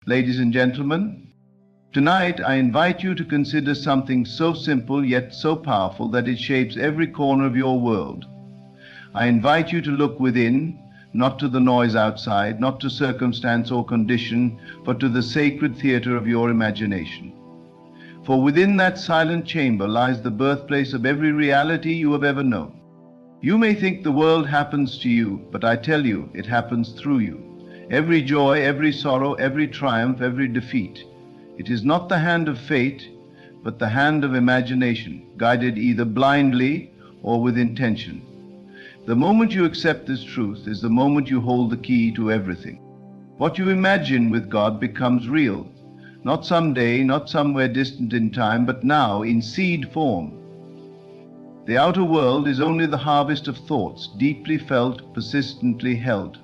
Ladies and gentlemen, tonight I invite you to consider something so simple yet so powerful that it shapes every corner of your world. I invite you to look within, not to the noise outside, not to circumstance or condition, but to the sacred theater of your imagination. For within that silent chamber lies the birthplace of every reality you have ever known. You may think the world happens to you, but I tell you, it happens through you. Every joy, every sorrow, every triumph, every defeat. It is not the hand of fate, but the hand of imagination, guided either blindly or with intention. The moment you accept this truth is the moment you hold the key to everything. What you imagine with God becomes real, not someday, not somewhere distant in time, but now in seed form. The outer world is only the harvest of thoughts, deeply felt, persistently held.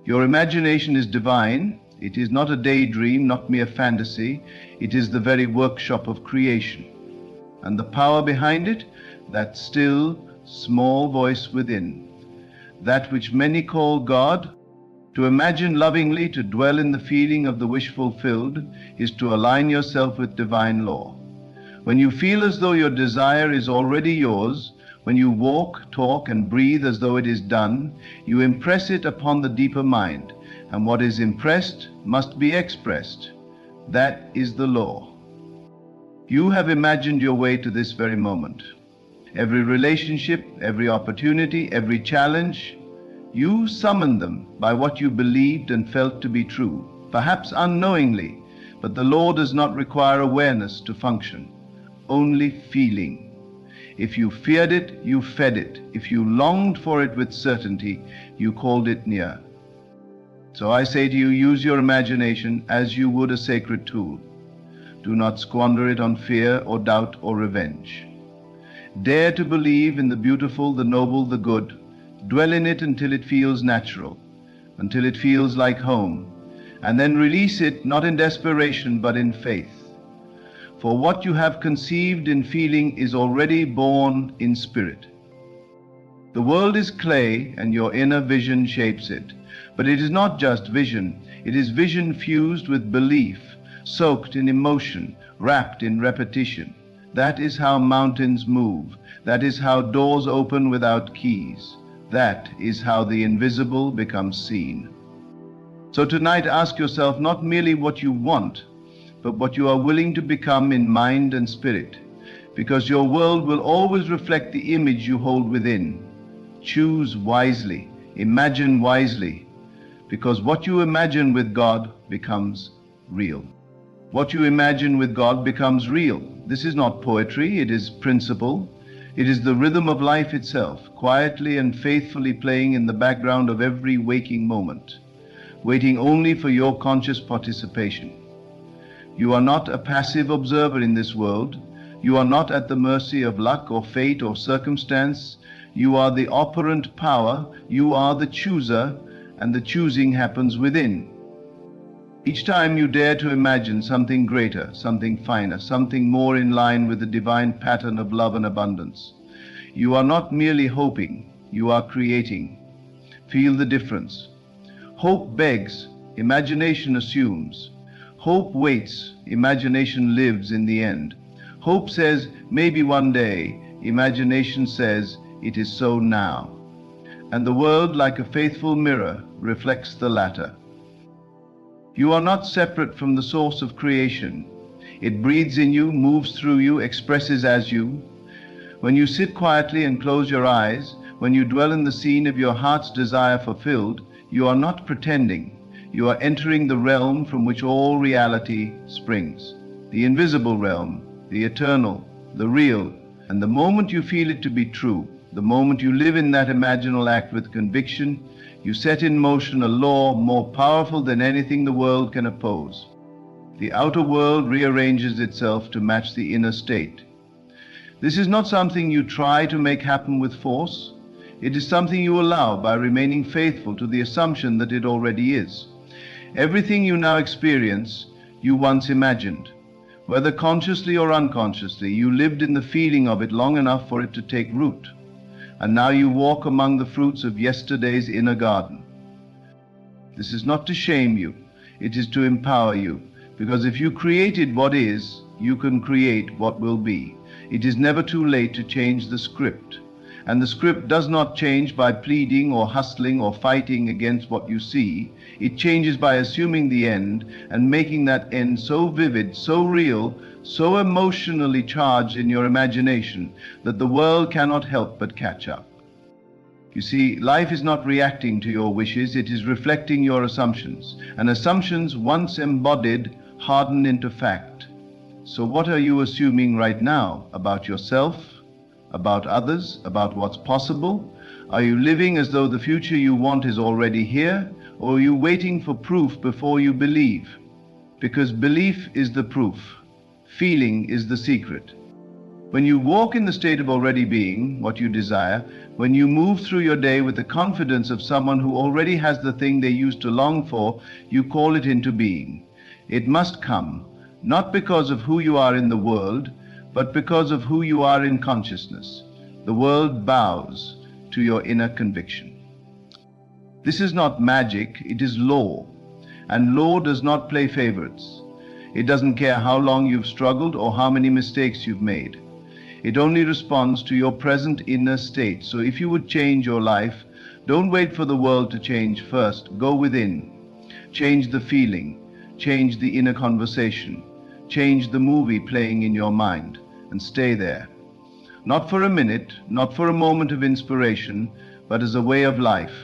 Your imagination is divine. It is not a daydream, not mere fantasy. It is the very workshop of creation. And the power behind it, that still, small voice within, that which many call God. To imagine lovingly, to dwell in the feeling of the wish fulfilled, is to align yourself with divine law. When you feel as though your desire is already yours, when you walk, talk, and breathe as though it is done, you impress it upon the deeper mind, and what is impressed must be expressed. That is the law. You have imagined your way to this very moment. Every relationship, every opportunity, every challenge, you summoned them by what you believed and felt to be true, perhaps unknowingly, but the law does not require awareness to function, only feeling. If you feared it, you fed it. If you longed for it with certainty, you called it near. So I say to you, use your imagination as you would a sacred tool. Do not squander it on fear or doubt or revenge. Dare to believe in the beautiful, the noble, the good. Dwell in it until it feels natural, until it feels like home, and then release it not in desperation but in faith. For what you have conceived in feeling is already born in spirit. The world is clay, and your inner vision shapes it. But it is not just vision, it is vision fused with belief, soaked in emotion, wrapped in repetition. That is how mountains move. That is how doors open without keys. That is how the invisible becomes seen. So tonight ask yourself not merely what you want, but what you are willing to become in mind and spirit, because your world will always reflect the image you hold within. Choose wisely, imagine wisely, because what you imagine with God becomes real. What you imagine with God becomes real. This is not poetry, it is principle. It is the rhythm of life itself, quietly and faithfully playing in the background of every waking moment, waiting only for your conscious participation. You are not a passive observer in this world. You are not at the mercy of luck or fate or circumstance. You are the operant power. You are the chooser, and the choosing happens within. Each time you dare to imagine something greater, something finer, something more in line with the divine pattern of love and abundance, you are not merely hoping, you are creating. Feel the difference. Hope begs, imagination assumes. Hope waits, imagination lives in the end. Hope says, maybe one day. Imagination says, it is so now. And the world, like a faithful mirror, reflects the latter. You are not separate from the source of creation. It breathes in you, moves through you, expresses as you. When you sit quietly and close your eyes, when you dwell in the scene of your heart's desire fulfilled, you are not pretending. You are entering the realm from which all reality springs, the invisible realm, the eternal, the real. And the moment you feel it to be true, the moment you live in that imaginal act with conviction, you set in motion a law more powerful than anything the world can oppose. The outer world rearranges itself to match the inner state. This is not something you try to make happen with force. It is something you allow by remaining faithful to the assumption that it already is. Everything you now experience, you once imagined. Whether consciously or unconsciously, you lived in the feeling of it long enough for it to take root. And now you walk among the fruits of yesterday's inner garden. This is not to shame you. it is to empower you. Because if you created what is, you can create what will be. It is never too late to change the script. And the script does not change by pleading or hustling or fighting against what you see. It changes by assuming the end and making that end so vivid, so real, so emotionally charged in your imagination that the world cannot help but catch up. You see, life is not reacting to your wishes, it is reflecting your assumptions. And assumptions, once embodied, harden into fact. So what are you assuming right now about yourself, about others, about what's possible? Are you living as though the future you want is already here, or are you waiting for proof before you believe? Because belief is the proof. Feeling is the secret. When you walk in the state of already being what you desire, when you move through your day with the confidence of someone who already has the thing they used to long for, you call it into being. It must come, not because of who you are in the world, but because of who you are in consciousness. The world bows to your inner conviction. This is not magic, it is law. And law does not play favorites. It doesn't care how long you've struggled or how many mistakes you've made. It only responds to your present inner state. So if you would change your life, don't wait for the world to change first. Go within. Change the feeling. Change the inner conversation. Change the movie playing in your mind, and stay there. Not for a minute, not for a moment of inspiration, but as a way of life.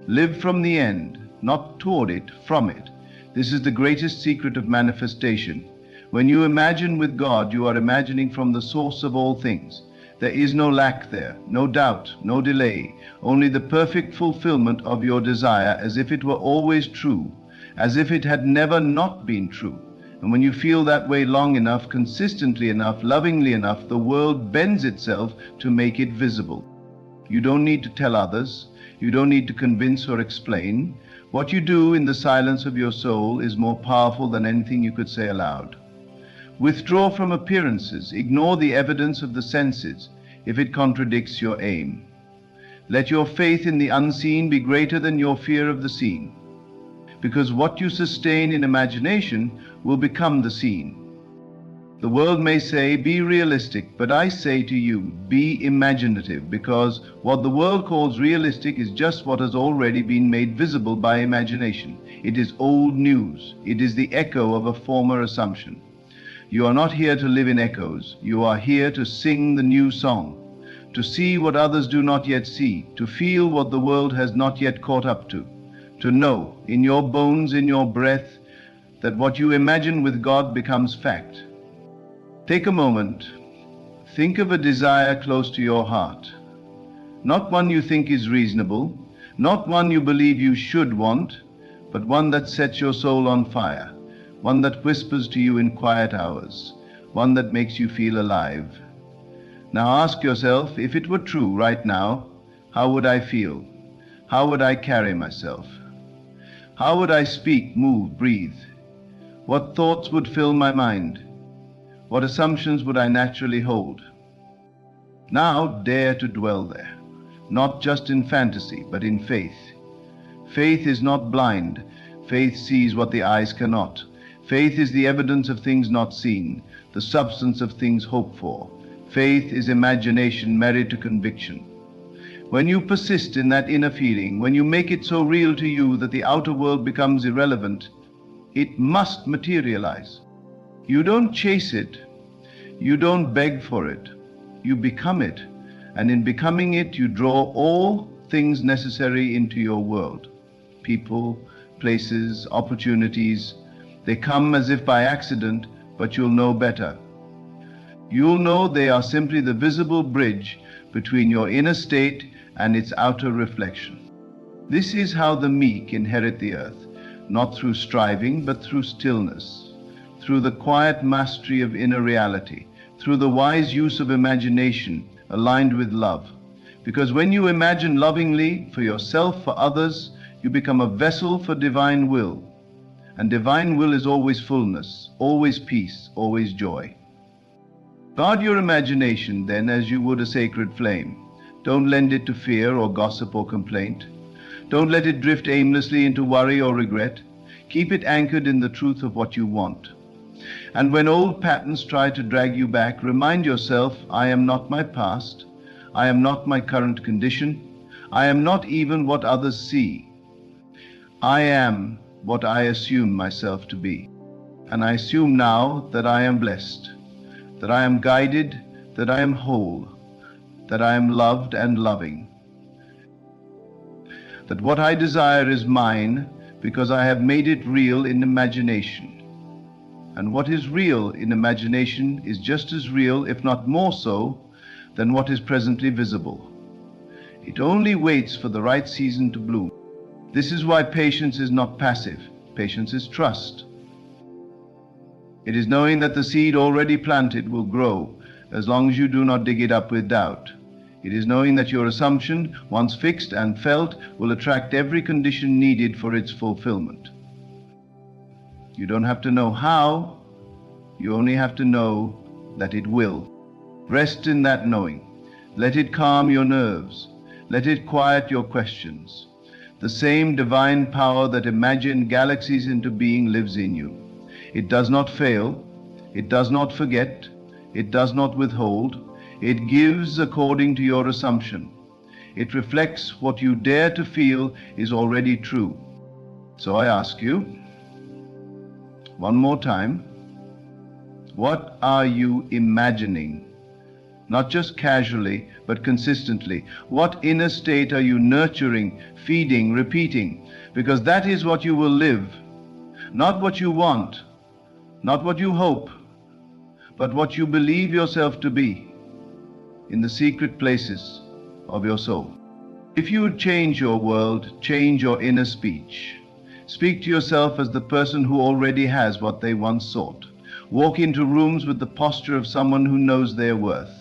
Live from the end, not toward it, from it. This is the greatest secret of manifestation. When you imagine with God, you are imagining from the source of all things. There is no lack there, no doubt, no delay, only the perfect fulfillment of your desire, as if it were always true, as if it had never not been true. And when you feel that way long enough, consistently enough, lovingly enough, the world bends itself to make it visible. You don't need to tell others. You don't need to convince or explain. What you do in the silence of your soul is more powerful than anything you could say aloud. Withdraw from appearances. Ignore the evidence of the senses if it contradicts your aim. Let your faith in the unseen be greater than your fear of the seen. Because what you sustain in imagination will become the seen. The world may say, be realistic, but I say to you, be imaginative, because what the world calls realistic is just what has already been made visible by imagination. It is old news. It is the echo of a former assumption. You are not here to live in echoes. You are here to sing the new song, to see what others do not yet see, to feel what the world has not yet caught up to know in your bones, in your breath, that what you imagine with God becomes fact. Take a moment. Think of a desire close to your heart. Not one you think is reasonable, not one you believe you should want, but one that sets your soul on fire, one that whispers to you in quiet hours, one that makes you feel alive. Now ask yourself, if it were true right now, how would I feel? How would I carry myself? How would I speak, move, breathe? What thoughts would fill my mind? What assumptions would I naturally hold? Now dare to dwell there, not just in fantasy, but in faith. Faith is not blind. Faith sees what the eyes cannot. Faith is the evidence of things not seen, the substance of things hoped for. Faith is imagination married to conviction. When you persist in that inner feeling, when you make it so real to you that the outer world becomes irrelevant, it must materialize. You don't chase it. You don't beg for it. You become it. And in becoming it, you draw all things necessary into your world. People, places, opportunities. They come as if by accident, but you'll know better. You'll know they are simply the visible bridge between your inner state and its outer reflection. This is how the meek inherit the earth, not through striving, but through stillness, through the quiet mastery of inner reality, through the wise use of imagination aligned with love. Because when you imagine lovingly for yourself, for others, you become a vessel for divine will. And divine will is always fullness, always peace, always joy. Guard your imagination then as you would a sacred flame. Don't lend it to fear or gossip or complaint. Don't let it drift aimlessly into worry or regret. Keep it anchored in the truth of what you want. And when old patterns try to drag you back, remind yourself, I am not my past. I am not my current condition. I am not even what others see. I am what I assume myself to be. And I assume now that I am blessed, that I am guided, that I am whole, that I am loved and loving. That what I desire is mine because I have made it real in imagination. And what is real in imagination is just as real, if not more so, than what is presently visible. It only waits for the right season to bloom. This is why patience is not passive. Patience is trust. It is knowing that the seed already planted will grow as long as you do not dig it up with doubt. It is knowing that your assumption, once fixed and felt, will attract every condition needed for its fulfillment. You don't have to know how, you only have to know that it will. Rest in that knowing. Let it calm your nerves. Let it quiet your questions. The same divine power that imagined galaxies into being lives in you. It does not fail. It does not forget. It does not withhold. It gives according to your assumption. It reflects what you dare to feel is already true. So I ask you, one more time, what are you imagining? Not just casually, but consistently. What inner state are you nurturing, feeding, repeating? Because that is what you will live. Not what you want, not what you hope, but what you believe yourself to be in the secret places of your soul. If you would change your world, change your inner speech. Speak to yourself as the person who already has what they once sought. Walk into rooms with the posture of someone who knows their worth.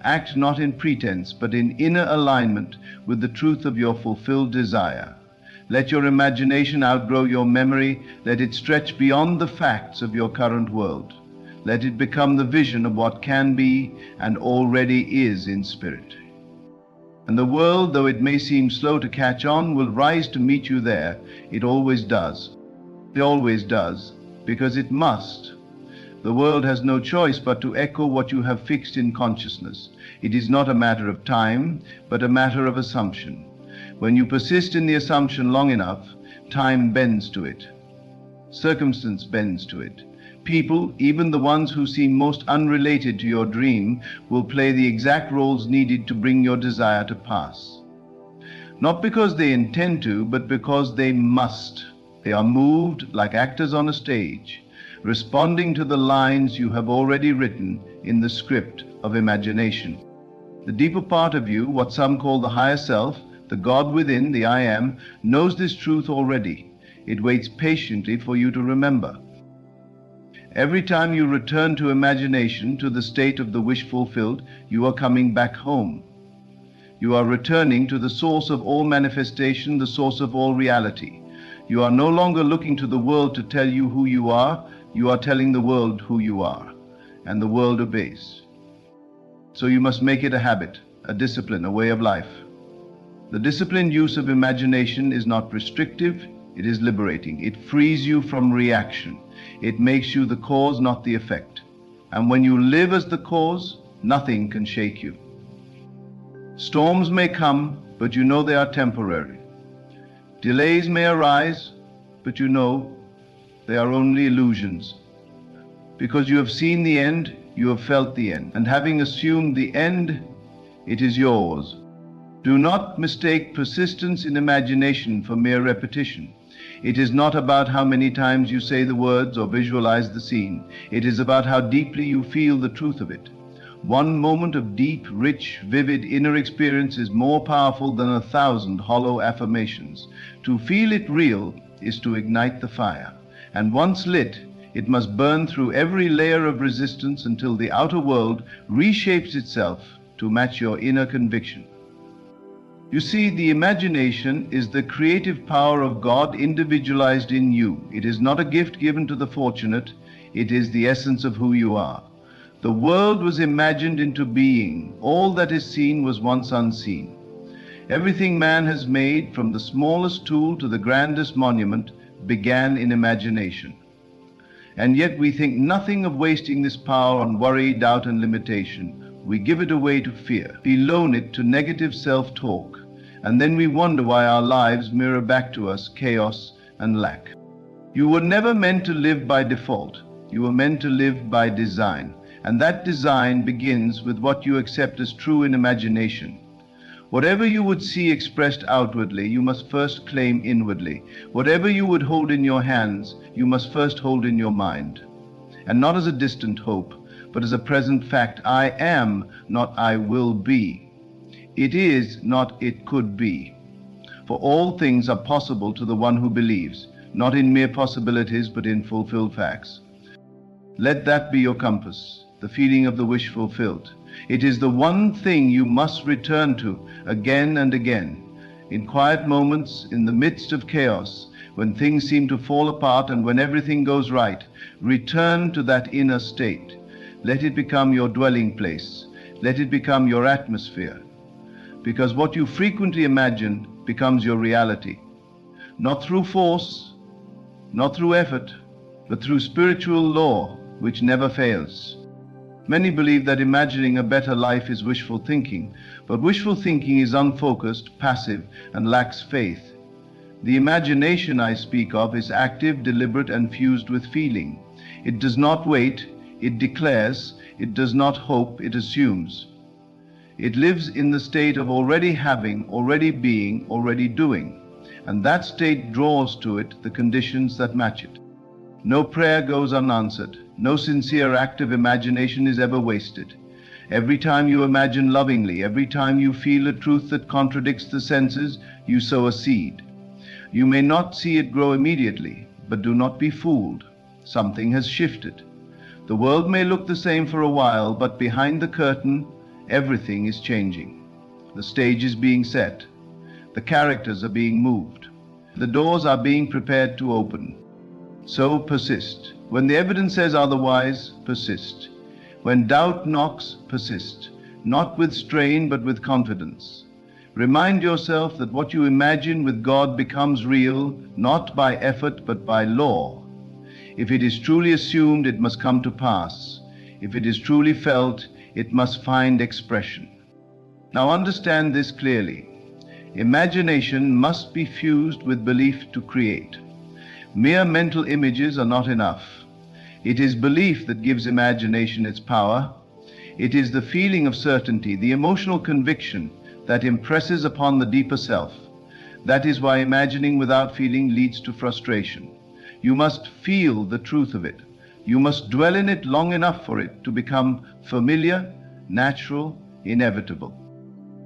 Act not in pretense, but in inner alignment with the truth of your fulfilled desire. Let your imagination outgrow your memory. Let it stretch beyond the facts of your current world. Let it become the vision of what can be and already is in spirit. And the world, though it may seem slow to catch on, will rise to meet you there. It always does. It always does, because it must. The world has no choice but to echo what you have fixed in consciousness. It is not a matter of time, but a matter of assumption. When you persist in the assumption long enough, time bends to it. Circumstance bends to it. People, even the ones who seem most unrelated to your dream, will play the exact roles needed to bring your desire to pass. Not because they intend to, but because they must. They are moved like actors on a stage, responding to the lines you have already written in the script of imagination. The deeper part of you, what some call the higher self, the God within, the I am, knows this truth already. It waits patiently for you to remember. Every time you return to imagination, to the state of the wish fulfilled, you are coming back home. You are returning to the source of all manifestation, the source of all reality. You are no longer looking to the world to tell you who you are telling the world who you are, and the world obeys. So you must make it a habit, a discipline, a way of life. The disciplined use of imagination is not restrictive, it is liberating. It frees you from reaction. It makes you the cause, not the effect. And when you live as the cause, nothing can shake you. Storms may come, but you know they are temporary. Delays may arise, but you know they are only illusions. Because you have seen the end, you have felt the end. And having assumed the end, it is yours. Do not mistake persistence in imagination for mere repetition. It is not about how many times you say the words or visualize the scene. It is about how deeply you feel the truth of it. One moment of deep, rich, vivid inner experience is more powerful than 1,000 hollow affirmations. To feel it real is to ignite the fire. And once lit, it must burn through every layer of resistance until the outer world reshapes itself to match your inner conviction. You see, the imagination is the creative power of God individualized in you. It is not a gift given to the fortunate. It is the essence of who you are. The world was imagined into being. All that is seen was once unseen. Everything man has made, from the smallest tool to the grandest monument, began in imagination. And yet we think nothing of wasting this power on worry, doubt, and limitation. We give it away to fear. We loan it to negative self-talk. And then we wonder why our lives mirror back to us chaos and lack. You were never meant to live by default. You were meant to live by design. And that design begins with what you accept as true in imagination. Whatever you would see expressed outwardly, you must first claim inwardly. Whatever you would hold in your hands, you must first hold in your mind. And not as a distant hope, but as a present fact. I am, not I will be. It is, not it could be. For all things are possible to the one who believes, not in mere possibilities, but in fulfilled facts. Let that be your compass, the feeling of the wish fulfilled. It is the one thing you must return to again and again. In quiet moments, in the midst of chaos, when things seem to fall apart and when everything goes right, return to that inner state. Let it become your dwelling place. Let it become your atmosphere. Because what you frequently imagine becomes your reality. Not through force, not through effort, but through spiritual law, which never fails. Many believe that imagining a better life is wishful thinking, but wishful thinking is unfocused, passive, and lacks faith. The imagination I speak of is active, deliberate, and fused with feeling. It does not wait, it declares, it does not hope, it assumes. It lives in the state of already having, already being, already doing, and that state draws to it the conditions that match it. No prayer goes unanswered. No sincere act of imagination is ever wasted. Every time you imagine lovingly, every time you feel a truth that contradicts the senses, you sow a seed. You may not see it grow immediately, but do not be fooled. Something has shifted. The world may look the same for a while, but behind the curtain, everything is changing. The stage is being set. The characters are being moved. The doors are being prepared to open. So persist. When the evidence says otherwise, persist. When doubt knocks, persist. Not with strain, but with confidence. Remind yourself that what you imagine with God becomes real, not by effort, but by law. If it is truly assumed, it must come to pass. If it is truly felt, it must find expression. Now understand this clearly. Imagination must be fused with belief to create. Mere mental images are not enough. It is belief that gives imagination its power. It is the feeling of certainty, the emotional conviction that impresses upon the deeper self. That is why imagining without feeling leads to frustration. You must feel the truth of it. You must dwell in it long enough for it to become familiar, natural, inevitable.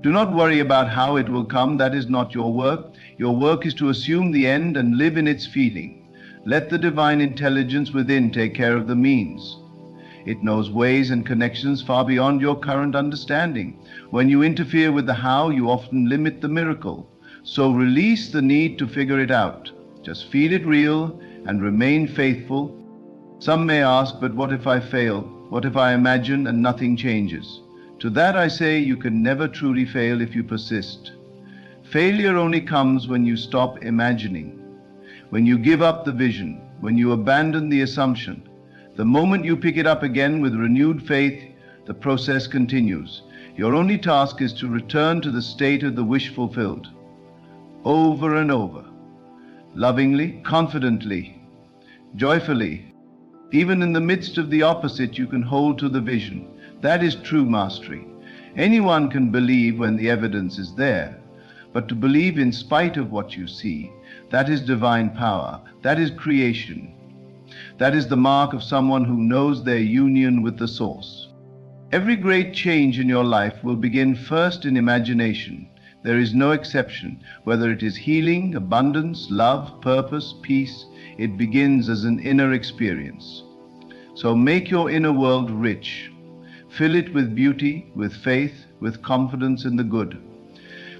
Do not worry about how it will come. That is not your work. Your work is to assume the end and live in its feeling. Let the divine intelligence within take care of the means. It knows ways and connections far beyond your current understanding. When you interfere with the how, you often limit the miracle. So release the need to figure it out. Just feel it real and remain faithful. Some may ask, but what if I fail? What if I imagine and nothing changes? To that I say, you can never truly fail if you persist. Failure only comes when you stop imagining, when you give up the vision, when you abandon the assumption. The moment you pick it up again with renewed faith, the process continues. Your only task is to return to the state of the wish fulfilled, over and over, lovingly, confidently, joyfully. Even in the midst of the opposite, you can hold to the vision. That is true mastery. Anyone can believe when the evidence is there, but to believe in spite of what you see, that is divine power. That is creation. That is the mark of someone who knows their union with the source. Every great change in your life will begin first in imagination. There is no exception. Whether it is healing, abundance, love, purpose, peace, it begins as an inner experience. So make your inner world rich. Fill it with beauty, with faith, with confidence in the good.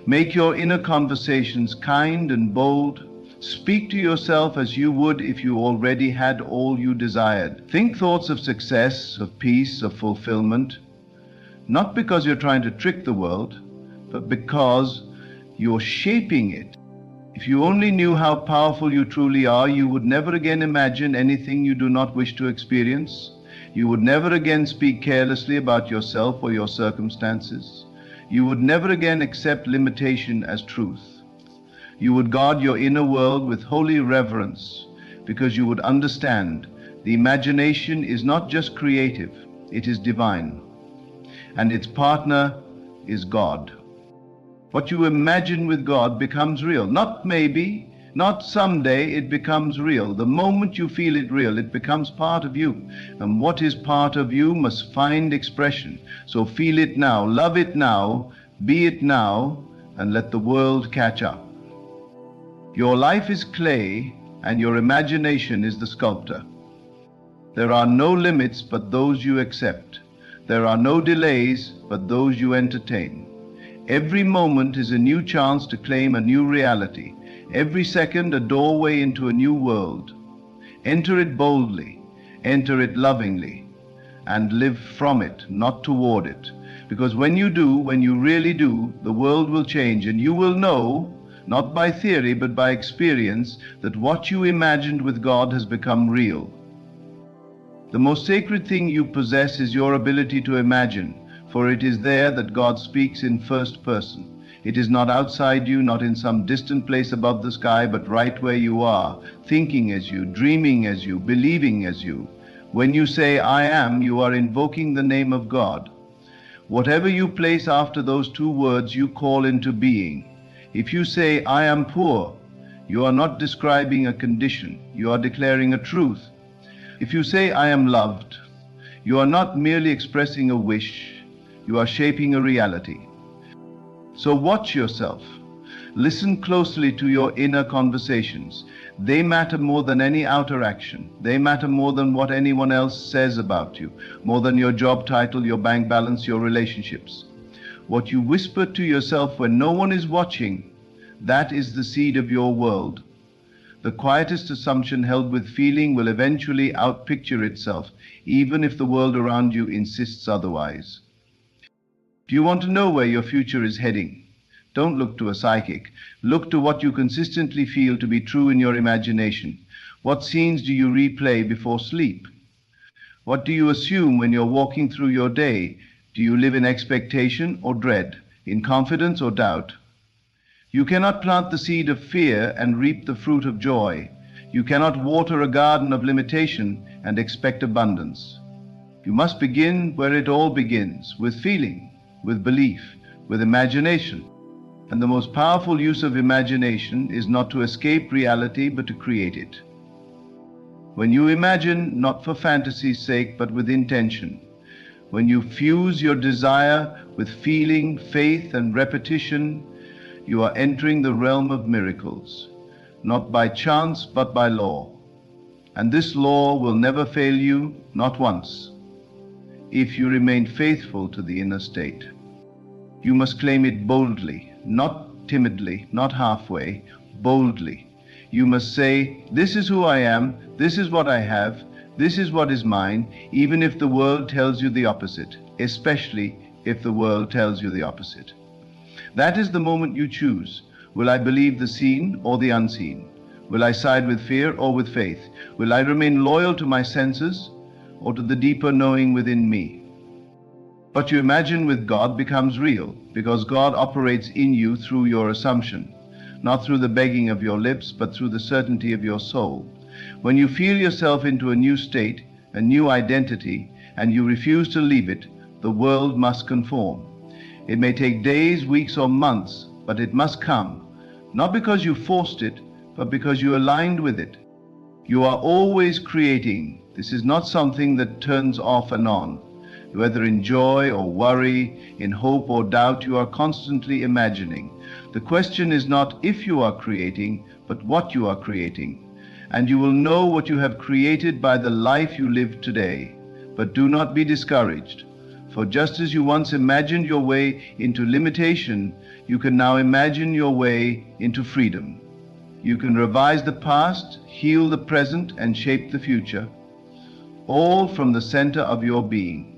Make your inner conversations kind and bold. Speak to yourself as you would if you already had all you desired. Think thoughts of success, of peace, of fulfillment, not because you're trying to trick the world, but because you're shaping it. If you only knew how powerful you truly are, you would never again imagine anything you do not wish to experience. You would never again speak carelessly about yourself or your circumstances. You would never again accept limitation as truth. You would guard your inner world with holy reverence, because you would understand the imagination is not just creative, it is divine, and its partner is God. What you imagine with God becomes real. Not maybe, not someday, it becomes real. The moment you feel it real, it becomes part of you. And what is part of you must find expression. So feel it now, love it now, be it now, and let the world catch up. Your life is clay, and your imagination is the sculptor. There are no limits but those you accept. There are no delays but those you entertain. Every moment is a new chance to claim a new reality. Every second a doorway into a new world. Enter it boldly, enter it lovingly, and live from it, not toward it. Because when you do, when you really do, the world will change, and you will know, not by theory but by experience, that what you imagined with God has become real. The most sacred thing you possess is your ability to imagine, for it is there that God speaks in first person. It is not outside you, not in some distant place above the sky, but right where you are, thinking as you, dreaming as you, believing as you. When you say, I am, you are invoking the name of God. Whatever you place after those two words, you call into being. If you say, I am poor, you are not describing a condition, you are declaring a truth. If you say, I am loved, you are not merely expressing a wish, you are shaping a reality. So watch yourself. Listen closely to your inner conversations. They matter more than any outer action. They matter more than what anyone else says about you, more than your job title, your bank balance, your relationships. What you whisper to yourself when no one is watching, that is the seed of your world. The quietest assumption held with feeling will eventually outpicture itself, even if the world around you insists otherwise. Do you want to know where your future is heading? Don't look to a psychic. Look to what you consistently feel to be true in your imagination. What scenes do you replay before sleep? What do you assume when you're walking through your day? Do you live in expectation or dread, in confidence or doubt? You cannot plant the seed of fear and reap the fruit of joy. You cannot water a garden of limitation and expect abundance. You must begin where it all begins, with feeling, with belief, with imagination. And the most powerful use of imagination is not to escape reality, but to create it. When you imagine, not for fantasy's sake, but with intention, when you fuse your desire with feeling, faith, and repetition, you are entering the realm of miracles, not by chance, but by law. And this law will never fail you, not once, if you remain faithful to the inner state. You must claim it boldly, not timidly, not halfway, boldly. You must say, this is who I am, this is what I have, this is what is mine, even if the world tells you the opposite, especially if the world tells you the opposite. That is the moment you choose. Will I believe the seen or the unseen? Will I side with fear or with faith? Will I remain loyal to my senses or to the deeper knowing within me? What you imagine with God becomes real, because God operates in you through your assumption, not through the begging of your lips, but through the certainty of your soul. When you feel yourself into a new state, a new identity, and you refuse to leave it, the world must conform. It may take days, weeks, or months, but it must come, not because you forced it, but because you aligned with it. You are always creating. This is not something that turns off and on. Whether in joy or worry, in hope or doubt, you are constantly imagining. The question is not if you are creating, but what you are creating. And you will know what you have created by the life you live today. But do not be discouraged. For just as you once imagined your way into limitation, you can now imagine your way into freedom. You can revise the past, heal the present, and shape the future, all from the center of your being.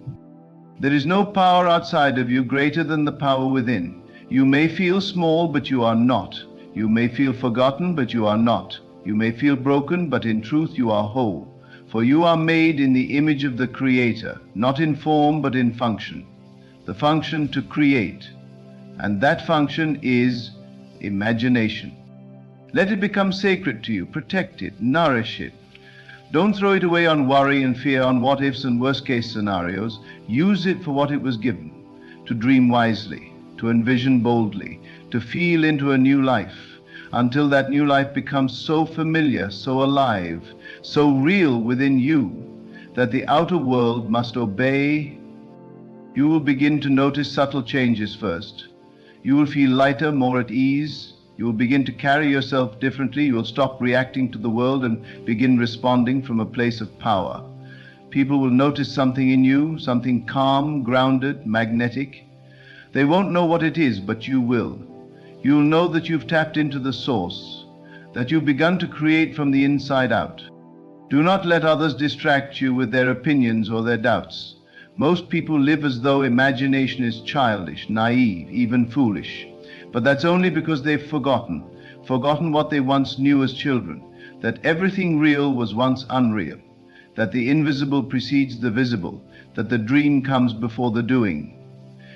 There is no power outside of you greater than the power within. You may feel small, but you are not. You may feel forgotten, but you are not. You may feel broken, but in truth you are whole. For you are made in the image of the Creator, not in form, but in function. The function to create. And that function is imagination. Let it become sacred to you. Protect it. Nourish it. Don't throw it away on worry and fear, on what-ifs and worst-case scenarios. Use it for what it was given. To dream wisely, to envision boldly, to feel into a new life, until that new life becomes so familiar, so alive, so real within you, that the outer world must obey. You will begin to notice subtle changes first. You will feel lighter, more at ease. You will begin to carry yourself differently. You will stop reacting to the world and begin responding from a place of power. People will notice something in you, something calm, grounded, magnetic. They won't know what it is, but you will. You'll know that you've tapped into the source, that you've begun to create from the inside out. Do not let others distract you with their opinions or their doubts. Most people live as though imagination is childish, naive, even foolish. But that's only because they've forgotten what they once knew as children, that everything real was once unreal, that the invisible precedes the visible, that the dream comes before the doing.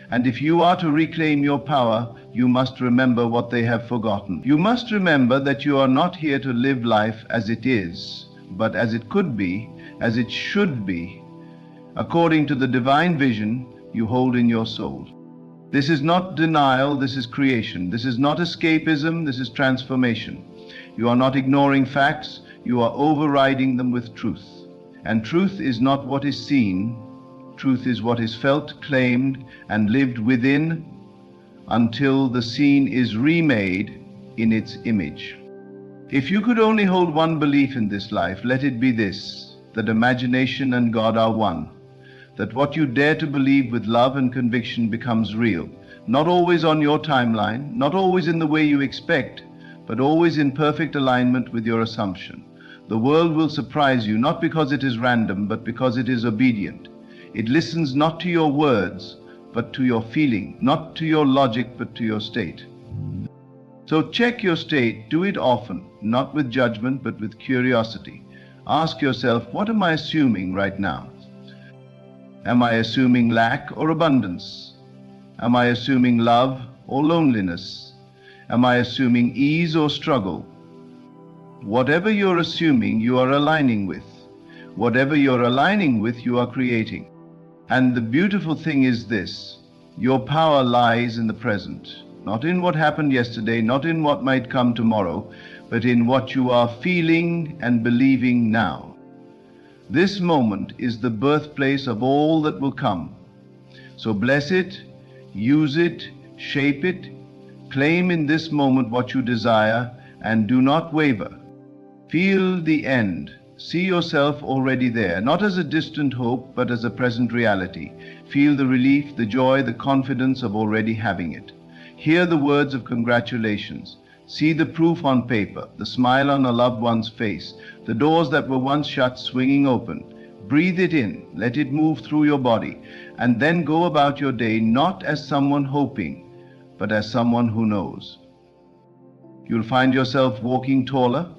And if you are to reclaim your power, you must remember what they have forgotten. You must remember that you are not here to live life as it is, but as it could be, as it should be, according to the divine vision you hold in your soul. This is not denial, this is creation. This is not escapism, this is transformation. You are not ignoring facts, you are overriding them with truth. And truth is not what is seen, truth is what is felt, claimed, and lived within, until the scene is remade in its image. If you could only hold one belief in this life, let it be this, that imagination and God are one. That what you dare to believe with love and conviction becomes real, not always on your timeline, not always in the way you expect, but always in perfect alignment with your assumption. The world will surprise you, not because it is random, but because it is obedient. It listens not to your words, but to your feeling, not to your logic, but to your state. So check your state, do it often, not with judgment, but with curiosity. Ask yourself, what am I assuming right now? Am I assuming lack or abundance? Am I assuming love or loneliness? Am I assuming ease or struggle? Whatever you're assuming, you are aligning with. Whatever you're aligning with, you are creating. And the beautiful thing is this, your power lies in the present, not in what happened yesterday, not in what might come tomorrow, but in what you are feeling and believing now. This moment is the birthplace of all that will come. So bless it, use it, shape it, claim in this moment what you desire, and do not waver. Feel the end. See yourself already there, not as a distant hope, but as a present reality. Feel the relief, the joy, the confidence of already having it. Hear the words of congratulations. See the proof on paper, the smile on a loved one's face, the doors that were once shut swinging open. Breathe it in, let it move through your body, and then go about your day not as someone hoping, but as someone who knows. You'll find yourself walking taller.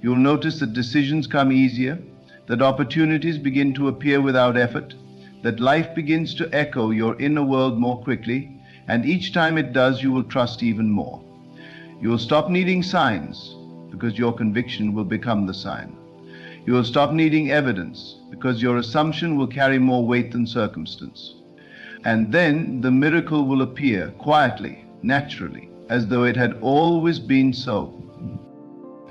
You'll notice that decisions come easier, that opportunities begin to appear without effort, that life begins to echo your inner world more quickly, and each time it does, you will trust even more. You will stop needing signs, because your conviction will become the sign. You will stop needing evidence, because your assumption will carry more weight than circumstance. And then the miracle will appear quietly, naturally, as though it had always been so.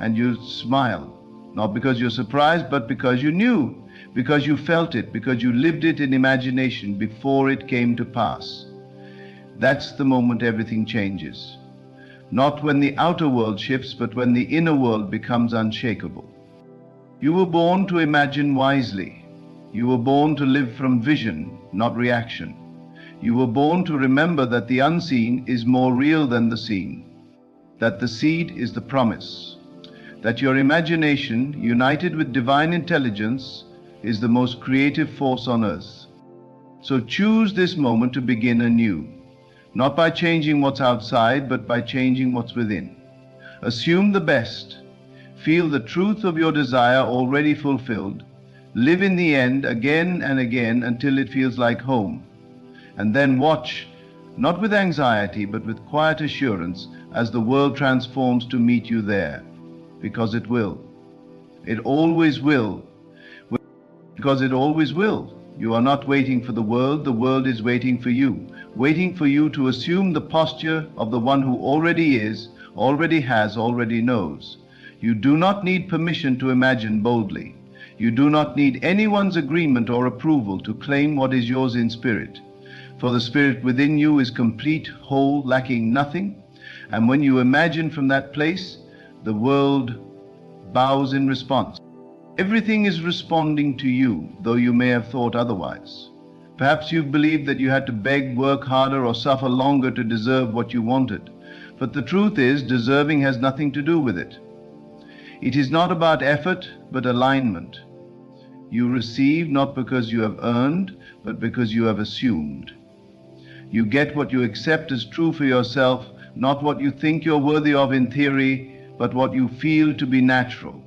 And you smile, not because you're surprised, but because you knew, because you felt it, because you lived it in imagination before it came to pass. That's the moment everything changes. Not when the outer world shifts, but when the inner world becomes unshakable. You were born to imagine wisely. You were born to live from vision, not reaction. You were born to remember that the unseen is more real than the seen, that the seed is the promise, that your imagination, united with divine intelligence, is the most creative force on earth. So choose this moment to begin anew. Not by changing what's outside, but by changing what's within. Assume the best. Feel the truth of your desire already fulfilled. Live in the end again and again until it feels like home. And then watch, not with anxiety, but with quiet assurance, as the world transforms to meet you there. Because it will. It always will. Because it always will. You are not waiting for the world is waiting for you to assume the posture of the one who already is, already has, already knows. You do not need permission to imagine boldly. You do not need anyone's agreement or approval to claim what is yours in spirit. For the spirit within you is complete, whole, lacking nothing. And when you imagine from that place, the world bows in response. Everything is responding to you, though you may have thought otherwise. Perhaps you've believed that you had to beg, work harder, or suffer longer to deserve what you wanted. But the truth is, deserving has nothing to do with it. It is not about effort, but alignment. You receive not because you have earned, but because you have assumed. You get what you accept as true for yourself, not what you think you're worthy of in theory, but what you feel to be natural.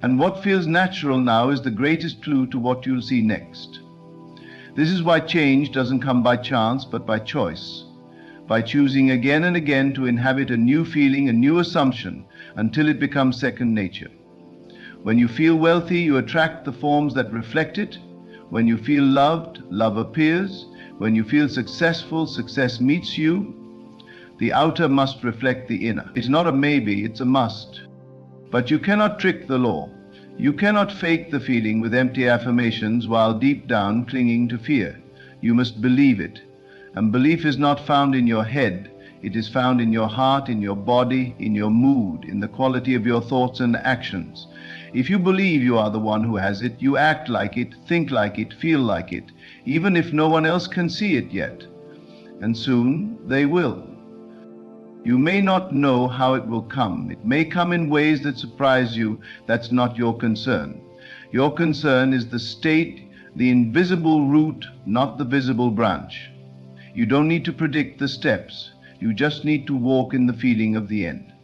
And what feels natural now is the greatest clue to what you'll see next. This is why change doesn't come by chance, but by choice. By choosing again and again to inhabit a new feeling, a new assumption, until it becomes second nature. When you feel wealthy, you attract the forms that reflect it. When you feel loved, love appears. When you feel successful, success meets you. The outer must reflect the inner. It's not a maybe, it's a must. But you cannot trick the law. You cannot fake the feeling with empty affirmations while deep down clinging to fear. You must believe it. And belief is not found in your head. It is found in your heart, in your body, in your mood, in the quality of your thoughts and actions. If you believe you are the one who has it, you act like it, think like it, feel like it, even if no one else can see it yet. And soon they will. You may not know how it will come. It may come in ways that surprise you. That's not your concern. Your concern is the state, the invisible root, not the visible branch. You don't need to predict the steps. You just need to walk in the feeling of the end.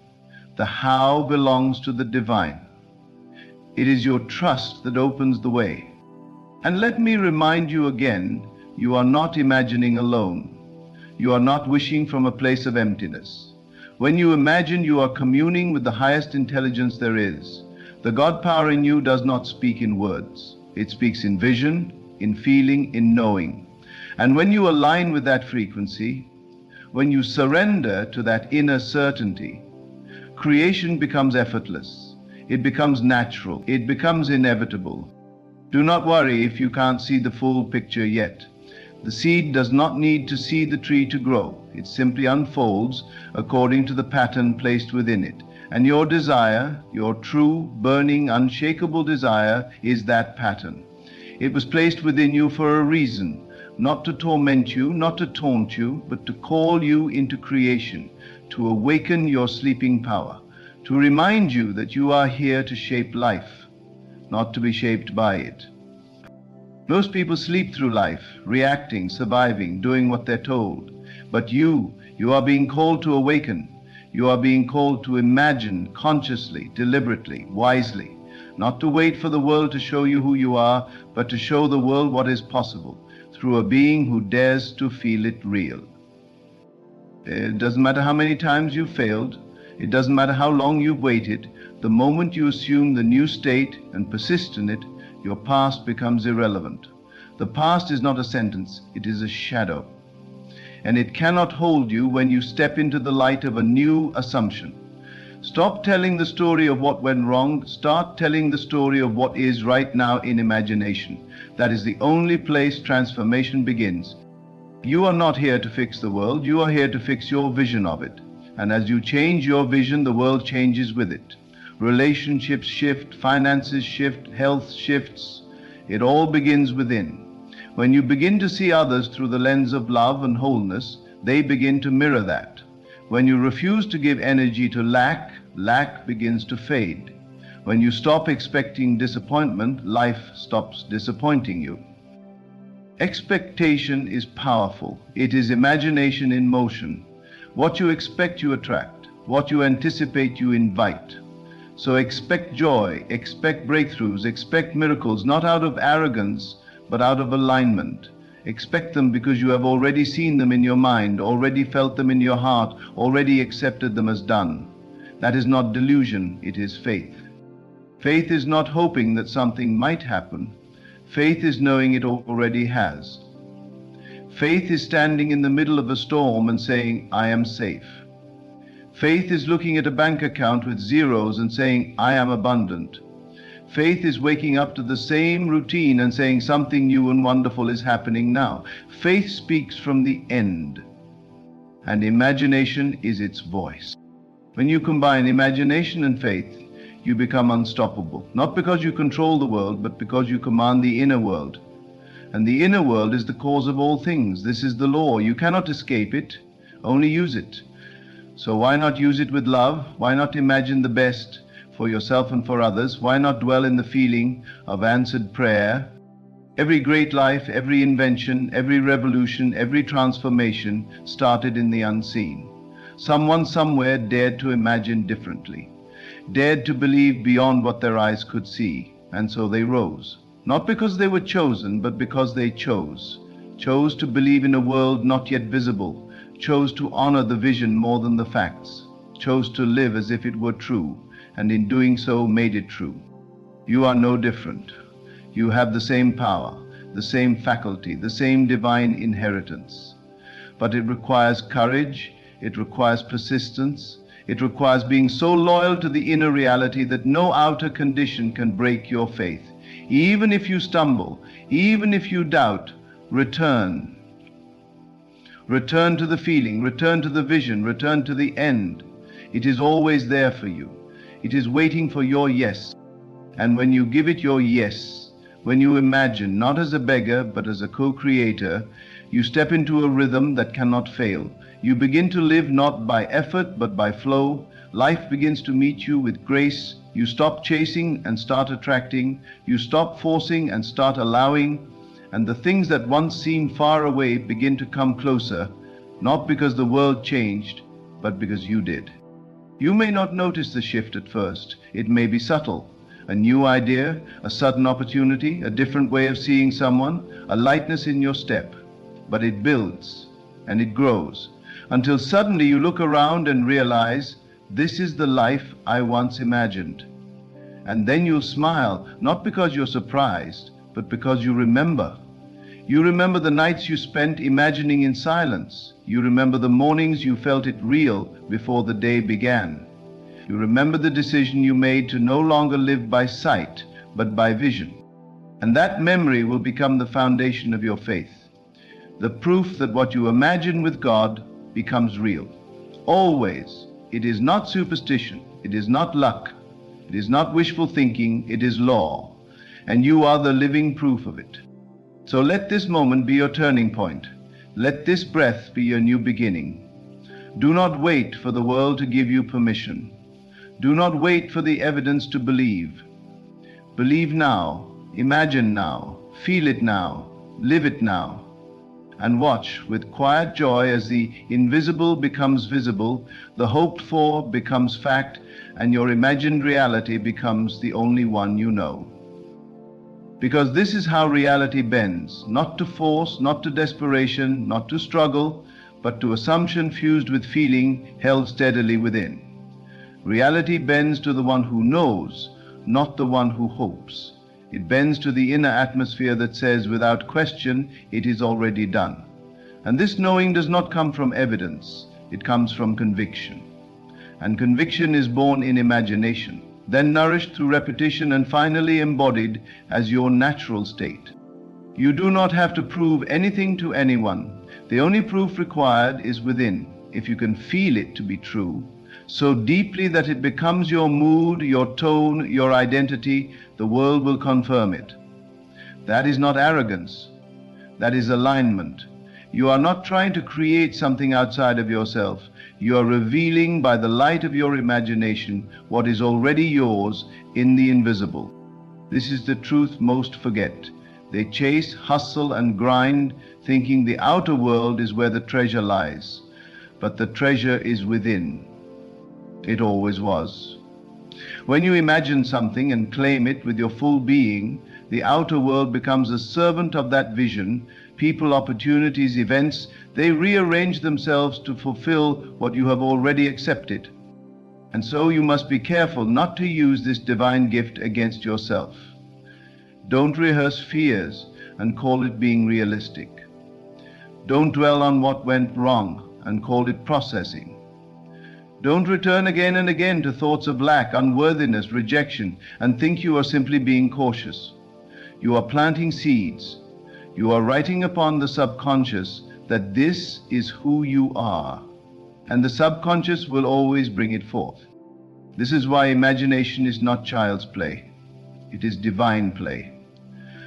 The how belongs to the divine. It is your trust that opens the way. And let me remind you again, you are not imagining alone. You are not wishing from a place of emptiness. When you imagine, you are communing with the highest intelligence there is. The God power in you does not speak in words. It speaks in vision, in feeling, in knowing. And when you align with that frequency, when you surrender to that inner certainty, creation becomes effortless. It becomes natural. It becomes inevitable. Do not worry if you can't see the full picture yet. The seed does not need to see the tree to grow. It simply unfolds according to the pattern placed within it. And your desire, your true, burning, unshakable desire, is that pattern. It was placed within you for a reason, not to torment you, not to taunt you, but to call you into creation, to awaken your sleeping power, to remind you that you are here to shape life, not to be shaped by it. Most people sleep through life, reacting, surviving, doing what they're told. But you are being called to awaken. You are being called to imagine consciously, deliberately, wisely, not to wait for the world to show you who you are, but to show the world what is possible through a being who dares to feel it real. It doesn't matter how many times you've failed. It doesn't matter how long you've waited. The moment you assume the new state and persist in it, your past becomes irrelevant. The past is not a sentence, it is a shadow. And it cannot hold you when you step into the light of a new assumption. Stop telling the story of what went wrong. Start telling the story of what is right now in imagination. That is the only place transformation begins. You are not here to fix the world. You are here to fix your vision of it. And as you change your vision, the world changes with it. Relationships shift, finances shift, health shifts. It all begins within. When you begin to see others through the lens of love and wholeness, they begin to mirror that. When you refuse to give energy to lack, lack begins to fade. When you stop expecting disappointment, life stops disappointing you. Expectation is powerful. It is imagination in motion. What you expect, you attract. What you anticipate, you invite. So expect joy, expect breakthroughs, expect miracles, not out of arrogance, but out of alignment. Expect them because you have already seen them in your mind, already felt them in your heart, already accepted them as done. That is not delusion, it is faith. Faith is not hoping that something might happen. Faith is knowing it already has. Faith is standing in the middle of a storm and saying, I am safe. Faith is looking at a bank account with zeros and saying, I am abundant. Faith is waking up to the same routine and saying something new and wonderful is happening now. Faith speaks from the end, and imagination is its voice. When you combine imagination and faith, you become unstoppable, not because you control the world, but because you command the inner world. And the inner world is the cause of all things. This is the law. You cannot escape it, only use it. So why not use it with love? Why not imagine the best for yourself and for others? Why not dwell in the feeling of answered prayer? Every great life, every invention, every revolution, every transformation started in the unseen. Someone somewhere dared to imagine differently, dared to believe beyond what their eyes could see, and so they rose. Not because they were chosen, but because they chose to believe in a world not yet visible, chose to honor the vision more than the facts, chose to live as if it were true, and in doing so made it true. You are no different. You have the same power, the same faculty, the same divine inheritance. But it requires courage, it requires persistence, it requires being so loyal to the inner reality that no outer condition can break your faith. Even if you stumble, even if you doubt, return. Return to the feeling, return to the vision, return to the end. It is always there for you. It is waiting for your yes. And when you give it your yes, when you imagine, not as a beggar, but as a co-creator, you step into a rhythm that cannot fail. You begin to live not by effort, but by flow. Life begins to meet you with grace. You stop chasing and start attracting. You stop forcing and start allowing. And the things that once seemed far away begin to come closer, not because the world changed, but because you did. You may not notice the shift at first. It may be subtle. A new idea, a sudden opportunity, a different way of seeing someone, a lightness in your step. But it builds and it grows until suddenly you look around and realize, this is the life I once imagined. And then you'll smile, not because you're surprised, but because you remember. You remember the nights you spent imagining in silence. You remember the mornings you felt it real before the day began. You remember the decision you made to no longer live by sight, but by vision. And that memory will become the foundation of your faith. The proof that what you imagine with God becomes real. Always. It is not superstition. It is not luck. It is not wishful thinking. It is law. And you are the living proof of it. So let this moment be your turning point. Let this breath be your new beginning. Do not wait for the world to give you permission. Do not wait for the evidence to believe. Believe now, imagine now, feel it now, live it now, and watch with quiet joy as the invisible becomes visible, the hoped for becomes fact, and your imagined reality becomes the only one you know. Because this is how reality bends, not to force, not to desperation, not to struggle, but to assumption fused with feeling held steadily within. Reality bends to the one who knows, not the one who hopes. It bends to the inner atmosphere that says, without question, it is already done. And this knowing does not come from evidence, it comes from conviction. And conviction is born in imagination, then nourished through repetition and finally embodied as your natural state. You do not have to prove anything to anyone. The only proof required is within, if you can feel it to be true, so deeply that it becomes your mood, your tone, your identity, the world will confirm it. That is not arrogance. That is alignment. You are not trying to create something outside of yourself. You are revealing by the light of your imagination what is already yours in the invisible. This is the truth most forget. They chase, hustle, and grind, thinking the outer world is where the treasure lies. But the treasure is within. It always was. When you imagine something and claim it with your full being, the outer world becomes a servant of that vision. People, opportunities, events, they rearrange themselves to fulfill what you have already accepted. And so you must be careful not to use this divine gift against yourself. Don't rehearse fears and call it being realistic. Don't dwell on what went wrong and call it processing. Don't return again and again to thoughts of lack, unworthiness, rejection, and think you are simply being cautious. You are planting seeds. You are writing upon the subconscious that this is who you are, and the subconscious will always bring it forth. This is why imagination is not child's play. It is divine play.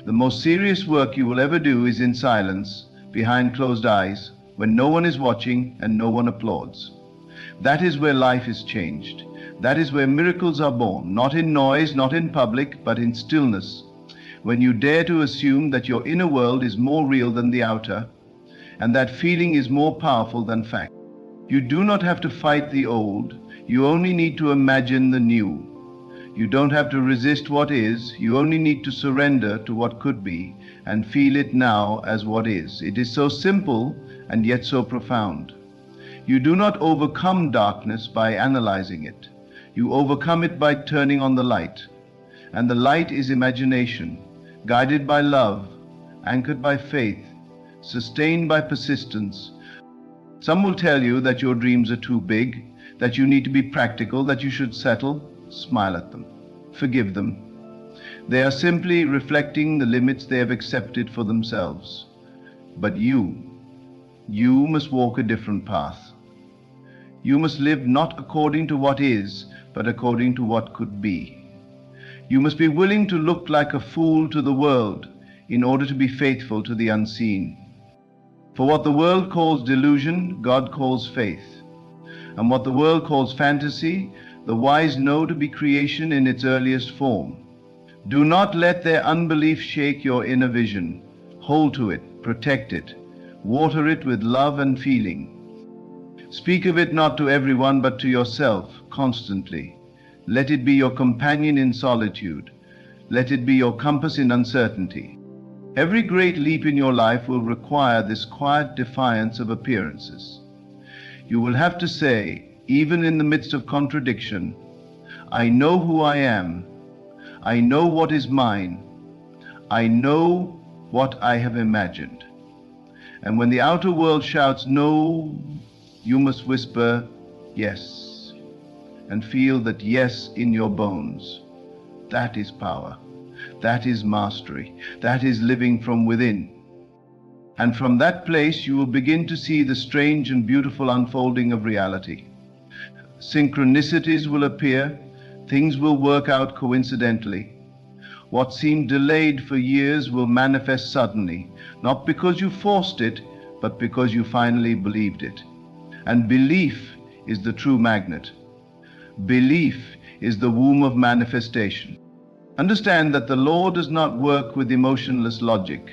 The most serious work you will ever do is in silence, behind closed eyes, when no one is watching and no one applauds. That is where life is changed. That is where miracles are born, not in noise, not in public, but in stillness. When you dare to assume that your inner world is more real than the outer, and that feeling is more powerful than fact. You do not have to fight the old, you only need to imagine the new. You don't have to resist what is, you only need to surrender to what could be, and feel it now as what is. It is so simple and yet so profound. You do not overcome darkness by analyzing it. You overcome it by turning on the light. And the light is imagination, guided by love, anchored by faith, sustained by persistence. Some will tell you that your dreams are too big, that you need to be practical, that you should settle. Smile at them. Forgive them. They are simply reflecting the limits they have accepted for themselves. But you must walk a different path. You must live not according to what is, but according to what could be. You must be willing to look like a fool to the world in order to be faithful to the unseen. For what the world calls delusion, God calls faith. And what the world calls fantasy, the wise know to be creation in its earliest form. Do not let their unbelief shake your inner vision. Hold to it, protect it, water it with love and feeling. Speak of it not to everyone but to yourself constantly. Let it be your companion in solitude. Let it be your compass in uncertainty. Every great leap in your life will require this quiet defiance of appearances. You will have to say, even in the midst of contradiction, I know who I am. I know what is mine. I know what I have imagined. And when the outer world shouts no, you must whisper yes, and feel that yes in your bones. That is power. That is mastery. That is living from within. And from that place you will begin to see the strange and beautiful unfolding of reality. Synchronicities will appear. Things will work out coincidentally. What seemed delayed for years will manifest suddenly, not because you forced it, but because you finally believed it. And belief is the true magnet. Belief is the womb of manifestation. Understand that the law does not work with emotionless logic.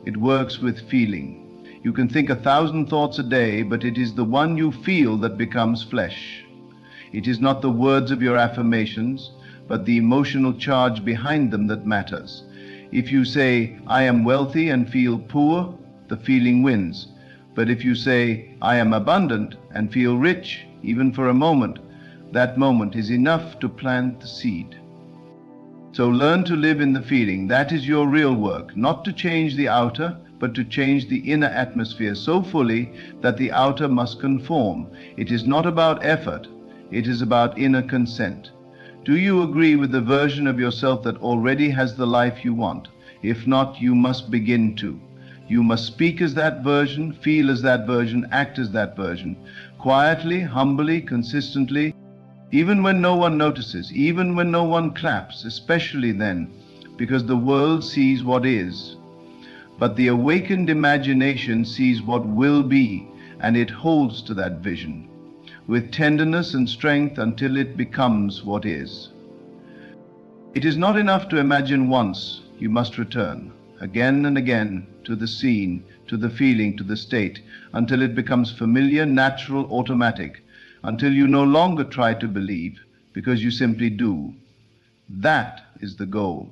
It works with feeling. You can think 1,000 thoughts a day, but it is the one you feel that becomes flesh. It is not the words of your affirmations, but the emotional charge behind them that matters. If you say, I am wealthy and feel poor, the feeling wins. But if you say, I am abundant and feel rich, even for a moment, that moment is enough to plant the seed. So learn to live in the feeling. That is your real work, not to change the outer, but to change the inner atmosphere so fully that the outer must conform. It is not about effort, it is about inner consent. Do you agree with the version of yourself that already has the life you want? If not, you must begin to. You must speak as that version, feel as that version, act as that version. Quietly, humbly, consistently, even when no one notices, even when no one claps, especially then, because the world sees what is. But the awakened imagination sees what will be, and it holds to that vision with tenderness and strength until it becomes what is. It is not enough to imagine once. You must return again and again to the scene, to the feeling, to the state, until it becomes familiar, natural, automatic. until you no longer try to believe, because you simply do. That is the goal.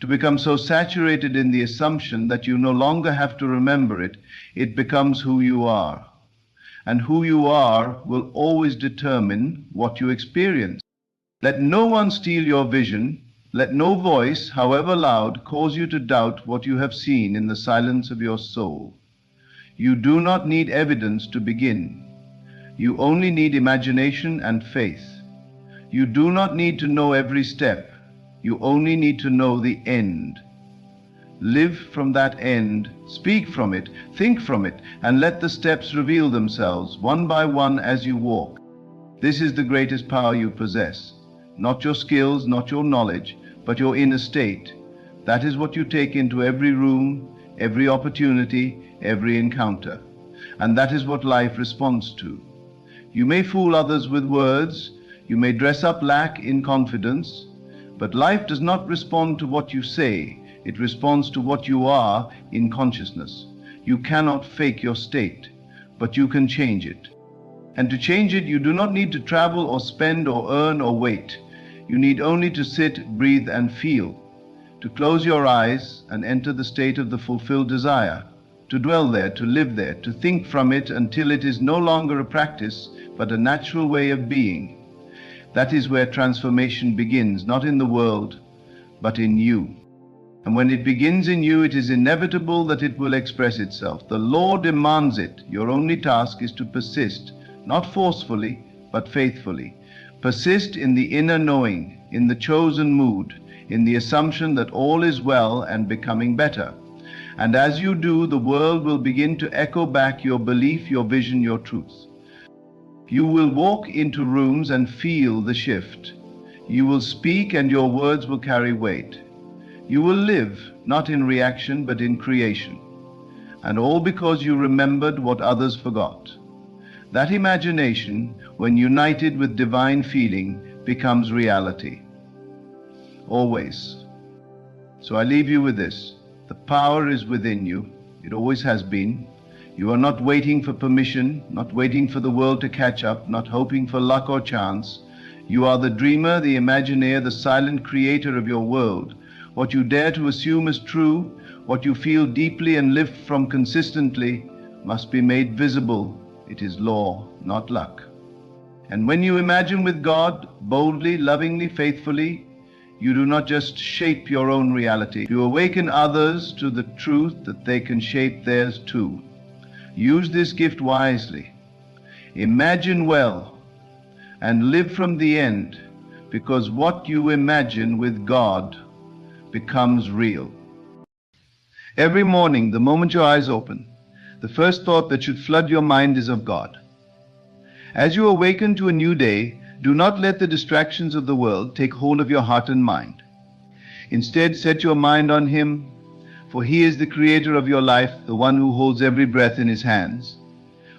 To become so saturated in the assumption that you no longer have to remember it, it becomes who you are. And who you are will always determine what you experience. Let no one steal your vision. Let no voice, however loud, cause you to doubt what you have seen in the silence of your soul. You do not need evidence to begin. You only need imagination and faith. You do not need to know every step. You only need to know the end. Live from that end, speak from it, think from it, and let the steps reveal themselves one by one as you walk. This is the greatest power you possess. Not your skills, not your knowledge, but your inner state. That is what you take into every room, every opportunity, every encounter. And that is what life responds to. You may fool others with words, you may dress up lack in confidence, but life does not respond to what you say, it responds to what you are in consciousness. You cannot fake your state, but you can change it. And to change it, you do not need to travel or spend or earn or wait. You need only to sit, breathe, and feel, to close your eyes and enter the state of the fulfilled desire, to dwell there, to live there, to think from it until it is no longer a practice, but a natural way of being. That is where transformation begins, not in the world, but in you. And when it begins in you, it is inevitable that it will express itself. The law demands it. Your only task is to persist, not forcefully, but faithfully. Persist in the inner knowing, in the chosen mood, in the assumption that all is well and becoming better. And as you do, the world will begin to echo back your belief, your vision, your truth. You will walk into rooms and feel the shift. You will speak and your words will carry weight. You will live, not in reaction, but in creation. And all because you remembered what others forgot. That imagination, when united with divine feeling, becomes reality. Always. So I leave you with this. The power is within you. It always has been. You are not waiting for permission, not waiting for the world to catch up, not hoping for luck or chance. You are the dreamer, the imagineer, the silent creator of your world. What you dare to assume as true, what you feel deeply and live from consistently, must be made visible. It is law, not luck. And when you imagine with God, boldly, lovingly, faithfully, you do not just shape your own reality. You awaken others to the truth that they can shape theirs too. Use this gift wisely. Imagine well and live from the end, because what you imagine with God becomes real. Every morning, the moment your eyes open, the first thought that should flood your mind is of God. As you awaken to a new day, do not let the distractions of the world take hold of your heart and mind. Instead, set your mind on Him, for He is the creator of your life, the one who holds every breath in His hands.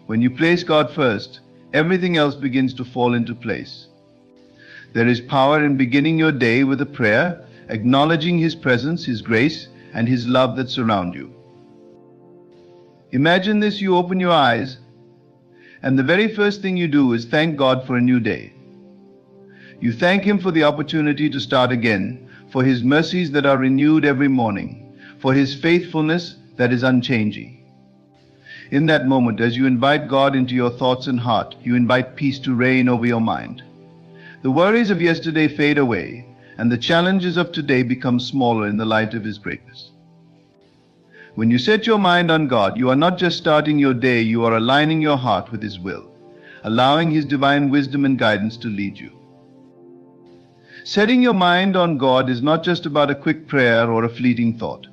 When you place God first, everything else begins to fall into place. There is power in beginning your day with a prayer, acknowledging His presence, His grace, and His love that surround you. Imagine this: you open your eyes, and the very first thing you do is thank God for a new day. You thank Him for the opportunity to start again, for His mercies that are renewed every morning, for His faithfulness that is unchanging. In that moment, as you invite God into your thoughts and heart, you invite peace to reign over your mind. The worries of yesterday fade away, and the challenges of today become smaller in the light of His greatness. When you set your mind on God, you are not just starting your day, you are aligning your heart with His will, allowing His divine wisdom and guidance to lead you. Setting your mind on God is not just about a quick prayer or a fleeting thought.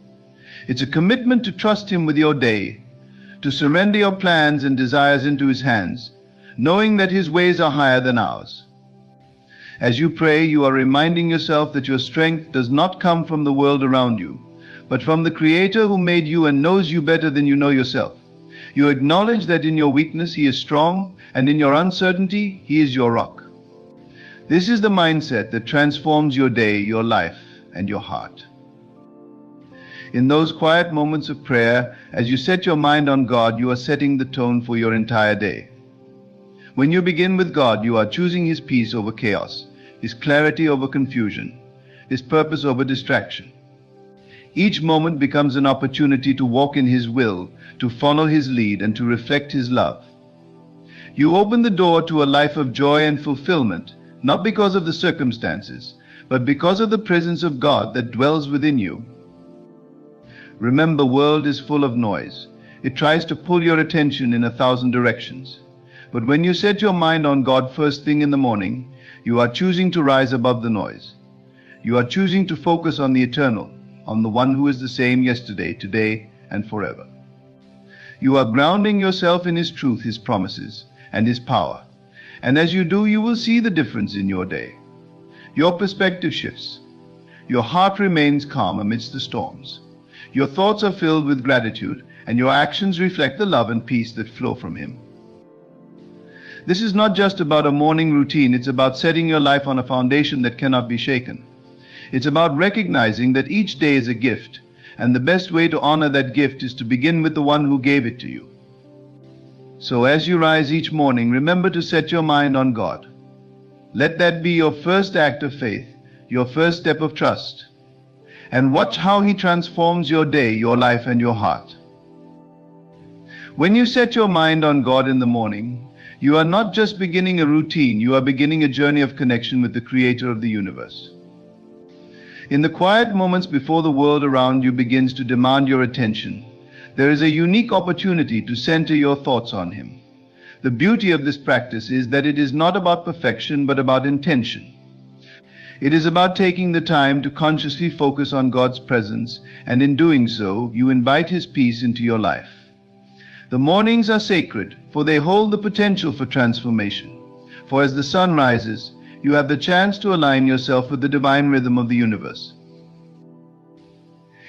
It's a commitment to trust Him with your day, to surrender your plans and desires into His hands, knowing that His ways are higher than ours. As you pray, you are reminding yourself that your strength does not come from the world around you, but from the Creator who made you and knows you better than you know yourself. You acknowledge that in your weakness He is strong, and in your uncertainty He is your rock. This is the mindset that transforms your day, your life, and your heart. In those quiet moments of prayer, as you set your mind on God, you are setting the tone for your entire day. When you begin with God, you are choosing His peace over chaos, His clarity over confusion, His purpose over distraction. Each moment becomes an opportunity to walk in His will, to follow His lead, and to reflect His love. You open the door to a life of joy and fulfillment, not because of the circumstances, but because of the presence of God that dwells within you. Remember, the world is full of noise. It tries to pull your attention in 1,000 directions. But when you set your mind on God first thing in the morning, you are choosing to rise above the noise. You are choosing to focus on the eternal, on the one who is the same yesterday, today, and forever. You are grounding yourself in His truth, His promises, and His power. And as you do, you will see the difference in your day. Your perspective shifts. Your heart remains calm amidst the storms. Your thoughts are filled with gratitude, and your actions reflect the love and peace that flow from Him. This is not just about a morning routine, it's about setting your life on a foundation that cannot be shaken. It's about recognizing that each day is a gift, and the best way to honor that gift is to begin with the one who gave it to you. So as you rise each morning, remember to set your mind on God. Let that be your first act of faith, your first step of trust. And watch how He transforms your day, your life, and your heart. When you set your mind on God in the morning, you are not just beginning a routine, you are beginning a journey of connection with the Creator of the universe. In the quiet moments before the world around you begins to demand your attention, there is a unique opportunity to center your thoughts on Him. The beauty of this practice is that it is not about perfection, but about intention. It is about taking the time to consciously focus on God's presence, and in doing so, you invite His peace into your life. The mornings are sacred, for they hold the potential for transformation. For as the sun rises, you have the chance to align yourself with the divine rhythm of the universe.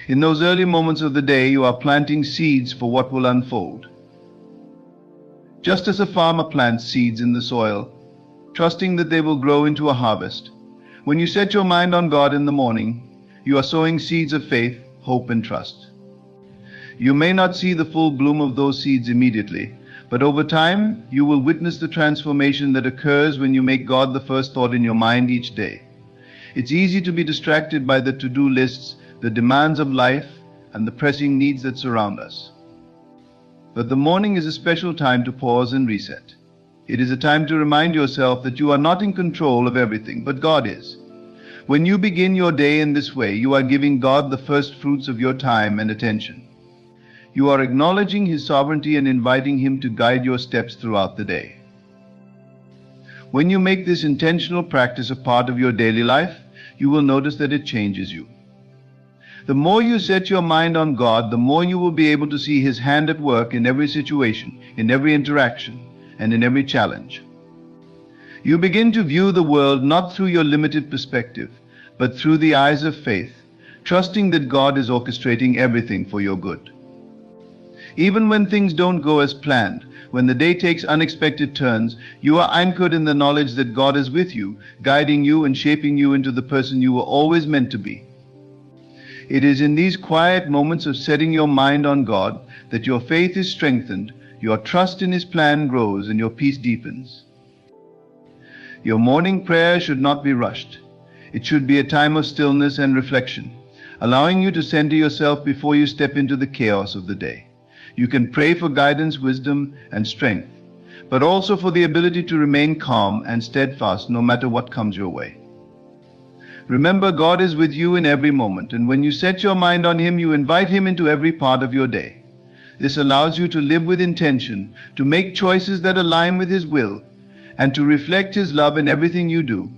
In those early moments of the day, you are planting seeds for what will unfold. Just as a farmer plants seeds in the soil, trusting that they will grow into a harvest, when you set your mind on God in the morning, you are sowing seeds of faith, hope, and trust. You may not see the full bloom of those seeds immediately, but over time, you will witness the transformation that occurs when you make God the first thought in your mind each day. It's easy to be distracted by the to-do lists, the demands of life, and the pressing needs that surround us. But the morning is a special time to pause and reset. It is a time to remind yourself that you are not in control of everything, but God is. When you begin your day in this way, you are giving God the first fruits of your time and attention. You are acknowledging His sovereignty and inviting Him to guide your steps throughout the day. When you make this intentional practice a part of your daily life, you will notice that it changes you. The more you set your mind on God, the more you will be able to see His hand at work in every situation, in every interaction, and in every challenge. You begin to view the world not through your limited perspective, but through the eyes of faith, trusting that God is orchestrating everything for your good. Even when things don't go as planned, when the day takes unexpected turns, you are anchored in the knowledge that God is with you, guiding you and shaping you into the person you were always meant to be. It is in these quiet moments of setting your mind on God that your faith is strengthened, your trust in His plan grows, and your peace deepens. Your morning prayer should not be rushed. It should be a time of stillness and reflection, allowing you to center yourself before you step into the chaos of the day. You can pray for guidance, wisdom, and strength, but also for the ability to remain calm and steadfast no matter what comes your way. Remember, God is with you in every moment, and when you set your mind on Him, you invite Him into every part of your day. This allows you to live with intention, to make choices that align with His will, and to reflect His love in everything you do.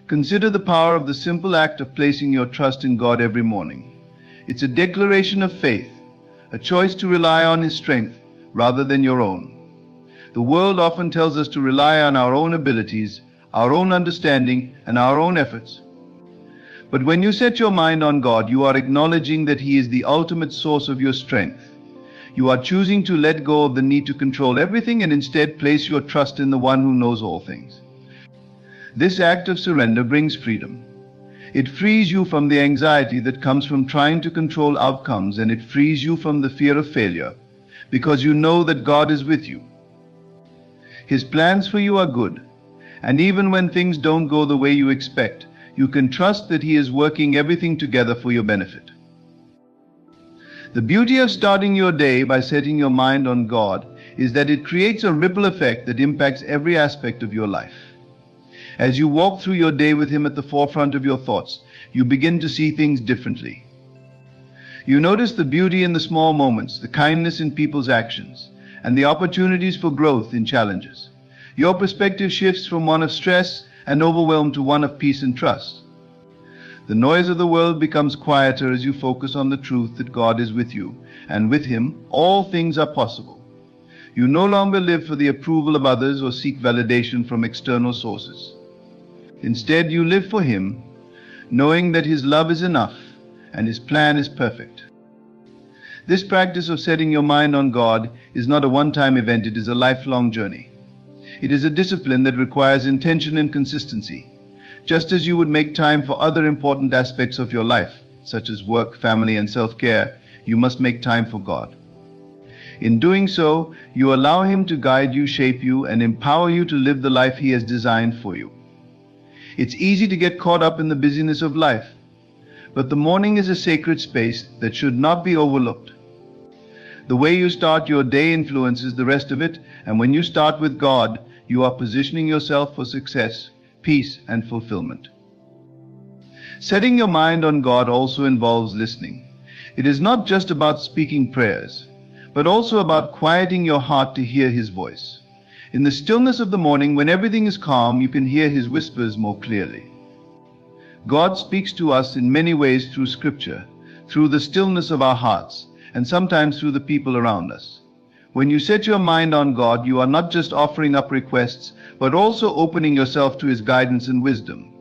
Consider the power of the simple act of placing your trust in God every morning. It's a declaration of faith, a choice to rely on His strength rather than your own. The world often tells us to rely on our own abilities, our own understanding, and our own efforts. But when you set your mind on God, you are acknowledging that He is the ultimate source of your strength. You are choosing to let go of the need to control everything and instead place your trust in the one who knows all things. This act of surrender brings freedom. It frees you from the anxiety that comes from trying to control outcomes, and it frees you from the fear of failure, because you know that God is with you. His plans for you are good, and even when things don't go the way you expect, you can trust that He is working everything together for your benefit. The beauty of starting your day by setting your mind on God is that it creates a ripple effect that impacts every aspect of your life. As you walk through your day with Him at the forefront of your thoughts, you begin to see things differently. You notice the beauty in the small moments, the kindness in people's actions, and the opportunities for growth in challenges. Your perspective shifts from one of stress and overwhelm to one of peace and trust. The noise of the world becomes quieter as you focus on the truth that God is with you, and with Him all things are possible. You no longer live for the approval of others or seek validation from external sources. Instead, you live for Him, knowing that His love is enough and His plan is perfect. This practice of setting your mind on God is not a one-time event, it is a lifelong journey. It is a discipline that requires intention and consistency. Just as you would make time for other important aspects of your life, such as work, family, and self-care, you must make time for God. In doing so, you allow Him to guide you, shape you, and empower you to live the life He has designed for you. It's easy to get caught up in the busyness of life, but the morning is a sacred space that should not be overlooked. The way you start your day influences the rest of it, and when you start with God, you are positioning yourself for success, peace, and fulfillment. Setting your mind on God also involves listening. It is not just about speaking prayers, but also about quieting your heart to hear His voice. In the stillness of the morning, when everything is calm, you can hear His whispers more clearly. God speaks to us in many ways through Scripture, through the stillness of our hearts, and sometimes through the people around us. When you set your mind on God, you are not just offering up requests, but also opening yourself to His guidance and wisdom.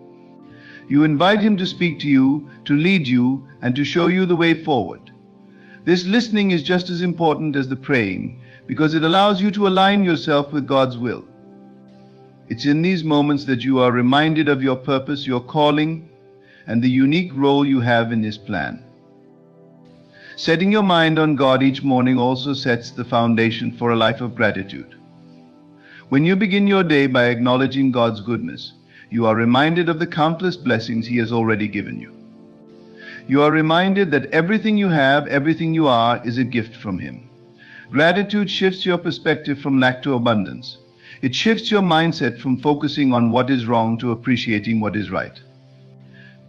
You invite Him to speak to you, to lead you, and to show you the way forward. This listening is just as important as the praying, because it allows you to align yourself with God's will. It's in these moments that you are reminded of your purpose, your calling, and the unique role you have in His plan. Setting your mind on God each morning also sets the foundation for a life of gratitude. When you begin your day by acknowledging God's goodness, you are reminded of the countless blessings He has already given you. You are reminded that everything you have, everything you are, is a gift from Him. Gratitude shifts your perspective from lack to abundance. It shifts your mindset from focusing on what is wrong to appreciating what is right.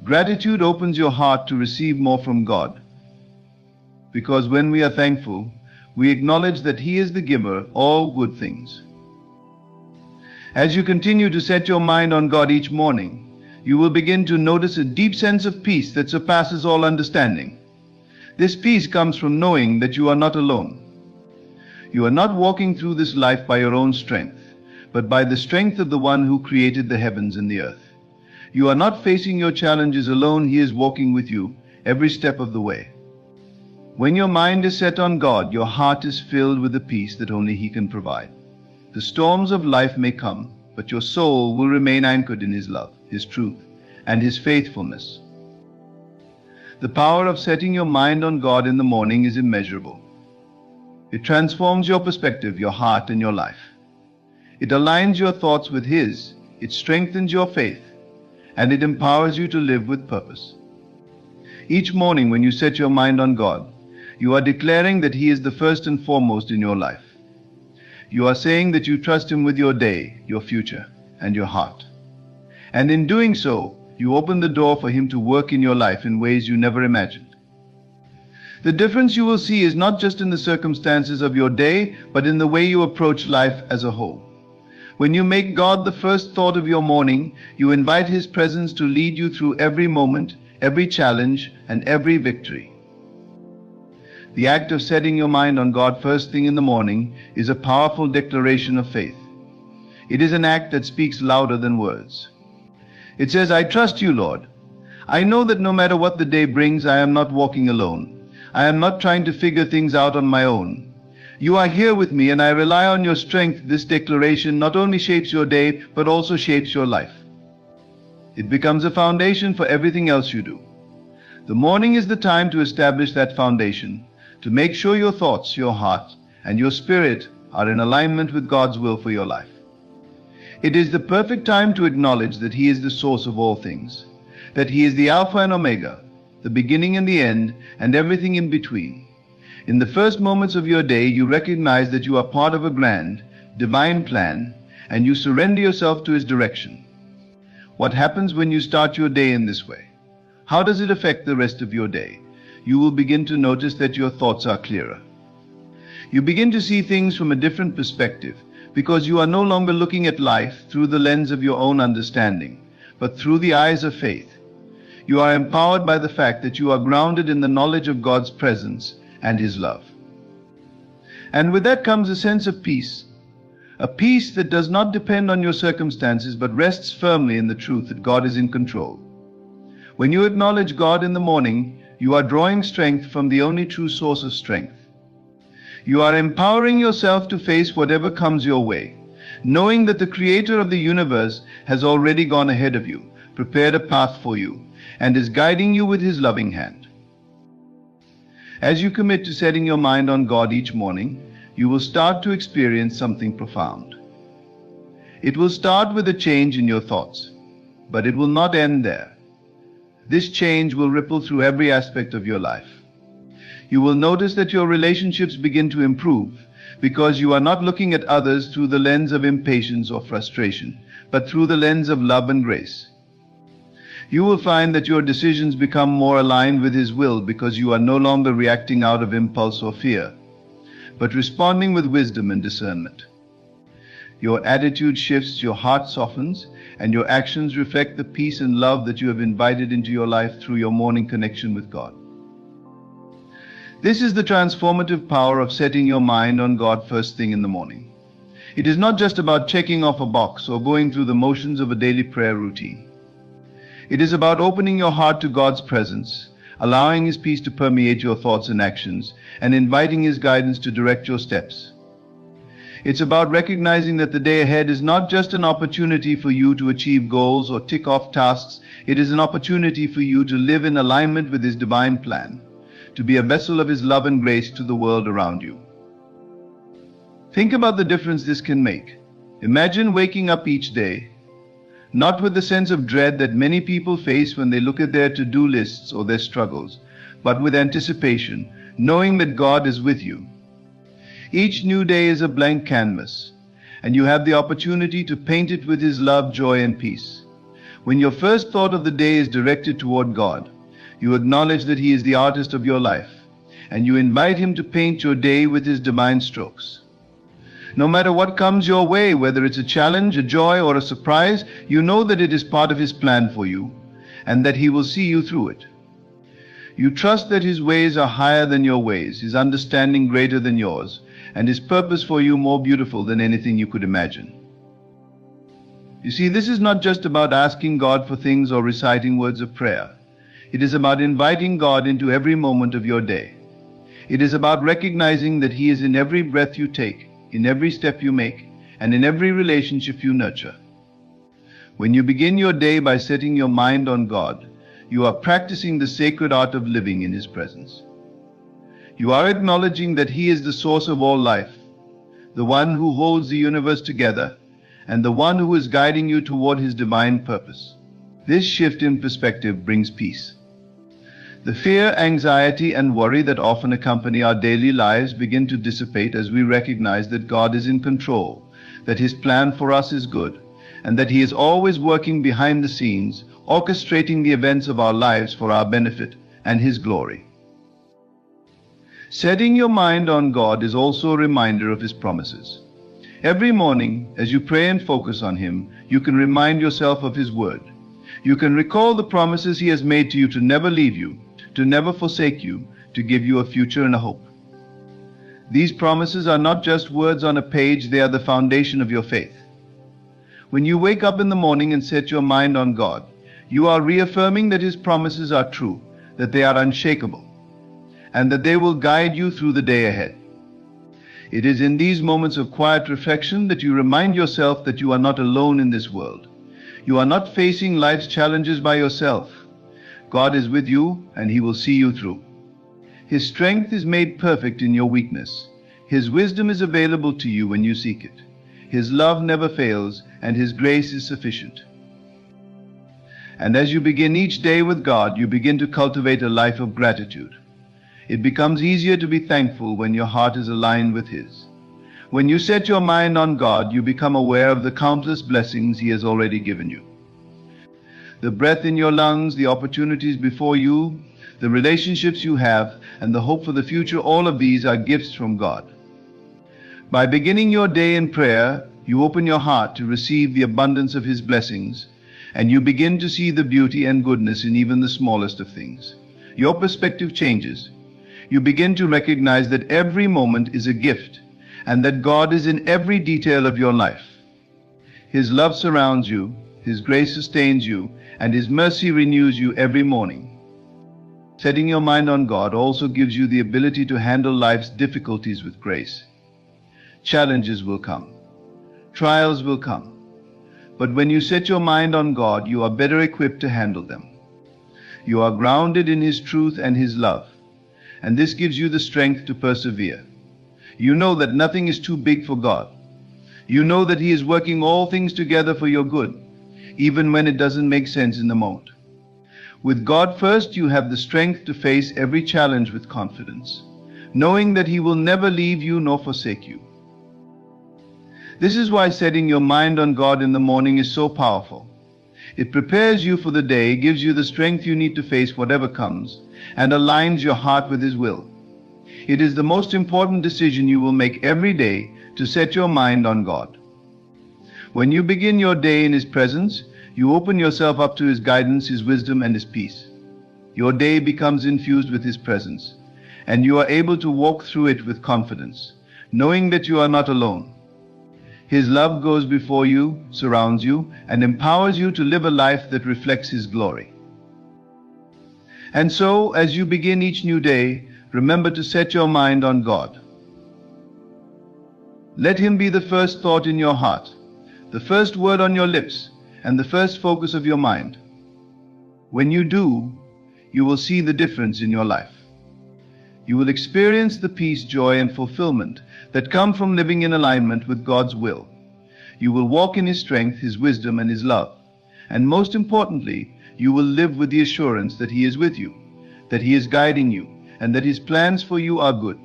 Gratitude opens your heart to receive more from God, because when we are thankful, we acknowledge that He is the giver of all good things. As you continue to set your mind on God each morning, you will begin to notice a deep sense of peace that surpasses all understanding. This peace comes from knowing that you are not alone. You are not walking through this life by your own strength, but by the strength of the One who created the heavens and the earth. You are not facing your challenges alone. He is walking with you every step of the way. When your mind is set on God, your heart is filled with the peace that only He can provide. The storms of life may come, but your soul will remain anchored in His love, His truth, and His faithfulness. The power of setting your mind on God in the morning is immeasurable. It transforms your perspective, your heart, and your life. It aligns your thoughts with His, it strengthens your faith, and it empowers you to live with purpose. Each morning when you set your mind on God, you are declaring that He is the first and foremost in your life. You are saying that you trust Him with your day, your future, and your heart. And in doing so, you open the door for Him to work in your life in ways you never imagined. The difference you will see is not just in the circumstances of your day, but in the way you approach life as a whole. When you make God the first thought of your morning, you invite His presence to lead you through every moment, every challenge, and every victory. The act of setting your mind on God first thing in the morning is a powerful declaration of faith. It is an act that speaks louder than words. It says, "I trust you, Lord. I know that no matter what the day brings, I am not walking alone. I am not trying to figure things out on my own. You are here with me, and I rely on your strength." This declaration not only shapes your day, but also shapes your life. It becomes a foundation for everything else you do. The morning is the time to establish that foundation, to make sure your thoughts, your heart, and your spirit are in alignment with God's will for your life. It is the perfect time to acknowledge that He is the source of all things, that He is the Alpha and Omega, the beginning and the end, and everything in between. In the first moments of your day, you recognize that you are part of a grand, divine plan, and you surrender yourself to His direction. What happens when you start your day in this way? How does it affect the rest of your day? You will begin to notice that your thoughts are clearer. You begin to see things from a different perspective, because you are no longer looking at life through the lens of your own understanding, but through the eyes of faith. You are empowered by the fact that you are grounded in the knowledge of God's presence and His love. And with that comes a sense of peace, a peace that does not depend on your circumstances but rests firmly in the truth that God is in control. When you acknowledge God in the morning, you are drawing strength from the only true source of strength. You are empowering yourself to face whatever comes your way, knowing that the Creator of the universe has already gone ahead of you, prepared a path for you, and is guiding you with His loving hand. As you commit to setting your mind on God each morning, you will start to experience something profound. It will start with a change in your thoughts, but it will not end there. This change will ripple through every aspect of your life. You will notice that your relationships begin to improve because you are not looking at others through the lens of impatience or frustration, but through the lens of love and grace. You will find that your decisions become more aligned with His will because you are no longer reacting out of impulse or fear, but responding with wisdom and discernment. Your attitude shifts, your heart softens, and your actions reflect the peace and love that you have invited into your life through your morning connection with God. This is the transformative power of setting your mind on God first thing in the morning. It is not just about checking off a box or going through the motions of a daily prayer routine. It is about opening your heart to God's presence, allowing His peace to permeate your thoughts and actions, and inviting His guidance to direct your steps. It's about recognizing that the day ahead is not just an opportunity for you to achieve goals or tick off tasks. It is an opportunity for you to live in alignment with His divine plan, to be a vessel of His love and grace to the world around you. Think about the difference this can make. Imagine waking up each day, not with the sense of dread that many people face when they look at their to-do lists or their struggles, but with anticipation, knowing that God is with you. Each new day is a blank canvas, and you have the opportunity to paint it with His love, joy, and peace. When your first thought of the day is directed toward God, you acknowledge that He is the artist of your life, and you invite Him to paint your day with His divine strokes. No matter what comes your way, whether it's a challenge, a joy, or a surprise, you know that it is part of His plan for you, and that He will see you through it. You trust that His ways are higher than your ways, His understanding greater than yours, and His purpose for you more beautiful than anything you could imagine. You see, this is not just about asking God for things or reciting words of prayer. It is about inviting God into every moment of your day. It is about recognizing that He is in every breath you take, in every step you make, and in every relationship you nurture. When you begin your day by setting your mind on God, you are practicing the sacred art of living in His presence. You are acknowledging that He is the source of all life, the one who holds the universe together, and the one who is guiding you toward His divine purpose. This shift in perspective brings peace. The fear, anxiety, and worry that often accompany our daily lives begin to dissipate as we recognize that God is in control, that His plan for us is good, and that He is always working behind the scenes, orchestrating the events of our lives for our benefit and His glory. Setting your mind on God is also a reminder of His promises. Every morning, as you pray and focus on Him, you can remind yourself of His word. You can recall the promises He has made to you to never leave you, to never forsake you, to give you a future and a hope. These promises are not just words on a page, they are the foundation of your faith. When you wake up in the morning and set your mind on God, you are reaffirming that His promises are true, that they are unshakable, and that they will guide you through the day ahead. It is in these moments of quiet reflection that you remind yourself that you are not alone in this world. You are not facing life's challenges by yourself. God is with you, and He will see you through. His strength is made perfect in your weakness. His wisdom is available to you when you seek it. His love never fails, and His grace is sufficient. And as you begin each day with God, you begin to cultivate a life of gratitude. It becomes easier to be thankful when your heart is aligned with His. When you set your mind on God, you become aware of the countless blessings He has already given you. The breath in your lungs, the opportunities before you, the relationships you have, and the hope for the future, all of these are gifts from God. By beginning your day in prayer, you open your heart to receive the abundance of His blessings, and you begin to see the beauty and goodness in even the smallest of things. Your perspective changes. You begin to recognize that every moment is a gift, and that God is in every detail of your life. His love surrounds you, His grace sustains you, and His mercy renews you every morning. Setting your mind on God also gives you the ability to handle life's difficulties with grace. Challenges will come. Trials will come. But when you set your mind on God, you are better equipped to handle them. You are grounded in His truth and His love, and this gives you the strength to persevere. You know that nothing is too big for God. You know that He is working all things together for your good, even when it doesn't make sense in the moment. With God first, you have the strength to face every challenge with confidence, knowing that He will never leave you nor forsake you. This is why setting your mind on God in the morning is so powerful. It prepares you for the day, gives you the strength you need to face whatever comes, and aligns your heart with His will. It is the most important decision you will make every day, to set your mind on God. When you begin your day in His presence, you open yourself up to His guidance, His wisdom, and His peace. Your day becomes infused with His presence, and you are able to walk through it with confidence, knowing that you are not alone. His love goes before you, surrounds you, and empowers you to live a life that reflects His glory. And so, as you begin each new day, remember to set your mind on God. Let Him be the first thought in your heart, the first word on your lips, and the first focus of your mind. When you do, you will see the difference in your life. You will experience the peace, joy, and fulfillment that come from living in alignment with God's will. You will walk in His strength, His wisdom, and His love. And most importantly, you will live with the assurance that He is with you, that He is guiding you, and that His plans for you are good.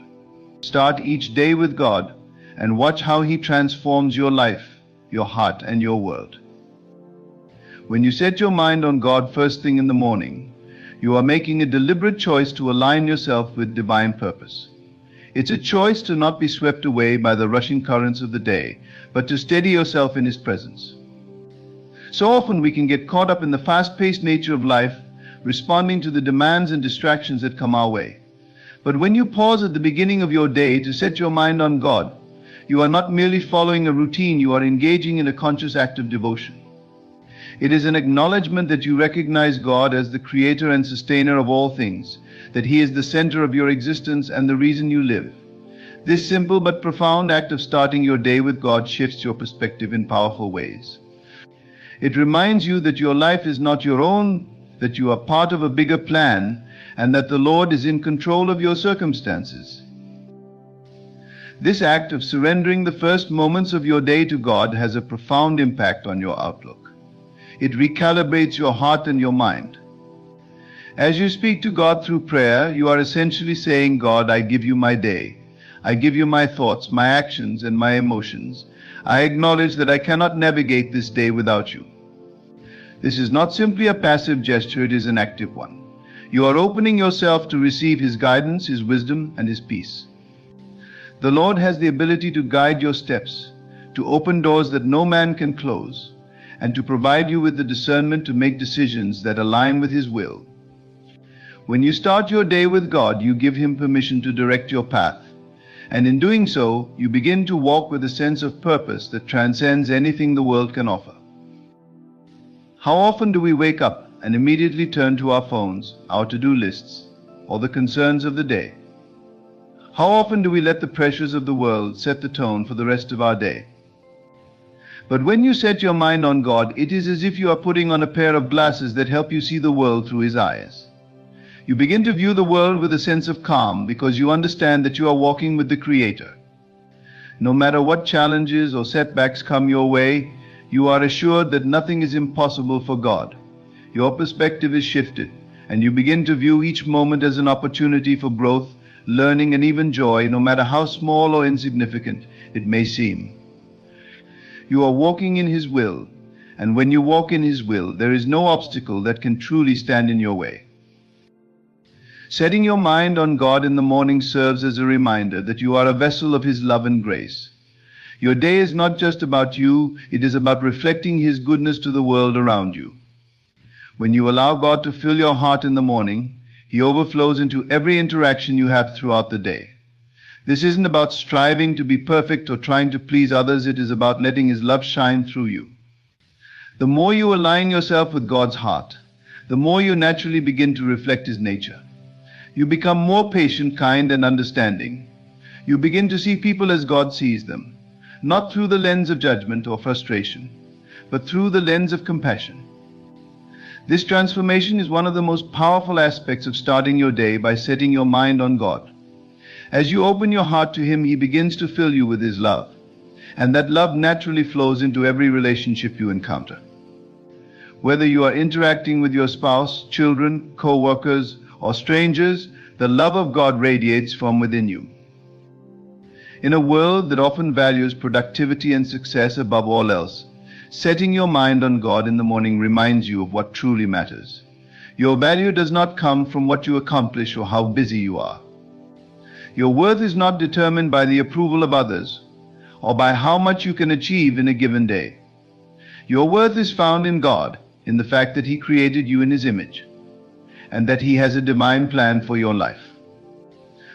Start each day with God and watch how He transforms your life, your heart, and your world. When you set your mind on God first thing in the morning, you are making a deliberate choice to align yourself with divine purpose. It's a choice to not be swept away by the rushing currents of the day, but to steady yourself in His presence. So often we can get caught up in the fast-paced nature of life, responding to the demands and distractions that come our way. But when you pause at the beginning of your day to set your mind on God, you are not merely following a routine, you are engaging in a conscious act of devotion. It is an acknowledgement that you recognize God as the creator and sustainer of all things, that He is the center of your existence and the reason you live. This simple but profound act of starting your day with God shifts your perspective in powerful ways. It reminds you that your life is not your own, that you are part of a bigger plan, and that the Lord is in control of your circumstances. This act of surrendering the first moments of your day to God has a profound impact on your outlook. It recalibrates your heart and your mind. As you speak to God through prayer, you are essentially saying, God, I give you my day. I give you my thoughts, my actions, and my emotions. I acknowledge that I cannot navigate this day without you. This is not simply a passive gesture, it is an active one. You are opening yourself to receive His guidance, His wisdom, and His peace. The Lord has the ability to guide your steps, to open doors that no man can close, and to provide you with the discernment to make decisions that align with His will. When you start your day with God, you give Him permission to direct your path, and in doing so, you begin to walk with a sense of purpose that transcends anything the world can offer. How often do we wake up and immediately turn to our phones, our to-do lists, or the concerns of the day? How often do we let the pressures of the world set the tone for the rest of our day? But when you set your mind on God, it is as if you are putting on a pair of glasses that help you see the world through His eyes. You begin to view the world with a sense of calm because you understand that you are walking with the Creator. No matter what challenges or setbacks come your way, you are assured that nothing is impossible for God. Your perspective is shifted, and you begin to view each moment as an opportunity for growth, learning, and even joy, no matter how small or insignificant it may seem. You are walking in His will, and when you walk in His will, there is no obstacle that can truly stand in your way. Setting your mind on God in the morning serves as a reminder that you are a vessel of His love and grace. Your day is not just about you, it is about reflecting His goodness to the world around you. When you allow God to fill your heart in the morning, He overflows into every interaction you have throughout the day. This isn't about striving to be perfect or trying to please others, it is about letting His love shine through you. The more you align yourself with God's heart, the more you naturally begin to reflect His nature. You become more patient, kind, and understanding. You begin to see people as God sees them, not through the lens of judgment or frustration, but through the lens of compassion. This transformation is one of the most powerful aspects of starting your day by setting your mind on God. As you open your heart to Him, He begins to fill you with His love, and that love naturally flows into every relationship you encounter. Whether you are interacting with your spouse, children, co-workers, or strangers, the love of God radiates from within you. In a world that often values productivity and success above all else, setting your mind on God in the morning reminds you of what truly matters. Your value does not come from what you accomplish or how busy you are. Your worth is not determined by the approval of others or by how much you can achieve in a given day. Your worth is found in God, in the fact that He created you in His image, and that He has a divine plan for your life.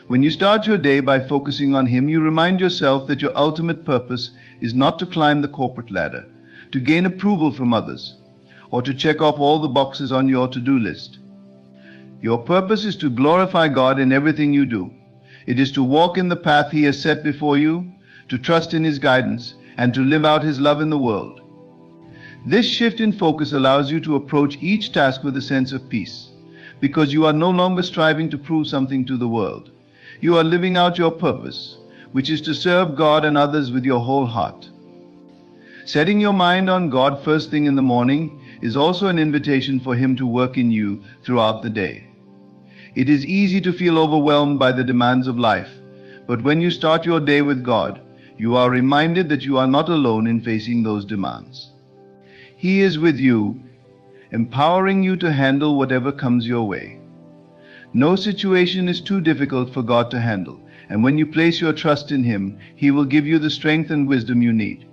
When you start your day by focusing on Him, you remind yourself that your ultimate purpose is not to climb the corporate ladder, to gain approval from others, or to check off all the boxes on your to-do list. Your purpose is to glorify God in everything you do. It is to walk in the path He has set before you, to trust in His guidance, and to live out His love in the world. This shift in focus allows you to approach each task with a sense of peace, because you are no longer striving to prove something to the world. You are living out your purpose, which is to serve God and others with your whole heart. Setting your mind on God first thing in the morning is also an invitation for Him to work in you throughout the day. It is easy to feel overwhelmed by the demands of life, but when you start your day with God, you are reminded that you are not alone in facing those demands. He is with you, empowering you to handle whatever comes your way. No situation is too difficult for God to handle, and when you place your trust in Him, He will give you the strength and wisdom you need.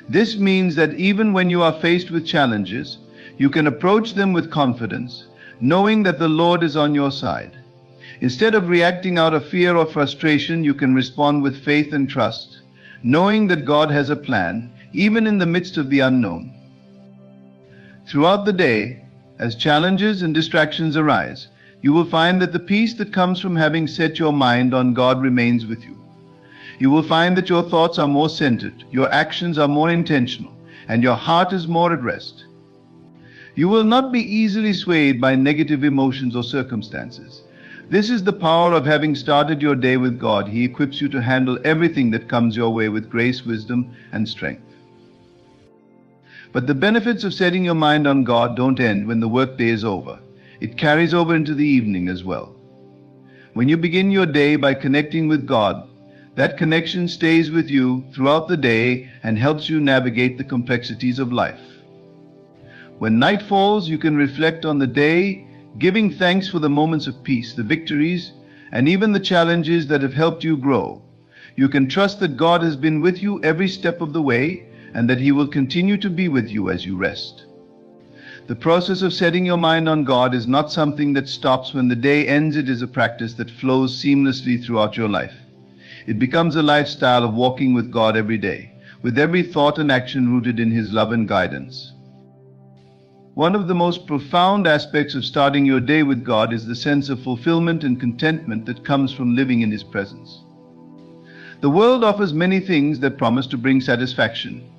This means that even when you are faced with challenges, you can approach them with confidence, knowing that the Lord is on your side. Instead of reacting out of fear or frustration, you can respond with faith and trust, knowing that God has a plan, even in the midst of the unknown. Throughout the day, as challenges and distractions arise, you will find that the peace that comes from having set your mind on God remains with you. You will find that your thoughts are more centered, your actions are more intentional, and your heart is more at rest. You will not be easily swayed by negative emotions or circumstances. This is the power of having started your day with God. He equips you to handle everything that comes your way with grace, wisdom, and strength. But the benefits of setting your mind on God don't end when the workday is over. It carries over into the evening as well. When you begin your day by connecting with God, that connection stays with you throughout the day and helps you navigate the complexities of life. When night falls, you can reflect on the day, giving thanks for the moments of peace, the victories, and even the challenges that have helped you grow. You can trust that God has been with you every step of the way, and that He will continue to be with you as you rest. The process of setting your mind on God is not something that stops when the day ends. It is a practice that flows seamlessly throughout your life. It becomes a lifestyle of walking with God every day, with every thought and action rooted in His love and guidance. One of the most profound aspects of starting your day with God is the sense of fulfillment and contentment that comes from living in His presence. The world offers many things that promise to bring satisfaction,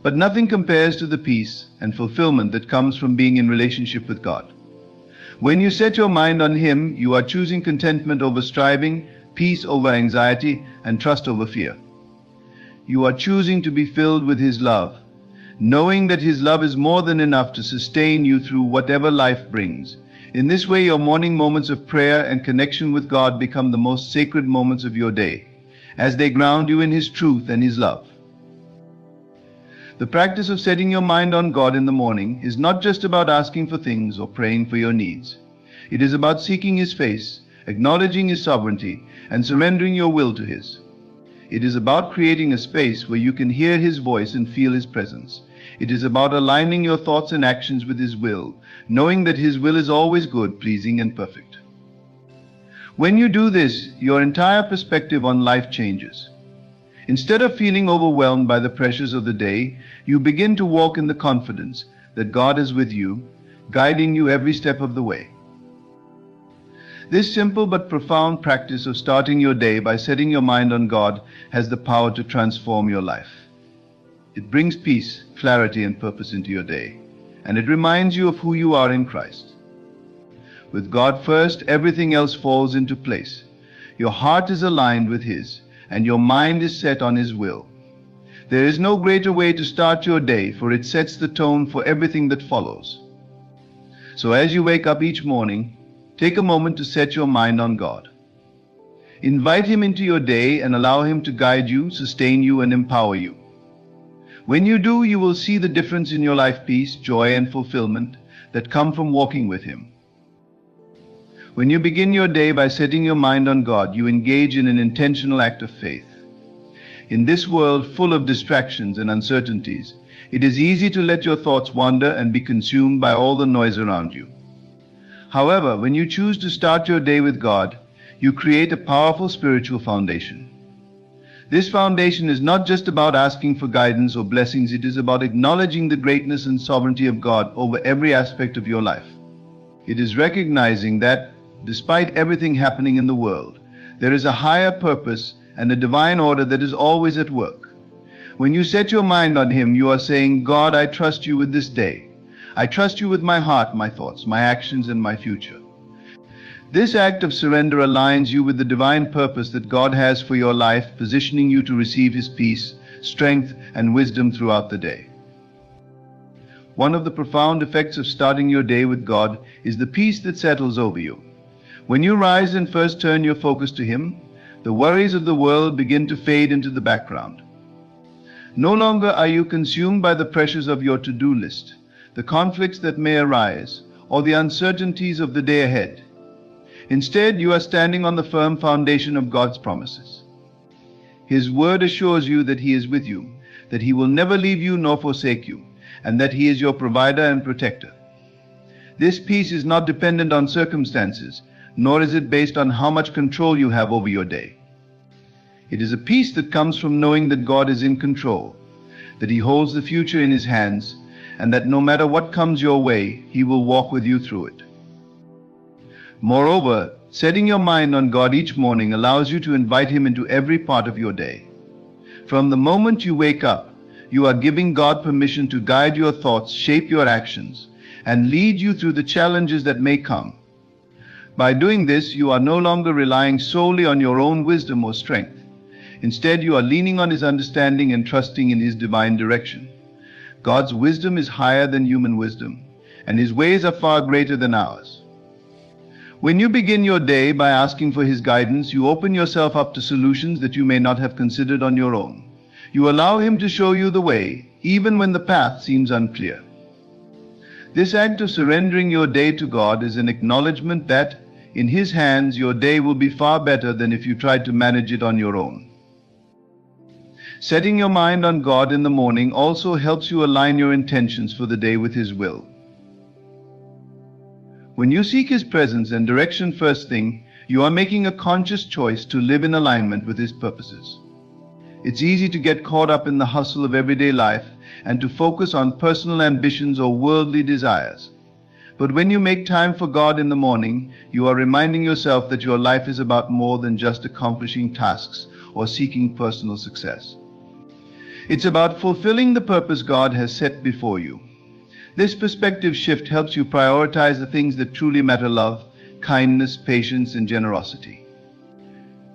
but nothing compares to the peace and fulfillment that comes from being in relationship with God. When you set your mind on Him, you are choosing contentment over striving, peace over anxiety, and trust over fear. you are choosing to be filled with His love, knowing that His love is more than enough to sustain you through whatever life brings. In this way, your morning moments of prayer and connection with God become the most sacred moments of your day, as they ground you in His truth and His love. The practice of setting your mind on God in the morning is not just about asking for things or praying for your needs. It is about seeking His face, acknowledging His sovereignty, and surrendering your will to His. It is about creating a space where you can hear His voice and feel His presence. It is about aligning your thoughts and actions with His will, knowing that His will is always good, pleasing, and perfect. When you do this, your entire perspective on life changes. Instead of feeling overwhelmed by the pressures of the day, you begin to walk in the confidence that God is with you, guiding you every step of the way. This simple but profound practice of starting your day by setting your mind on God has the power to transform your life. It brings peace, clarity, and purpose into your day, and it reminds you of who you are in Christ. With God first, everything else falls into place. Your heart is aligned with His, and your mind is set on His will. There is no greater way to start your day, for it sets the tone for everything that follows. So as you wake up each morning, take a moment to set your mind on God. Invite Him into your day and allow Him to guide you, sustain you, and empower you. When you do, you will see the difference in your life peace, joy, and fulfillment that come from walking with Him. When you begin your day by setting your mind on God, you engage in an intentional act of faith. In this world full of distractions and uncertainties, it is easy to let your thoughts wander and be consumed by all the noise around you. However, when you choose to start your day with God, you create a powerful spiritual foundation. This foundation is not just about asking for guidance or blessings, it is about acknowledging the greatness and sovereignty of God over every aspect of your life. It is recognizing that, despite everything happening in the world, there is a higher purpose and a divine order that is always at work. When you set your mind on Him, you are saying, God, I trust you with this day. I trust you with my heart, my thoughts, my actions, and my future. This act of surrender aligns you with the divine purpose that God has for your life, positioning you to receive His peace, strength, and wisdom throughout the day. One of the profound effects of starting your day with God is the peace that settles over you. When you rise and first turn your focus to Him, the worries of the world begin to fade into the background. No longer are you consumed by the pressures of your to-do list, the conflicts that may arise, or the uncertainties of the day ahead. Instead, you are standing on the firm foundation of God's promises. His word assures you that He is with you, that He will never leave you nor forsake you, and that He is your provider and protector. This peace is not dependent on circumstances, nor is it based on how much control you have over your day. It is a peace that comes from knowing that God is in control, that He holds the future in His hands, and that no matter what comes your way, He will walk with you through it. Moreover, setting your mind on God each morning allows you to invite Him into every part of your day. From the moment you wake up, you are giving God permission to guide your thoughts, shape your actions, and lead you through the challenges that may come. By doing this, you are no longer relying solely on your own wisdom or strength. Instead, you are leaning on His understanding and trusting in His divine direction. God's wisdom is higher than human wisdom, and His ways are far greater than ours. When you begin your day by asking for His guidance, you open yourself up to solutions that you may not have considered on your own. You allow Him to show you the way, even when the path seems unclear. This act of surrendering your day to God is an acknowledgement that, in His hands, your day will be far better than if you tried to manage it on your own. Setting your mind on God in the morning also helps you align your intentions for the day with His will. When you seek His presence and direction first thing, you are making a conscious choice to live in alignment with His purposes. It's easy to get caught up in the hustle of everyday life and to focus on personal ambitions or worldly desires. But when you make time for God in the morning, you are reminding yourself that your life is about more than just accomplishing tasks or seeking personal success. It's about fulfilling the purpose God has set before you. This perspective shift helps you prioritize the things that truly matter: love, kindness, patience, and generosity.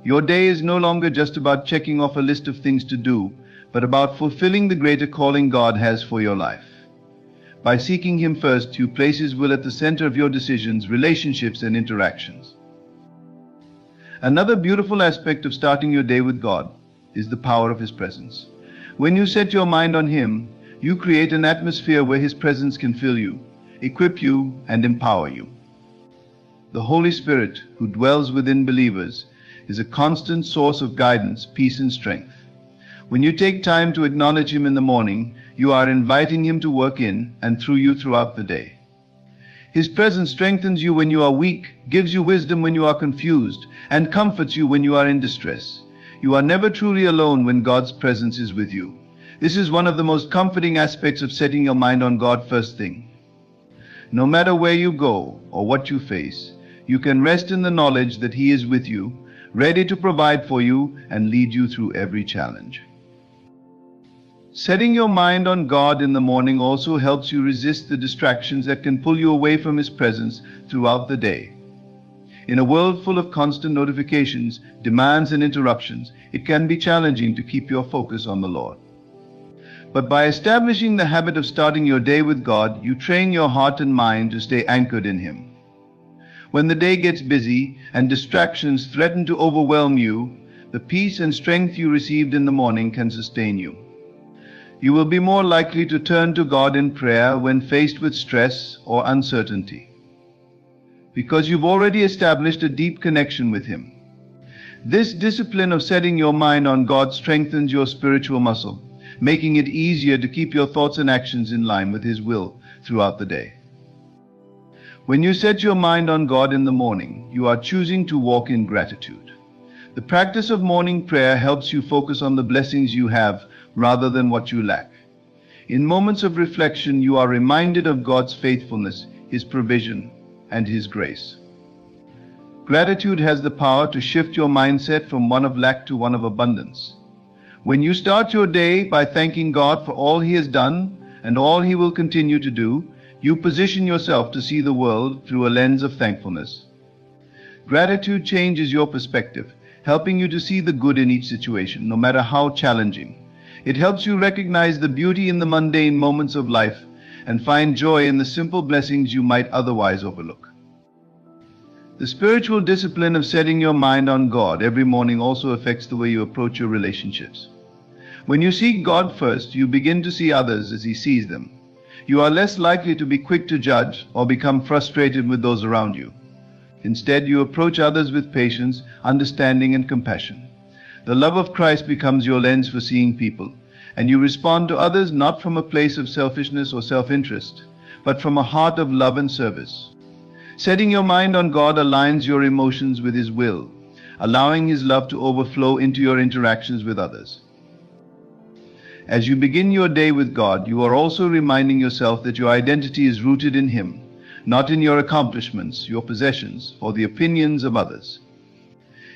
Your day is no longer just about checking off a list of things to do, but about fulfilling the greater calling God has for your life. By seeking Him first, you place His will at the center of your decisions, relationships, and interactions. Another beautiful aspect of starting your day with God is the power of His presence. When you set your mind on Him, you create an atmosphere where His presence can fill you, equip you, and empower you. The Holy Spirit, who dwells within believers, is a constant source of guidance, peace, and strength. When you take time to acknowledge Him in the morning, you are inviting Him to work in and through you throughout the day. His presence strengthens you when you are weak, gives you wisdom when you are confused, and comforts you when you are in distress. You are never truly alone when God's presence is with you. This is one of the most comforting aspects of setting your mind on God first thing. No matter where you go or what you face, you can rest in the knowledge that He is with you, ready to provide for you and lead you through every challenge. Setting your mind on God in the morning also helps you resist the distractions that can pull you away from His presence throughout the day. In a world full of constant notifications, demands, and interruptions, it can be challenging to keep your focus on the Lord. But by establishing the habit of starting your day with God, you train your heart and mind to stay anchored in Him. When the day gets busy and distractions threaten to overwhelm you, the peace and strength you received in the morning can sustain you. You will be more likely to turn to God in prayer when faced with stress or uncertainty, because you've already established a deep connection with Him. This discipline of setting your mind on God strengthens your spiritual muscle, making it easier to keep your thoughts and actions in line with His will throughout the day. When you set your mind on God in the morning, you are choosing to walk in gratitude. The practice of morning prayer helps you focus on the blessings you have rather than what you lack. In moments of reflection, you are reminded of God's faithfulness, His provision, and His grace. Gratitude has the power to shift your mindset from one of lack to one of abundance. When you start your day by thanking God for all He has done and all He will continue to do, you position yourself to see the world through a lens of thankfulness. Gratitude changes your perspective, helping you to see the good in each situation, no matter how challenging. It helps you recognize the beauty in the mundane moments of life and find joy in the simple blessings you might otherwise overlook. The spiritual discipline of setting your mind on God every morning also affects the way you approach your relationships. When you seek God first, you begin to see others as He sees them. You are less likely to be quick to judge or become frustrated with those around you. Instead, you approach others with patience, understanding, and compassion. The love of Christ becomes your lens for seeing people, and you respond to others not from a place of selfishness or self-interest, but from a heart of love and service. Setting your mind on God aligns your emotions with His will, allowing His love to overflow into your interactions with others. As you begin your day with God, you are also reminding yourself that your identity is rooted in Him, not in your accomplishments, your possessions, or the opinions of others.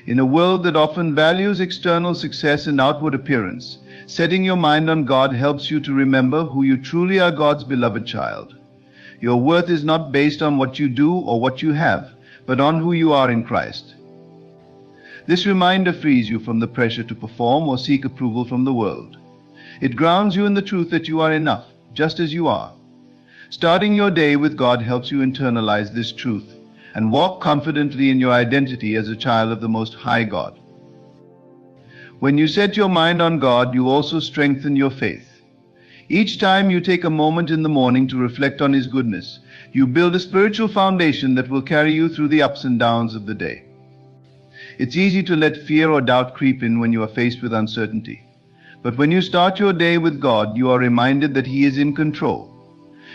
In a world that often values external success and outward appearance, setting your mind on God helps you to remember who you truly are, God's beloved child. Your worth is not based on what you do or what you have, but on who you are in Christ. This reminder frees you from the pressure to perform or seek approval from the world. It grounds you in the truth that you are enough, just as you are. Starting your day with God helps you internalize this truth and walk confidently in your identity as a child of the Most High God. When you set your mind on God, you also strengthen your faith. Each time you take a moment in the morning to reflect on His goodness, you build a spiritual foundation that will carry you through the ups and downs of the day. It's easy to let fear or doubt creep in when you are faced with uncertainty. But when you start your day with God, you are reminded that He is in control.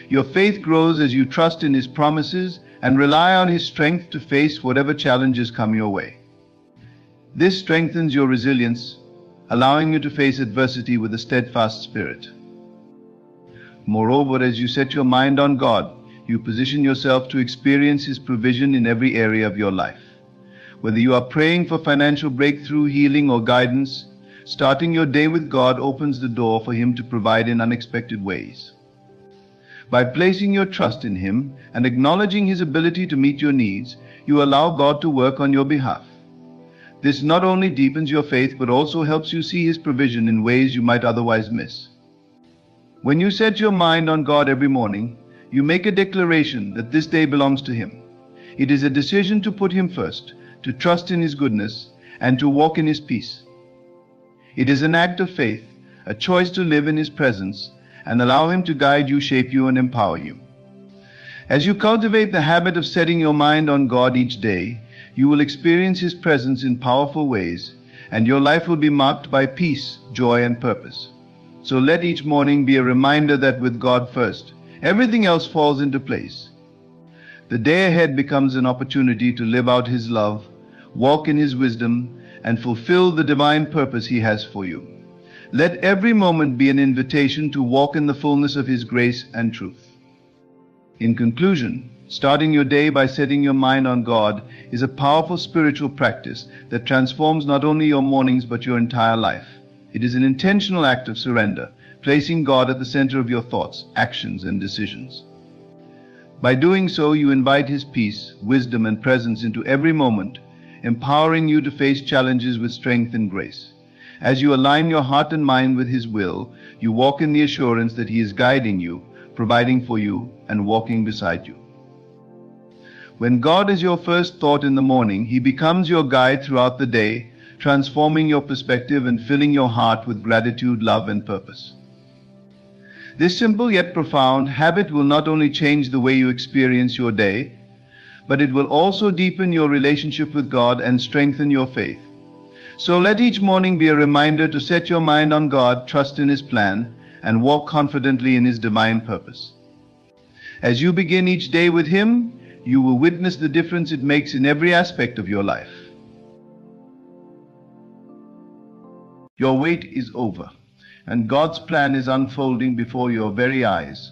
Your faith grows as you trust in His promises and rely on His strength to face whatever challenges come your way. This strengthens your resilience, allowing you to face adversity with a steadfast spirit. Moreover, as you set your mind on God, you position yourself to experience His provision in every area of your life. Whether you are praying for financial breakthrough, healing, or guidance, starting your day with God opens the door for Him to provide in unexpected ways. By placing your trust in Him and acknowledging His ability to meet your needs, you allow God to work on your behalf. This not only deepens your faith, but also helps you see His provision in ways you might otherwise miss. When you set your mind on God every morning, you make a declaration that this day belongs to Him. It is a decision to put Him first, to trust in His goodness, and to walk in His peace. It is an act of faith, a choice to live in His presence and allow Him to guide you, shape you, and empower you. As you cultivate the habit of setting your mind on God each day, you will experience His presence in powerful ways, and your life will be marked by peace, joy, and purpose. So let each morning be a reminder that with God first, everything else falls into place. The day ahead becomes an opportunity to live out His love, walk in His wisdom, and fulfill the divine purpose He has for you. Let every moment be an invitation to walk in the fullness of His grace and truth. In conclusion, starting your day by setting your mind on God is a powerful spiritual practice that transforms not only your mornings but your entire life. It is an intentional act of surrender, placing God at the center of your thoughts, actions, and decisions. By doing so, you invite His peace, wisdom, and presence into every moment, empowering you to face challenges with strength and grace. As you align your heart and mind with His will, you walk in the assurance that He is guiding you, providing for you, and walking beside you. When God is your first thought in the morning, He becomes your guide throughout the day, transforming your perspective and filling your heart with gratitude, love, and purpose. This simple yet profound habit will not only change the way you experience your day, but it will also deepen your relationship with God and strengthen your faith. So let each morning be a reminder to set your mind on God, trust in His plan, and walk confidently in His divine purpose. As you begin each day with Him, you will witness the difference it makes in every aspect of your life. Your wait is over, and God's plan is unfolding before your very eyes.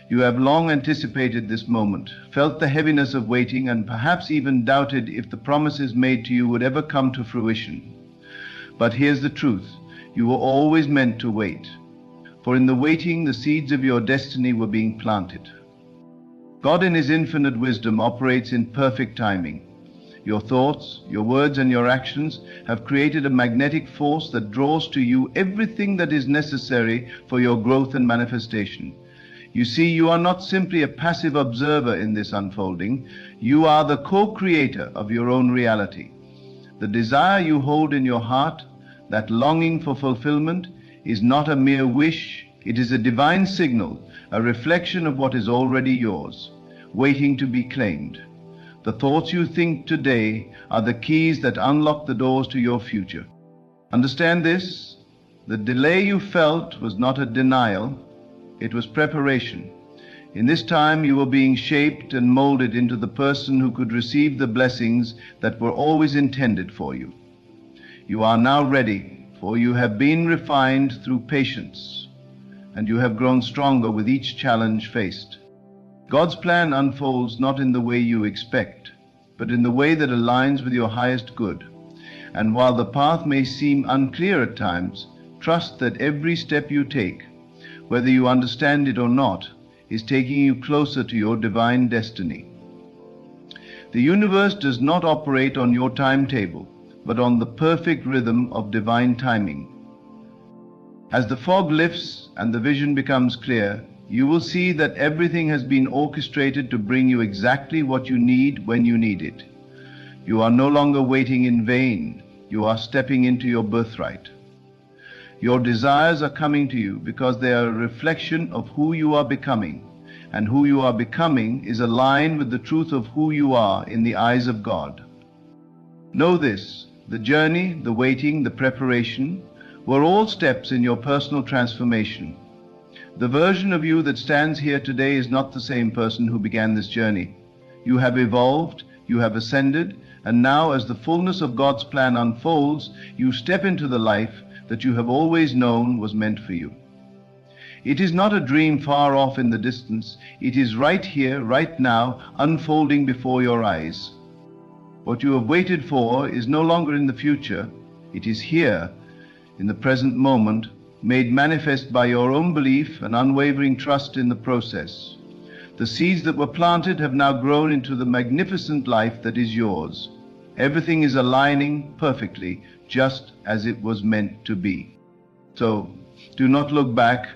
You have long anticipated this moment, felt the heaviness of waiting, and perhaps even doubted if the promises made to you would ever come to fruition. But here's the truth: you were always meant to wait, for in the waiting the seeds of your destiny were being planted. God in His infinite wisdom operates in perfect timing. Your thoughts, your words, and your actions have created a magnetic force that draws to you everything that is necessary for your growth and manifestation. You see, you are not simply a passive observer in this unfolding. You are the co-creator of your own reality. The desire you hold in your heart, that longing for fulfillment, is not a mere wish. It is a divine signal, a reflection of what is already yours, waiting to be claimed. The thoughts you think today are the keys that unlock the doors to your future. Understand this: the delay you felt was not a denial, it was preparation. In this time you were being shaped and molded into the person who could receive the blessings that were always intended for you. You are now ready, for you have been refined through patience, and you have grown stronger with each challenge faced. God's plan unfolds not in the way you expect, but in the way that aligns with your highest good. And while the path may seem unclear at times, trust that every step you take, whether you understand it or not, is taking you closer to your divine destiny. The universe does not operate on your timetable, but on the perfect rhythm of divine timing. As the fog lifts and the vision becomes clear, you will see that everything has been orchestrated to bring you exactly what you need when you need it. You are no longer waiting in vain. You are stepping into your birthright. Your desires are coming to you because they are a reflection of who you are becoming, and who you are becoming is aligned with the truth of who you are in the eyes of God. Know this: the journey, the waiting, the preparation were all steps in your personal transformation. The version of you that stands here today is not the same person who began this journey. You have evolved, you have ascended, and now as the fullness of God's plan unfolds, you step into the life that you have always known was meant for you. It is not a dream far off in the distance. It is right here, right now, unfolding before your eyes. What you have waited for is no longer in the future. It is here, in the present moment, made manifest by your own belief and unwavering trust in the process. The seeds that were planted have now grown into the magnificent life that is yours. Everything is aligning perfectly, just as it was meant to be. So, do not look back.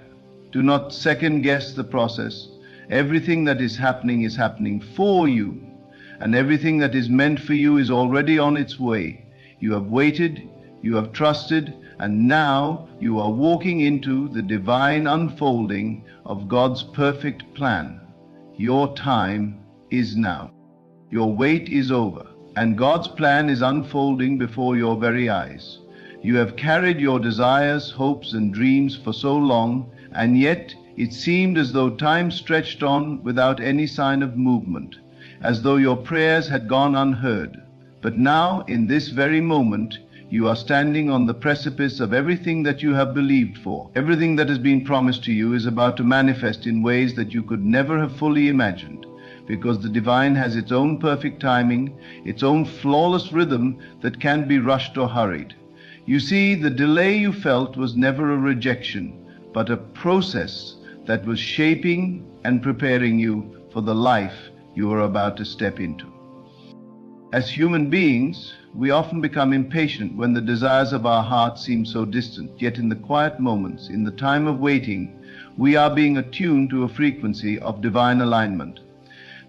Do not second guess the process. Everything that is happening for you. And everything that is meant for you is already on its way. You have waited, you have trusted, and now you are walking into the divine unfolding of God's perfect plan. Your time is now. Your wait is over, and God's plan is unfolding before your very eyes. You have carried your desires, hopes, and dreams for so long, and yet it seemed as though time stretched on without any sign of movement, as though your prayers had gone unheard. But now, in this very moment, you are standing on the precipice of everything that you have believed for. Everything that has been promised to you is about to manifest in ways that you could never have fully imagined, because the divine has its own perfect timing, its own flawless rhythm that can't be rushed or hurried. You see, the delay you felt was never a rejection, but a process that was shaping and preparing you for the life you are about to step into. As human beings, we often become impatient when the desires of our hearts seem so distant, yet in the quiet moments, in the time of waiting, we are being attuned to a frequency of divine alignment.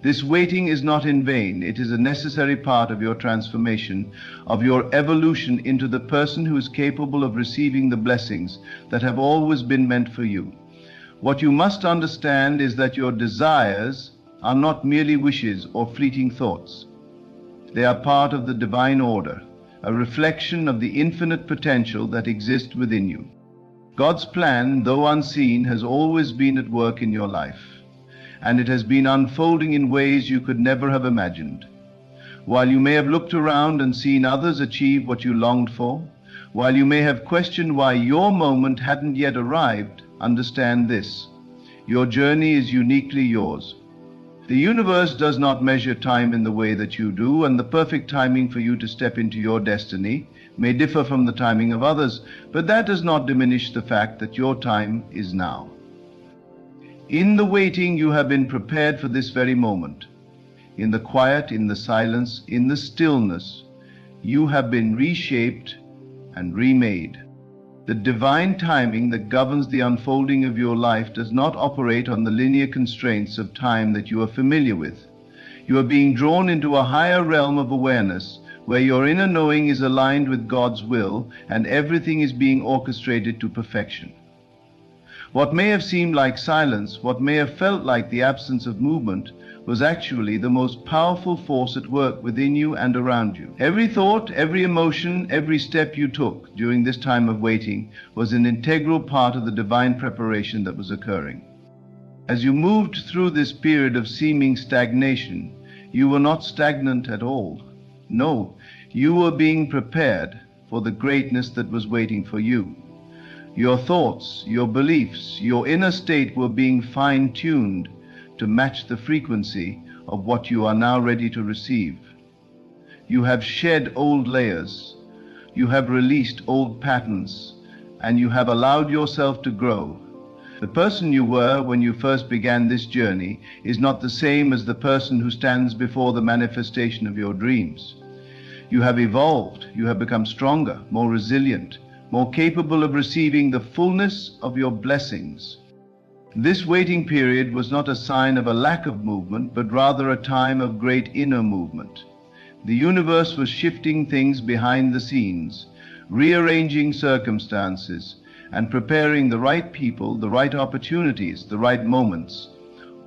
This waiting is not in vain. It is a necessary part of your transformation, of your evolution into the person who is capable of receiving the blessings that have always been meant for you. What you must understand is that your desires are not merely wishes or fleeting thoughts. They are part of the divine order, a reflection of the infinite potential that exists within you. God's plan, though unseen, has always been at work in your life, and it has been unfolding in ways you could never have imagined. While you may have looked around and seen others achieve what you longed for, while you may have questioned why your moment hadn't yet arrived, understand this: your journey is uniquely yours. The universe does not measure time in the way that you do, and the perfect timing for you to step into your destiny may differ from the timing of others, but that does not diminish the fact that your time is now. In the waiting, you have been prepared for this very moment. In the quiet, in the silence, in the stillness, you have been reshaped and remade. The divine timing that governs the unfolding of your life does not operate on the linear constraints of time that you are familiar with. You are being drawn into a higher realm of awareness, where your inner knowing is aligned with God's will and everything is being orchestrated to perfection. What may have seemed like silence, what may have felt like the absence of movement, was actually the most powerful force at work within you and around you. Every thought, every emotion, every step you took during this time of waiting was an integral part of the divine preparation that was occurring. As you moved through this period of seeming stagnation, you were not stagnant at all. No, you were being prepared for the greatness that was waiting for you. Your thoughts, your beliefs, your inner state were being fine-tuned to match the frequency of what you are now ready to receive. You have shed old layers, you have released old patterns, and you have allowed yourself to grow. The person you were when you first began this journey is not the same as the person who stands before the manifestation of your dreams. You have evolved, you have become stronger, more resilient, more capable of receiving the fullness of your blessings. This waiting period was not a sign of a lack of movement, but rather a time of great inner movement. The universe was shifting things behind the scenes, rearranging circumstances, and preparing the right people, the right opportunities, the right moments,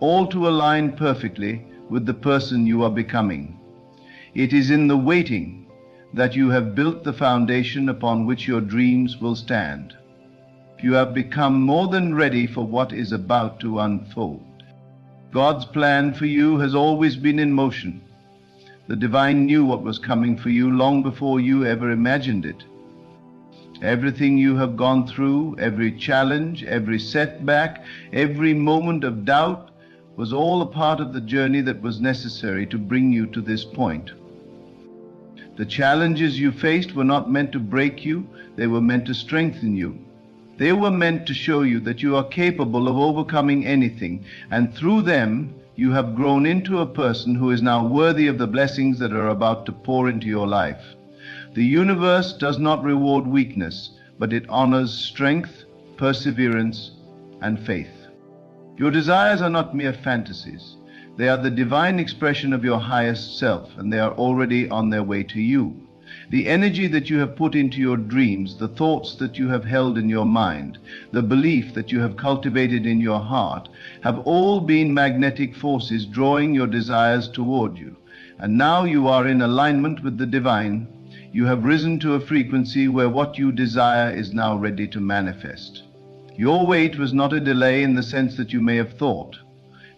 all to align perfectly with the person you are becoming. It is in the waiting that you have built the foundation upon which your dreams will stand. You have become more than ready for what is about to unfold. God's plan for you has always been in motion. The divine knew what was coming for you long before you ever imagined it. Everything you have gone through, every challenge, every setback, every moment of doubt was all a part of the journey that was necessary to bring you to this point. The challenges you faced were not meant to break you, they were meant to strengthen you. They were meant to show you that you are capable of overcoming anything, and through them You have grown into a person who is now worthy of the blessings that are about to pour into your life. The universe does not reward weakness, but it honors strength, perseverance, and faith. Your desires are not mere fantasies. They are the divine expression of your highest self, and they are already on their way to you. The energy that you have put into your dreams, the thoughts that you have held in your mind, the belief that you have cultivated in your heart, have all been magnetic forces drawing your desires toward you. And now you are in alignment with the divine. You have risen to a frequency where what you desire is now ready to manifest. Your wait was not a delay in the sense that you may have thought.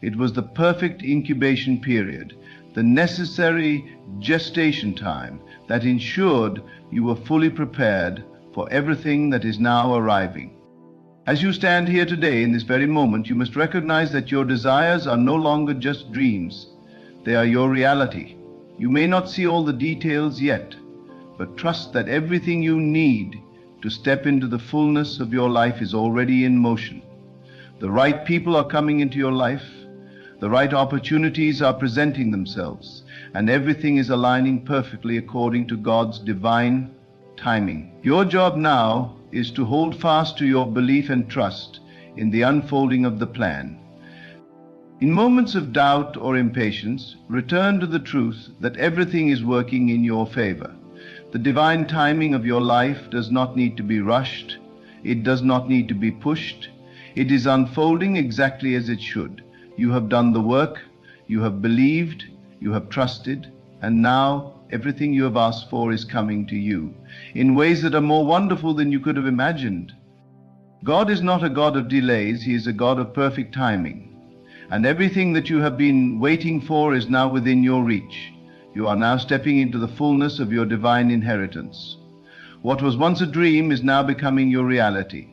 It was the perfect incubation period, the necessary gestation time that ensured you were fully prepared for everything that is now arriving. As you stand here today in this very moment, you must recognize that your desires are no longer just dreams. They are your reality. You may not see all the details yet, but trust that everything you need to step into the fullness of your life is already in motion. The right people are coming into your life. The right opportunities are presenting themselves, and everything is aligning perfectly according to God's divine timing. Your job now is to hold fast to your belief and trust in the unfolding of the plan. In moments of doubt or impatience, return to the truth that everything is working in your favor. The divine timing of your life does not need to be rushed. It does not need to be pushed. It is unfolding exactly as it should. You have done the work, you have believed, you have trusted, and now everything you have asked for is coming to you in ways that are more wonderful than you could have imagined. God is not a God of delays, He is a God of perfect timing. And everything that you have been waiting for is now within your reach. You are now stepping into the fullness of your divine inheritance. What was once a dream is now becoming your reality.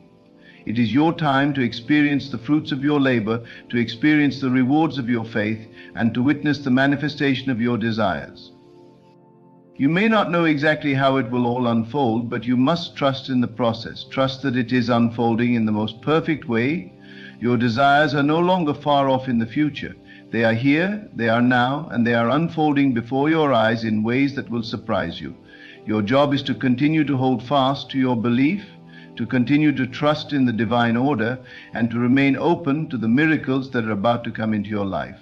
It is your time to experience the fruits of your labor, to experience the rewards of your faith, and to witness the manifestation of your desires. You may not know exactly how it will all unfold, but you must trust in the process. Trust that it is unfolding in the most perfect way. Your desires are no longer far off in the future. They are here, they are now, and they are unfolding before your eyes in ways that will surprise you. Your job is to continue to hold fast to your belief, to continue to trust in the divine order, and to remain open to the miracles that are about to come into your life.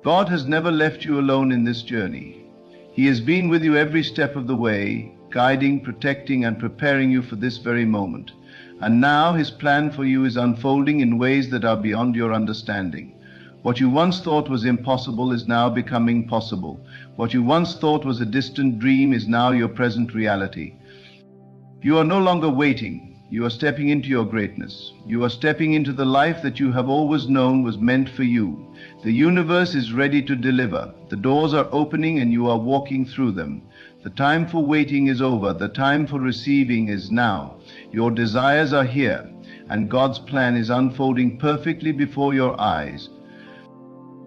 God has never left you alone in this journey. He has been with you every step of the way, guiding, protecting, and preparing you for this very moment. And now His plan for you is unfolding in ways that are beyond your understanding. What you once thought was impossible is now becoming possible. What you once thought was a distant dream is now your present reality. You are no longer waiting. You are stepping into your greatness. You are stepping into the life that you have always known was meant for you. The universe is ready to deliver. The doors are opening and you are walking through them. The time for waiting is over. The time for receiving is now. Your desires are here, and God's plan is unfolding perfectly before your eyes.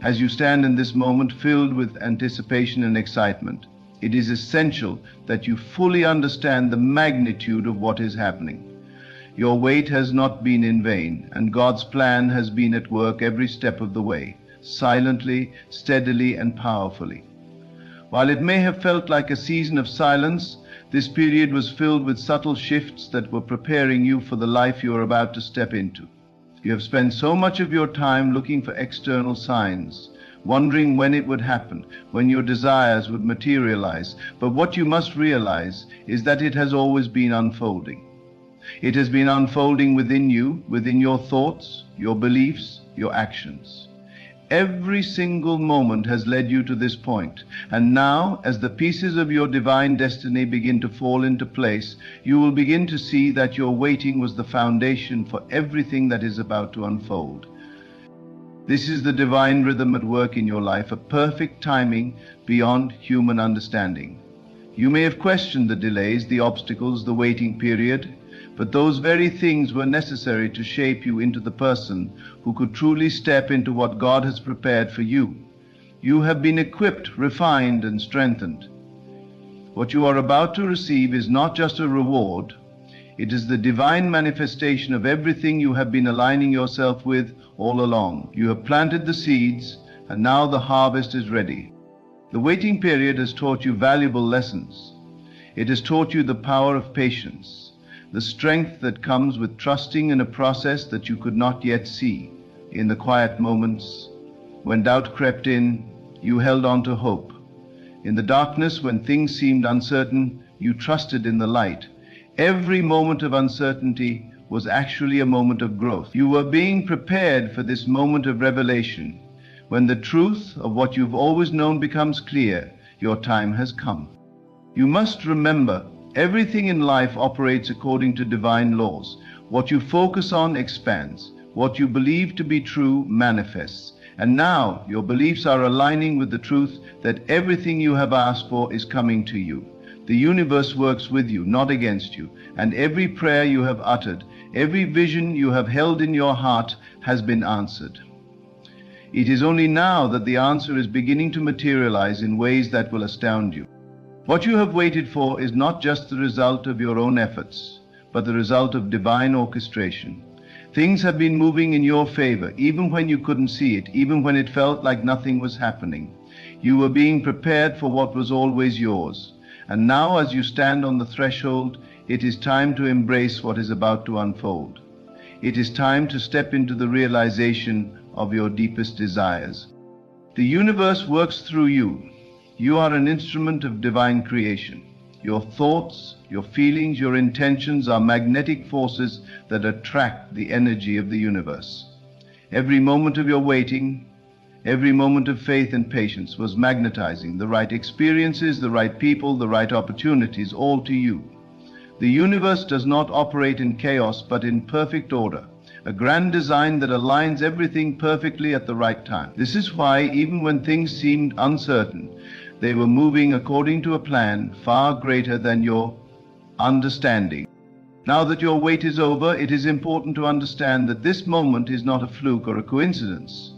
As you stand in this moment filled with anticipation and excitement, it is essential that you fully understand the magnitude of what is happening. Your wait has not been in vain, and God's plan has been at work every step of the way, silently, steadily, and powerfully. While it may have felt like a season of silence, this period was filled with subtle shifts that were preparing you for the life you are about to step into. You have spent so much of your time looking for external signs, wondering when it would happen, when your desires would materialize. But what you must realize is that it has always been unfolding. It has been unfolding within you, within your thoughts, your beliefs, your actions. Every single moment has led you to this point, and now, as the pieces of your divine destiny begin to fall into place, you will begin to see that your waiting was the foundation for everything that is about to unfold. This is the divine rhythm at work in your life, a perfect timing beyond human understanding. You may have questioned the delays, the obstacles, the waiting period, but those very things were necessary to shape you into the person who could truly step into what God has prepared for you. You have been equipped, refined, and strengthened. What you are about to receive is not just a reward, It is the divine manifestation of everything you have been aligning yourself with all along. You have planted the seeds, and now the harvest is ready. The waiting period has taught you valuable lessons. It has taught you the power of patience, the strength that comes with trusting in a process that you could not yet see. In the quiet moments, when doubt crept in, you held on to hope. In the darkness, when things seemed uncertain, you trusted in the light. Every moment of uncertainty was actually a moment of growth. You were being prepared for this moment of revelation. When the truth of what you've always known becomes clear, your time has come. You must remember, everything in life operates according to divine laws. What you focus on expands. What you believe to be true manifests. And now your beliefs are aligning with the truth that everything you have asked for is coming to you. The universe works with you, not against you, and every prayer you have uttered, every vision you have held in your heart has been answered. It is only now that the answer is beginning to materialize in ways that will astound you. What you have waited for is not just the result of your own efforts, but the result of divine orchestration. Things have been moving in your favor, even when you couldn't see it, even when it felt like nothing was happening. You were being prepared for what was always yours. And now, as you stand on the threshold, it is time to embrace what is about to unfold. It is time to step into the realization of your deepest desires. The universe works through you. You are an instrument of divine creation. Your thoughts, your feelings, your intentions are magnetic forces that attract the energy of the universe. Every moment of your waiting, every moment of faith and patience was magnetizing the right experiences, the right people, the right opportunities, all to you. The universe does not operate in chaos, but in perfect order, a grand design that aligns everything perfectly at the right time. This is why, even when things seemed uncertain, they were moving according to a plan far greater than your understanding. Now that your wait is over, it is important to understand that this moment is not a fluke or a coincidence.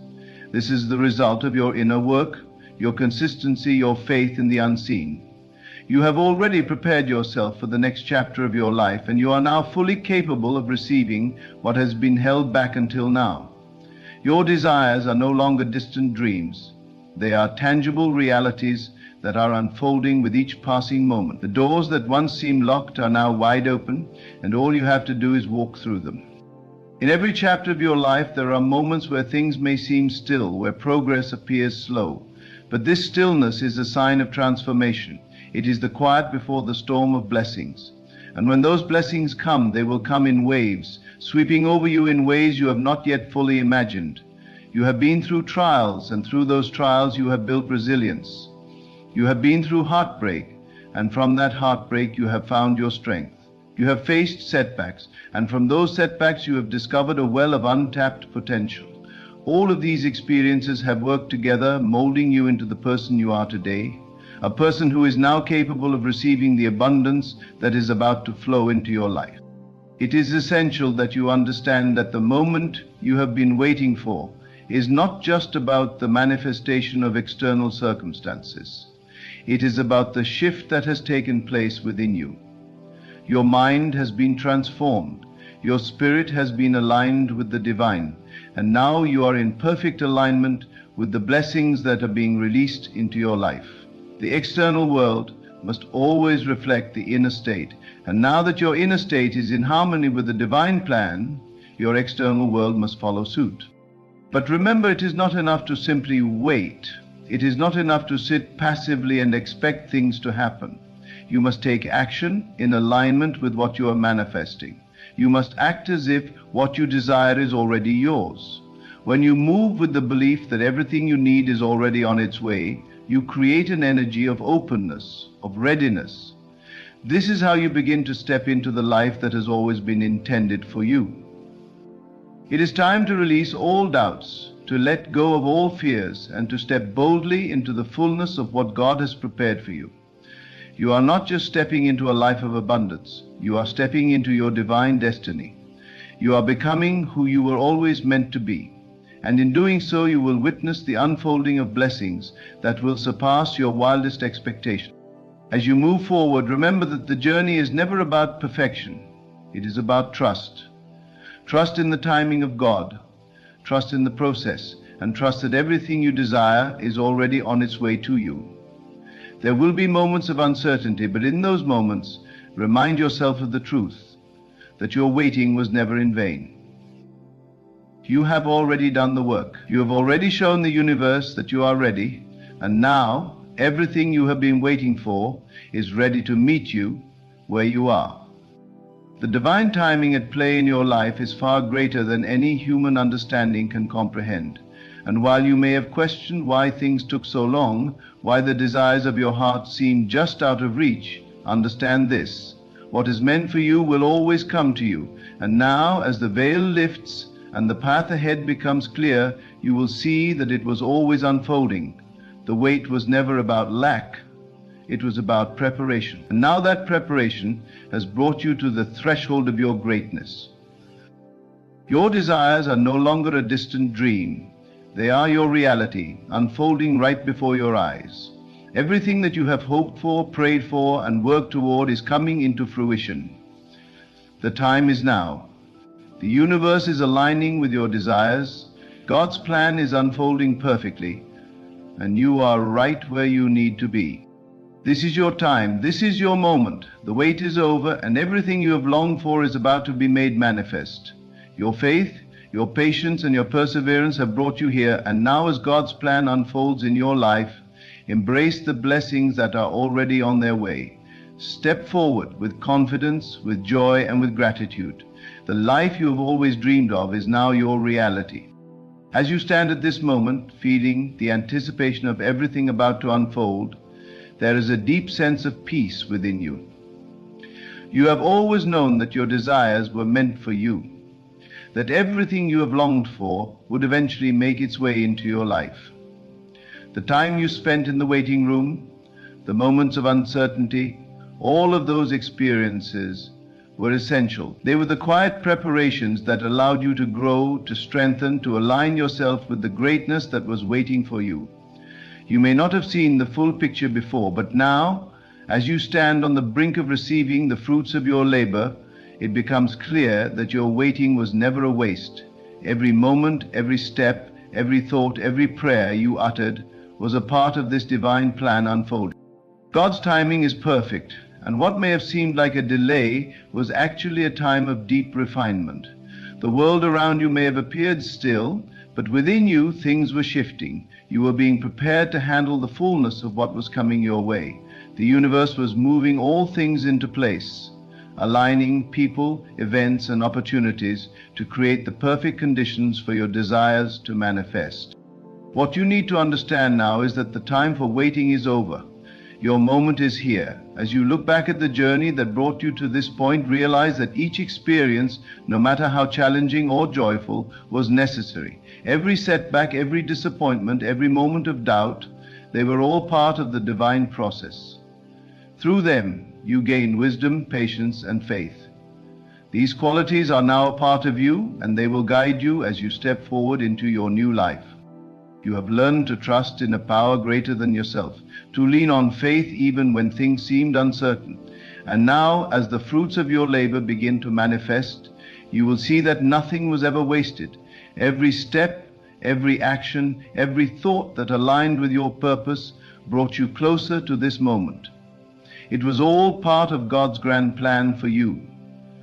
This is the result of your inner work, your consistency, your faith in the unseen. You have already prepared yourself for the next chapter of your life, and you are now fully capable of receiving what has been held back until now. Your desires are no longer distant dreams. They are tangible realities that are unfolding with each passing moment. The doors that once seemed locked are now wide open, and all you have to do is walk through them. In every chapter of your life, there are moments where things may seem still, where progress appears slow. But this stillness is a sign of transformation. It is the quiet before the storm of blessings. And when those blessings come, they will come in waves, sweeping over you in ways you have not yet fully imagined. You have been through trials, and through those trials you have built resilience. You have been through heartbreak, and from that heartbreak you have found your strength. You have faced setbacks, and from those setbacks you have discovered a well of untapped potential. All of these experiences have worked together, molding you into the person you are today, a person who is now capable of receiving the abundance that is about to flow into your life. It is essential that you understand that the moment you have been waiting for is not just about the manifestation of external circumstances. It is about the shift that has taken place within you. Your mind has been transformed. Your spirit has been aligned with the divine. And now you are in perfect alignment with the blessings that are being released into your life. The external world must always reflect the inner state. And now that your inner state is in harmony with the divine plan, your external world must follow suit. But remember, it is not enough to simply wait. It is not enough to sit passively and expect things to happen. You must take action in alignment with what you are manifesting. You must act as if what you desire is already yours. When you move with the belief that everything you need is already on its way, you create an energy of openness, of readiness. This is how you begin to step into the life that has always been intended for you. It is time to release all doubts, to let go of all fears, and to step boldly into the fullness of what God has prepared for you. You are not just stepping into a life of abundance. You are stepping into your divine destiny. You are becoming who you were always meant to be. And in doing so, you will witness the unfolding of blessings that will surpass your wildest expectations. As you move forward, remember that the journey is never about perfection. It is about trust. Trust in the timing of God, trust in the process, and trust that everything you desire is already on its way to you. There will be moments of uncertainty, but in those moments, remind yourself of the truth, that your waiting was never in vain. You have already done the work. You have already shown the universe that you are ready, and now everything you have been waiting for is ready to meet you where you are. The divine timing at play in your life is far greater than any human understanding can comprehend. And while you may have questioned why things took so long, why the desires of your heart seemed just out of reach, understand this: what is meant for you will always come to you. And now, as the veil lifts and the path ahead becomes clear, you will see that it was always unfolding. The wait was never about lack. It was about preparation. And now that preparation has brought you to the threshold of your greatness. Your desires are no longer a distant dream. They are your reality, unfolding right before your eyes. Everything that you have hoped for, prayed for, and worked toward is coming into fruition. The time is now. The universe is aligning with your desires. God's plan is unfolding perfectly, and you are right where you need to be. This is your time. This is your moment. The wait is over, and everything you have longed for is about to be made manifest. Your faith, your patience, and your perseverance have brought you here, and now as God's plan unfolds in your life, embrace the blessings that are already on their way. Step forward with confidence, with joy, and with gratitude. The life you have always dreamed of is now your reality. As you stand at this moment, feeling the anticipation of everything about to unfold, there is a deep sense of peace within you. You have always known that your desires were meant for you, that everything you have longed for would eventually make its way into your life. The time you spent in the waiting room, the moments of uncertainty, all of those experiences were essential. They were the quiet preparations that allowed you to grow, to strengthen, to align yourself with the greatness that was waiting for you. You may not have seen the full picture before, but now, as you stand on the brink of receiving the fruits of your labor, it becomes clear that your waiting was never a waste. Every moment, every step, every thought, every prayer you uttered was a part of this divine plan unfolding. God's timing is perfect, and what may have seemed like a delay was actually a time of deep refinement. The world around you may have appeared still, but within you things were shifting. You were being prepared to handle the fullness of what was coming your way. The universe was moving all things into place, aligning people, events, and opportunities to create the perfect conditions for your desires to manifest. What you need to understand now is that the time for waiting is over. Your moment is here. As you look back at the journey that brought you to this point, realize that each experience, no matter how challenging or joyful, was necessary. Every setback, every disappointment, every moment of doubt, they were all part of the divine process. Through them, you gain wisdom, patience, and faith. These qualities are now a part of you, and they will guide you as you step forward into your new life. You have learned to trust in a power greater than yourself, to lean on faith even when things seemed uncertain. And now, as the fruits of your labor begin to manifest, you will see that nothing was ever wasted. Every step, every action, every thought that aligned with your purpose brought you closer to this moment. It was all part of God's grand plan for you.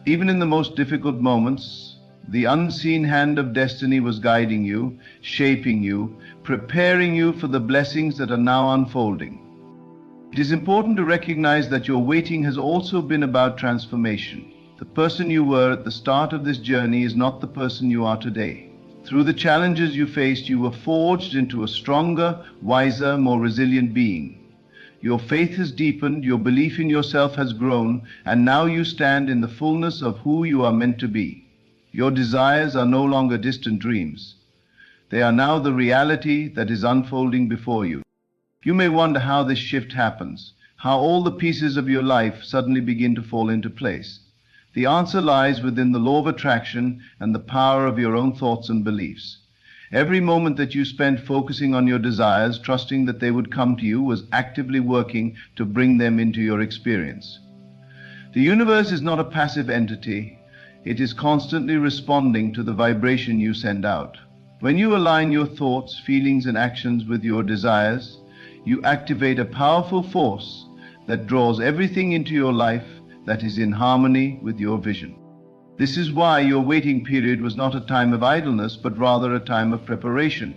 Even in the most difficult moments, the unseen hand of destiny was guiding you, shaping you, preparing you for the blessings that are now unfolding. It is important to recognize that your waiting has also been about transformation. The person you were at the start of this journey is not the person you are today. Through the challenges you faced, you were forged into a stronger, wiser, more resilient being. Your faith has deepened, your belief in yourself has grown, and now you stand in the fullness of who you are meant to be. Your desires are no longer distant dreams. They are now the reality that is unfolding before you. You may wonder how this shift happens, how all the pieces of your life suddenly begin to fall into place. The answer lies within the law of attraction and the power of your own thoughts and beliefs. Every moment that you spent focusing on your desires, trusting that they would come to you, was actively working to bring them into your experience. The universe is not a passive entity. It is constantly responding to the vibration you send out. When you align your thoughts, feelings, and actions with your desires, you activate a powerful force that draws everything into your life that is in harmony with your vision. This is why your waiting period was not a time of idleness, but rather a time of preparation.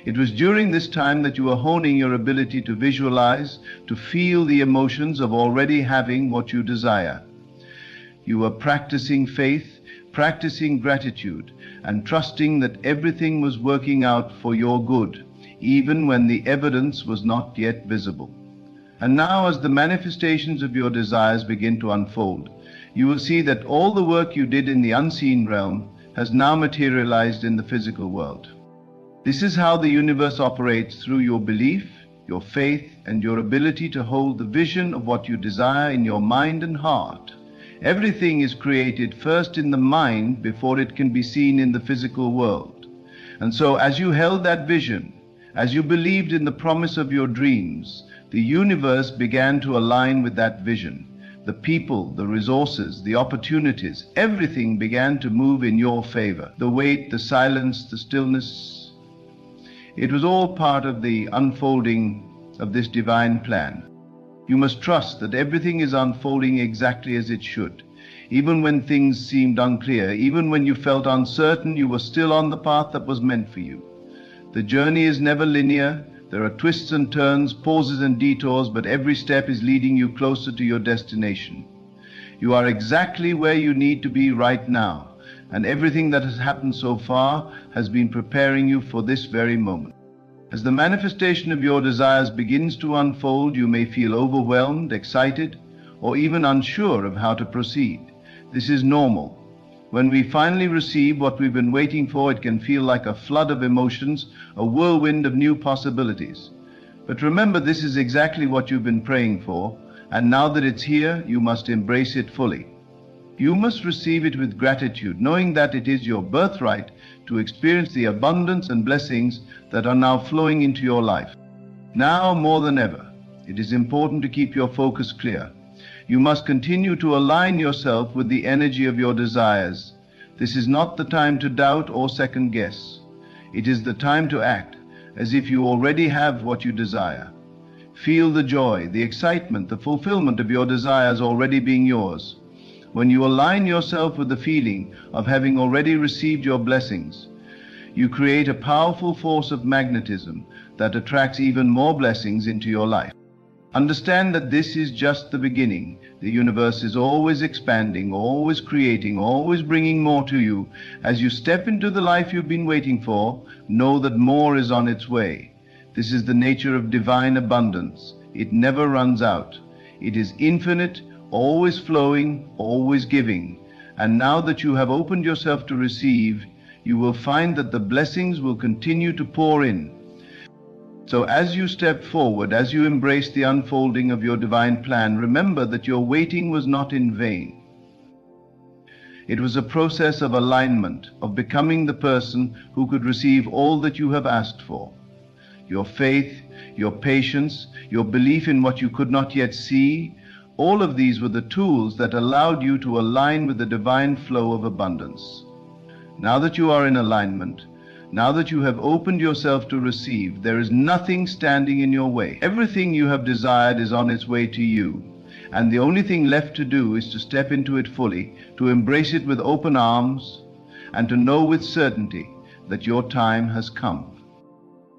It was during this time that you were honing your ability to visualize, to feel the emotions of already having what you desire. You were practicing faith, practicing gratitude, and trusting that everything was working out for your good, even when the evidence was not yet visible. And now, as the manifestations of your desires begin to unfold, you will see that all the work you did in the unseen realm has now materialized in the physical world. This is how the universe operates, through your belief, your faith, and your ability to hold the vision of what you desire in your mind and heart. Everything is created first in the mind before it can be seen in the physical world. And so, as you held that vision, as you believed in the promise of your dreams, the universe began to align with that vision. The people, the resources, the opportunities, everything began to move in your favor. The wait, the silence, the stillness. It was all part of the unfolding of this divine plan. You must trust that everything is unfolding exactly as it should. Even when things seemed unclear, even when you felt uncertain, you were still on the path that was meant for you. The journey is never linear. There are twists and turns, pauses and detours, but every step is leading you closer to your destination. You are exactly where you need to be right now, and everything that has happened so far has been preparing you for this very moment. As the manifestation of your desires begins to unfold, you may feel overwhelmed, excited, or even unsure of how to proceed. This is normal. When we finally receive what we've been waiting for, it can feel like a flood of emotions, a whirlwind of new possibilities. But remember, this is exactly what you've been praying for, and now that it's here, you must embrace it fully. You must receive it with gratitude, knowing that it is your birthright to experience the abundance and blessings that are now flowing into your life. Now more than ever, it is important to keep your focus clear. You must continue to align yourself with the energy of your desires. This is not the time to doubt or second guess. It is the time to act as if you already have what you desire. Feel the joy, the excitement, the fulfillment of your desires already being yours. When you align yourself with the feeling of having already received your blessings, you create a powerful force of magnetism that attracts even more blessings into your life. Understand that this is just the beginning. The universe is always expanding, always creating, always bringing more to you. As you step into the life you've been waiting for, know that more is on its way. This is the nature of divine abundance. It never runs out. It is infinite, always flowing, always giving. And now that you have opened yourself to receive, you will find that the blessings will continue to pour in. So as you step forward, as you embrace the unfolding of your divine plan, remember that your waiting was not in vain. It was a process of alignment, of becoming the person who could receive all that you have asked for. Your faith, your patience, your belief in what you could not yet see, all of these were the tools that allowed you to align with the divine flow of abundance. Now that you are in alignment, now that you have opened yourself to receive, there is nothing standing in your way. Everything you have desired is on its way to you, and the only thing left to do is to step into it fully, to embrace it with open arms, and to know with certainty that your time has come.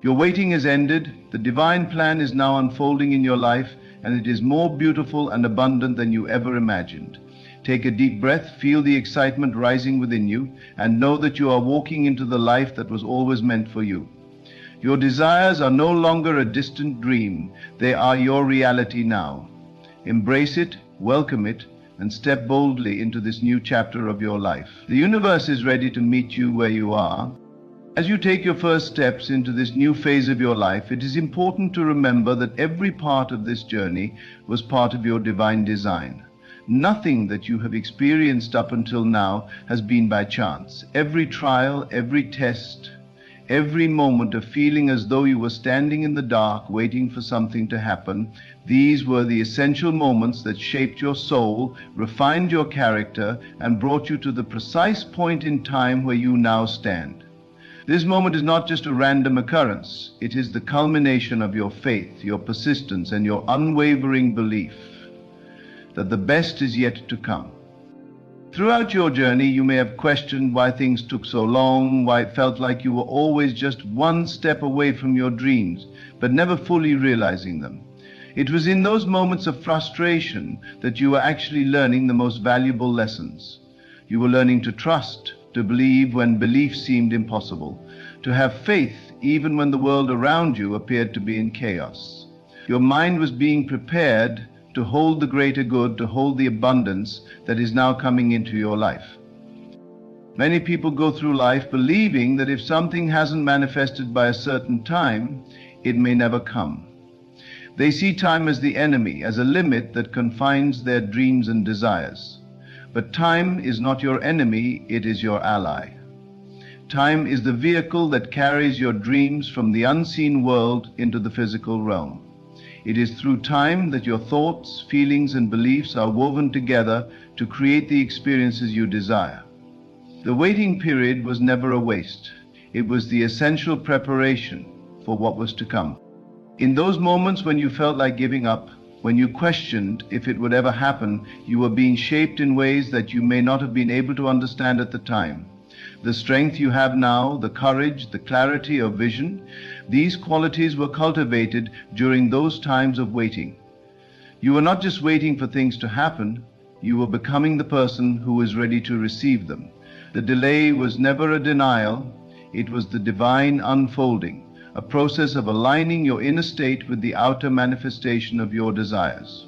Your waiting has ended. The divine plan is now unfolding in your life, and it is more beautiful and abundant than you ever imagined. Take a deep breath, feel the excitement rising within you, and know that you are walking into the life that was always meant for you. Your desires are no longer a distant dream. They are your reality now. Embrace it, welcome it, and step boldly into this new chapter of your life. The universe is ready to meet you where you are. As you take your first steps into this new phase of your life, it is important to remember that every part of this journey was part of your divine design. Nothing that you have experienced up until now has been by chance. Every trial, every test, every moment of feeling as though you were standing in the dark waiting for something to happen. These were the essential moments that shaped your soul, refined your character, and brought you to the precise point in time where you now stand. This moment is not just a random occurrence. It is the culmination of your faith, your persistence, and your unwavering belief that the best is yet to come. Throughout your journey, you may have questioned why things took so long, why it felt like you were always just one step away from your dreams, but never fully realizing them. It was in those moments of frustration that you were actually learning the most valuable lessons. You were learning to trust, to believe when belief seemed impossible, to have faith even when the world around you appeared to be in chaos. Your mind was being prepared to hold the greater good, to hold the abundance that is now coming into your life. Many people go through life believing that if something hasn't manifested by a certain time, it may never come. They see time as the enemy, as a limit that confines their dreams and desires. But time is not your enemy, it is your ally. Time is the vehicle that carries your dreams from the unseen world into the physical realm. It is through time that your thoughts, feelings, and beliefs are woven together to create the experiences you desire. The waiting period was never a waste. It was the essential preparation for what was to come. In those moments when you felt like giving up, when you questioned if it would ever happen, you were being shaped in ways that you may not have been able to understand at the time. The strength you have now, the courage, the clarity of vision, these qualities were cultivated during those times of waiting. You were not just waiting for things to happen, you were becoming the person who was ready to receive them. The delay was never a denial, it was the divine unfolding, a process of aligning your inner state with the outer manifestation of your desires.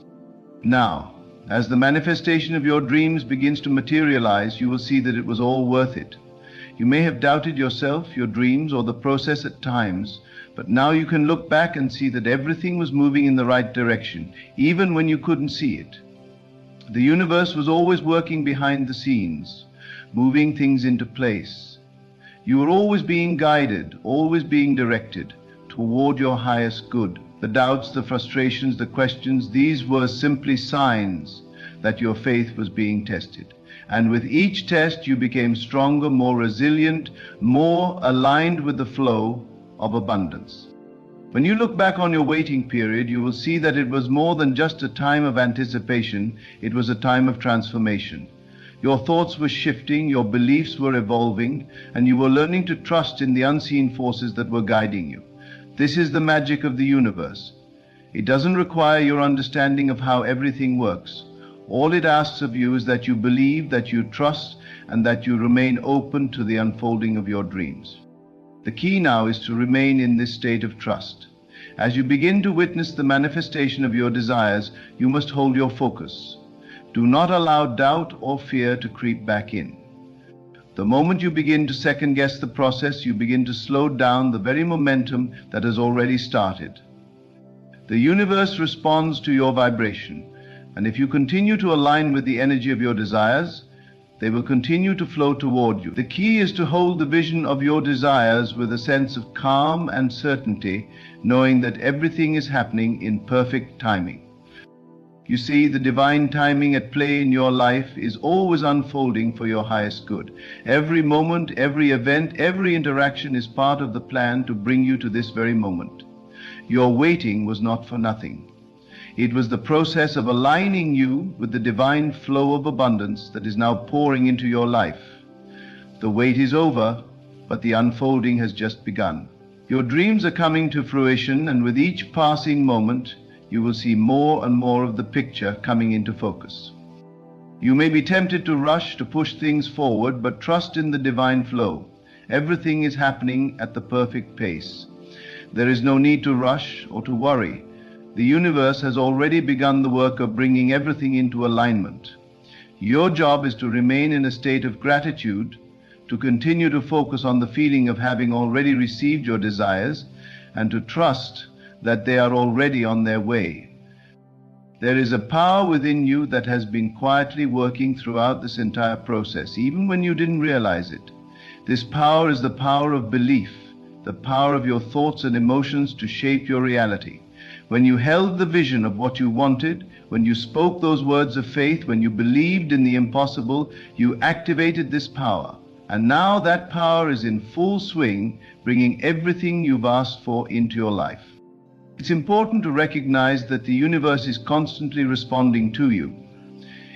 Now, as the manifestation of your dreams begins to materialize, you will see that it was all worth it. You may have doubted yourself, your dreams, or the process at times, but now you can look back and see that everything was moving in the right direction, even when you couldn't see it. The universe was always working behind the scenes, moving things into place. You were always being guided, always being directed toward your highest good. The doubts, the frustrations, the questions, these were simply signs that your faith was being tested. And with each test, you became stronger, more resilient, more aligned with the flow of abundance. When you look back on your waiting period, you will see that it was more than just a time of anticipation, it was a time of transformation. Your thoughts were shifting, your beliefs were evolving, and you were learning to trust in the unseen forces that were guiding you. This is the magic of the universe. It doesn't require your understanding of how everything works. All it asks of you is that you believe, that you trust, and that you remain open to the unfolding of your dreams. The key now is to remain in this state of trust. As you begin to witness the manifestation of your desires, you must hold your focus. Do not allow doubt or fear to creep back in. The moment you begin to second-guess the process, you begin to slow down the very momentum that has already started. The universe responds to your vibration, and if you continue to align with the energy of your desires, they will continue to flow toward you. The key is to hold the vision of your desires with a sense of calm and certainty, knowing that everything is happening in perfect timing. You see, the divine timing at play in your life is always unfolding for your highest good. Every moment, every event, every interaction is part of the plan to bring you to this very moment. Your waiting was not for nothing. It was the process of aligning you with the divine flow of abundance that is now pouring into your life. The wait is over, but the unfolding has just begun. Your dreams are coming to fruition, and with each passing moment, you will see more and more of the picture coming into focus. You may be tempted to rush, to push things forward, but trust in the divine flow. Everything is happening at the perfect pace. There is no need to rush or to worry. The universe has already begun the work of bringing everything into alignment. Your job is to remain in a state of gratitude, to continue to focus on the feeling of having already received your desires, and to trust that they are already on their way. There is a power within you that has been quietly working throughout this entire process, even when you didn't realize it. This power is the power of belief. the power of your thoughts and emotions to shape your reality. When you held the vision of what you wanted, when you spoke those words of faith, when you believed in the impossible, you activated this power. And now that power is in full swing, bringing everything you've asked for into your life. It's important to recognize that the universe is constantly responding to you.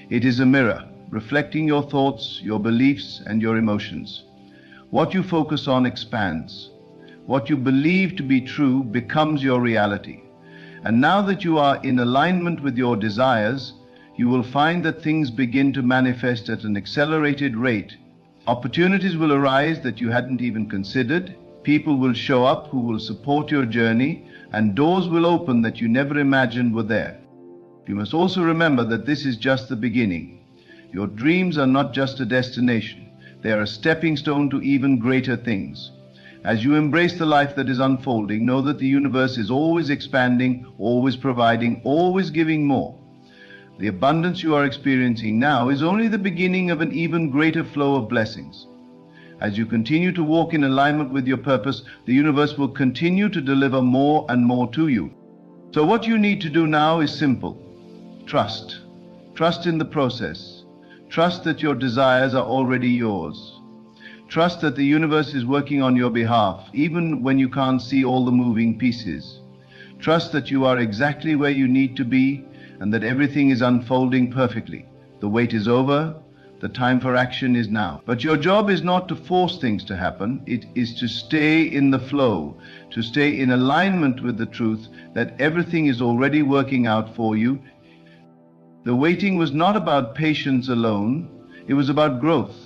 It is a mirror, reflecting your thoughts, your beliefs, and your emotions. What you focus on expands. What you believe to be true becomes your reality. And now that you are in alignment with your desires, you will find that things begin to manifest at an accelerated rate. Opportunities will arise that you hadn't even considered. People will show up who will support your journey, and doors will open that you never imagined were there. You must also remember that this is just the beginning. Your dreams are not just a destination. They are a stepping stone to even greater things. As you embrace the life that is unfolding, know that the universe is always expanding, always providing, always giving more. The abundance you are experiencing now is only the beginning of an even greater flow of blessings. As you continue to walk in alignment with your purpose, the universe will continue to deliver more and more to you. So what you need to do now is simple. Trust. Trust in the process. Trust that your desires are already yours. Trust that the universe is working on your behalf, even when you can't see all the moving pieces. Trust that you are exactly where you need to be and that everything is unfolding perfectly. The wait is over. The time for action is now. But your job is not to force things to happen. It is to stay in the flow, to stay in alignment with the truth that everything is already working out for you. The waiting was not about patience alone. It was about growth.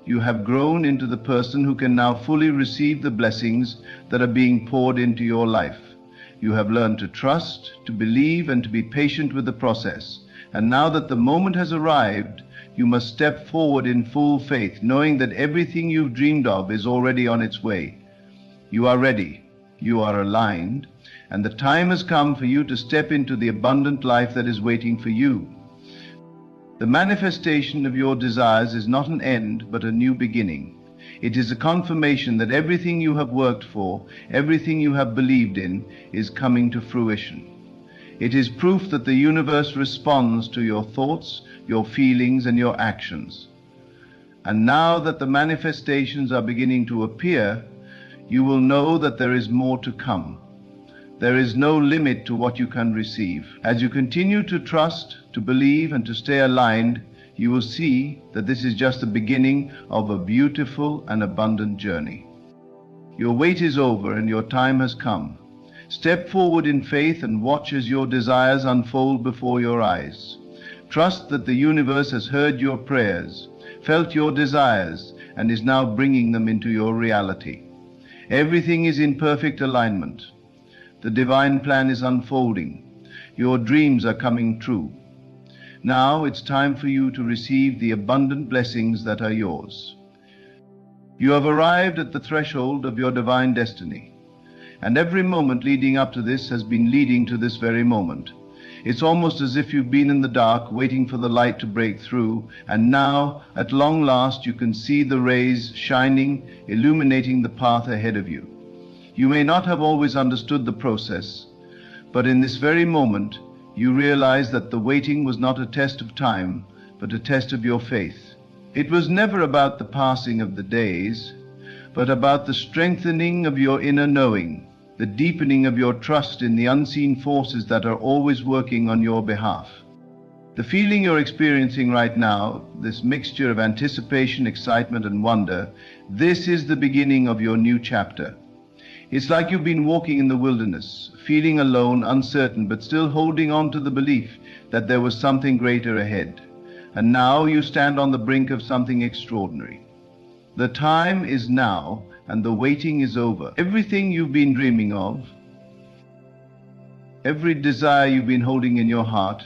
You have grown into the person who can now fully receive the blessings that are being poured into your life. You have learned to trust, to believe, and to be patient with the process. And now that the moment has arrived, you must step forward in full faith, knowing that everything you've dreamed of is already on its way. You are ready, you are aligned, and the time has come for you to step into the abundant life that is waiting for you. The manifestation of your desires is not an end, but a new beginning. It is a confirmation that everything you have worked for, everything you have believed in, is coming to fruition. It is proof that the universe responds to your thoughts, your feelings, and your actions. And now that the manifestations are beginning to appear, you will know that there is more to come. There is no limit to what you can receive. As you continue to trust, to believe, and to stay aligned, you will see that this is just the beginning of a beautiful and abundant journey. Your wait is over and your time has come. Step forward in faith and watch as your desires unfold before your eyes. Trust that the universe has heard your prayers, felt your desires, and is now bringing them into your reality. Everything is in perfect alignment. The divine plan is unfolding. Your dreams are coming true. Now it's time for you to receive the abundant blessings that are yours. You have arrived at the threshold of your divine destiny, and every moment leading up to this has been leading to this very moment. It's almost as if you've been in the dark waiting for the light to break through, and now, at long last, you can see the rays shining, illuminating the path ahead of you. You may not have always understood the process, but in this very moment, you realize that the waiting was not a test of time, but a test of your faith. It was never about the passing of the days, but about the strengthening of your inner knowing, the deepening of your trust in the unseen forces that are always working on your behalf. The feeling you're experiencing right now, this mixture of anticipation, excitement, and wonder, this is the beginning of your new chapter. It's like you've been walking in the wilderness, feeling alone, uncertain, but still holding on to the belief that there was something greater ahead. And now you stand on the brink of something extraordinary. The time is now, and the waiting is over. Everything you've been dreaming of, every desire you've been holding in your heart,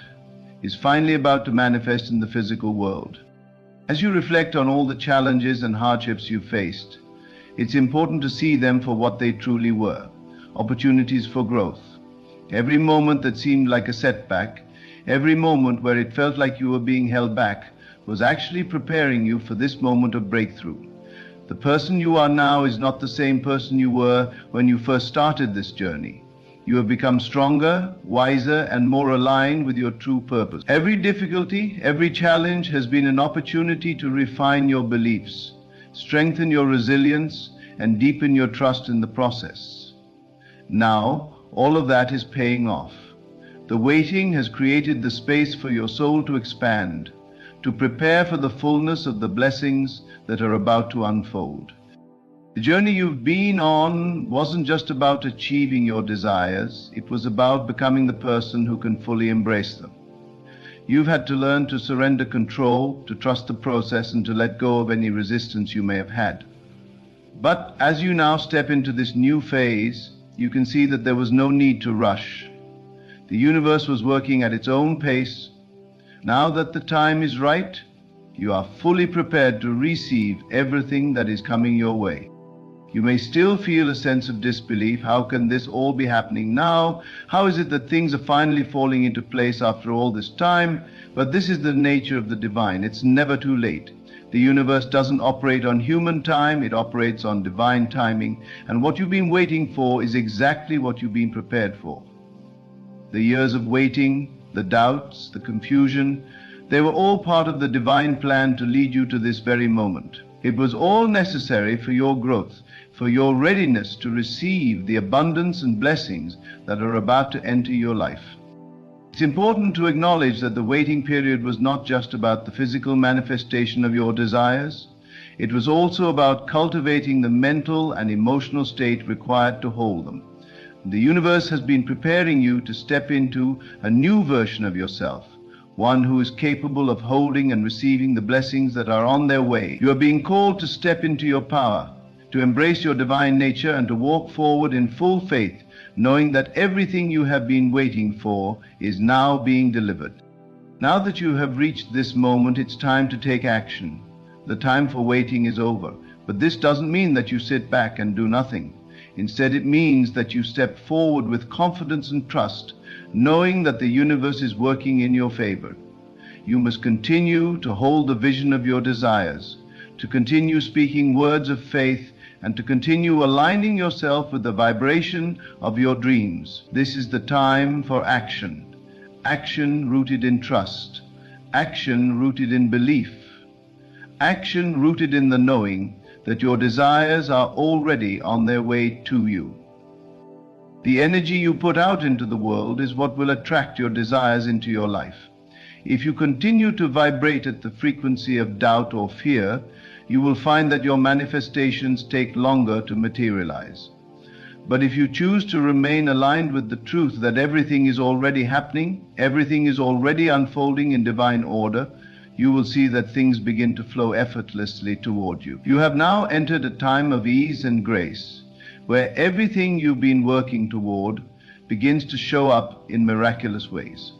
is finally about to manifest in the physical world. As you reflect on all the challenges and hardships you've faced, it's important to see them for what they truly were, opportunities for growth. Every moment that seemed like a setback, every moment where it felt like you were being held back, was actually preparing you for this moment of breakthrough. The person you are now is not the same person you were when you first started this journey. You have become stronger, wiser, and more aligned with your true purpose. Every difficulty, every challenge has been an opportunity to refine your beliefs, strengthen your resilience, and deepen your trust in the process. Now, all of that is paying off. The waiting has created the space for your soul to expand, to prepare for the fullness of the blessings that are about to unfold. The journey you've been on wasn't just about achieving your desires, it was about becoming the person who can fully embrace them. You've had to learn to surrender control, to trust the process, and to let go of any resistance you may have had. But as you now step into this new phase, you can see that there was no need to rush. The universe was working at its own pace. Now that the time is right, you are fully prepared to receive everything that is coming your way. You may still feel a sense of disbelief. How can this all be happening now? How is it that things are finally falling into place after all this time? But this is the nature of the divine. It's never too late. The universe doesn't operate on human time, it operates on divine timing. And what you've been waiting for is exactly what you've been prepared for. The years of waiting, the doubts, the confusion, they were all part of the divine plan to lead you to this very moment. It was all necessary for your growth, for your readiness to receive the abundance and blessings that are about to enter your life. It's important to acknowledge that the waiting period was not just about the physical manifestation of your desires. It was also about cultivating the mental and emotional state required to hold them. The universe has been preparing you to step into a new version of yourself, one who is capable of holding and receiving the blessings that are on their way. You are being called to step into your power, to embrace your divine nature, and to walk forward in full faith, knowing that everything you have been waiting for is now being delivered. Now that you have reached this moment, it's time to take action. The time for waiting is over, but this doesn't mean that you sit back and do nothing. Instead, it means that you step forward with confidence and trust, knowing that the universe is working in your favor. You must continue to hold the vision of your desires, to continue speaking words of faith, and to continue aligning yourself with the vibration of your dreams. This is the time for action. Action rooted in trust. Action rooted in belief. Action rooted in the knowing that your desires are already on their way to you. The energy you put out into the world is what will attract your desires into your life. If you continue to vibrate at the frequency of doubt or fear, you will find that your manifestations take longer to materialize. But if you choose to remain aligned with the truth that everything is already happening, everything is already unfolding in divine order, you will see that things begin to flow effortlessly toward you. You have now entered a time of ease and grace, where everything you've been working toward begins to show up in miraculous ways.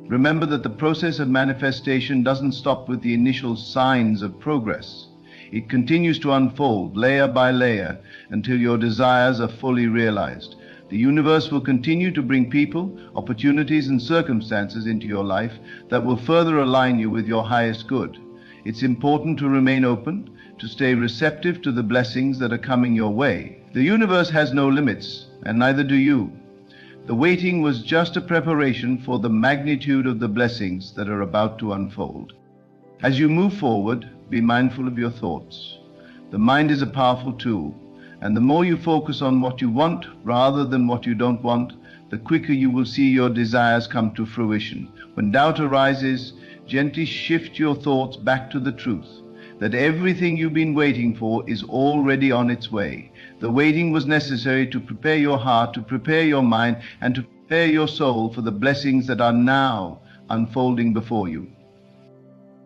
Remember that the process of manifestation doesn't stop with the initial signs of progress. It continues to unfold layer by layer until your desires are fully realized. The universe will continue to bring people, opportunities, and circumstances into your life that will further align you with your highest good. It's important to remain open, to stay receptive to the blessings that are coming your way. The universe has no limits, and neither do you. The waiting was just a preparation for the magnitude of the blessings that are about to unfold. As you move forward, be mindful of your thoughts. The mind is a powerful tool, and the more you focus on what you want rather than what you don't want, the quicker you will see your desires come to fruition. When doubt arises, gently shift your thoughts back to the truth, that everything you've been waiting for is already on its way. The waiting was necessary to prepare your heart, to prepare your mind, and to prepare your soul for the blessings that are now unfolding before you.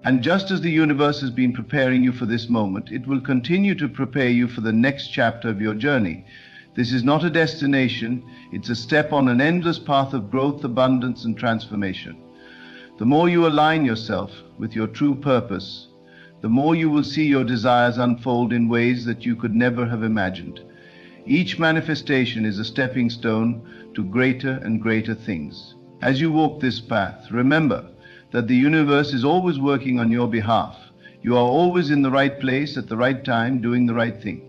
And just as the universe has been preparing you for this moment, it will continue to prepare you for the next chapter of your journey. This is not a destination, it's a step on an endless path of growth, abundance, and transformation. The more you align yourself with your true purpose, the more you will see your desires unfold in ways that you could never have imagined. Each manifestation is a stepping stone to greater and greater things. As you walk this path, remember that the universe is always working on your behalf. You are always in the right place at the right time, doing the right thing.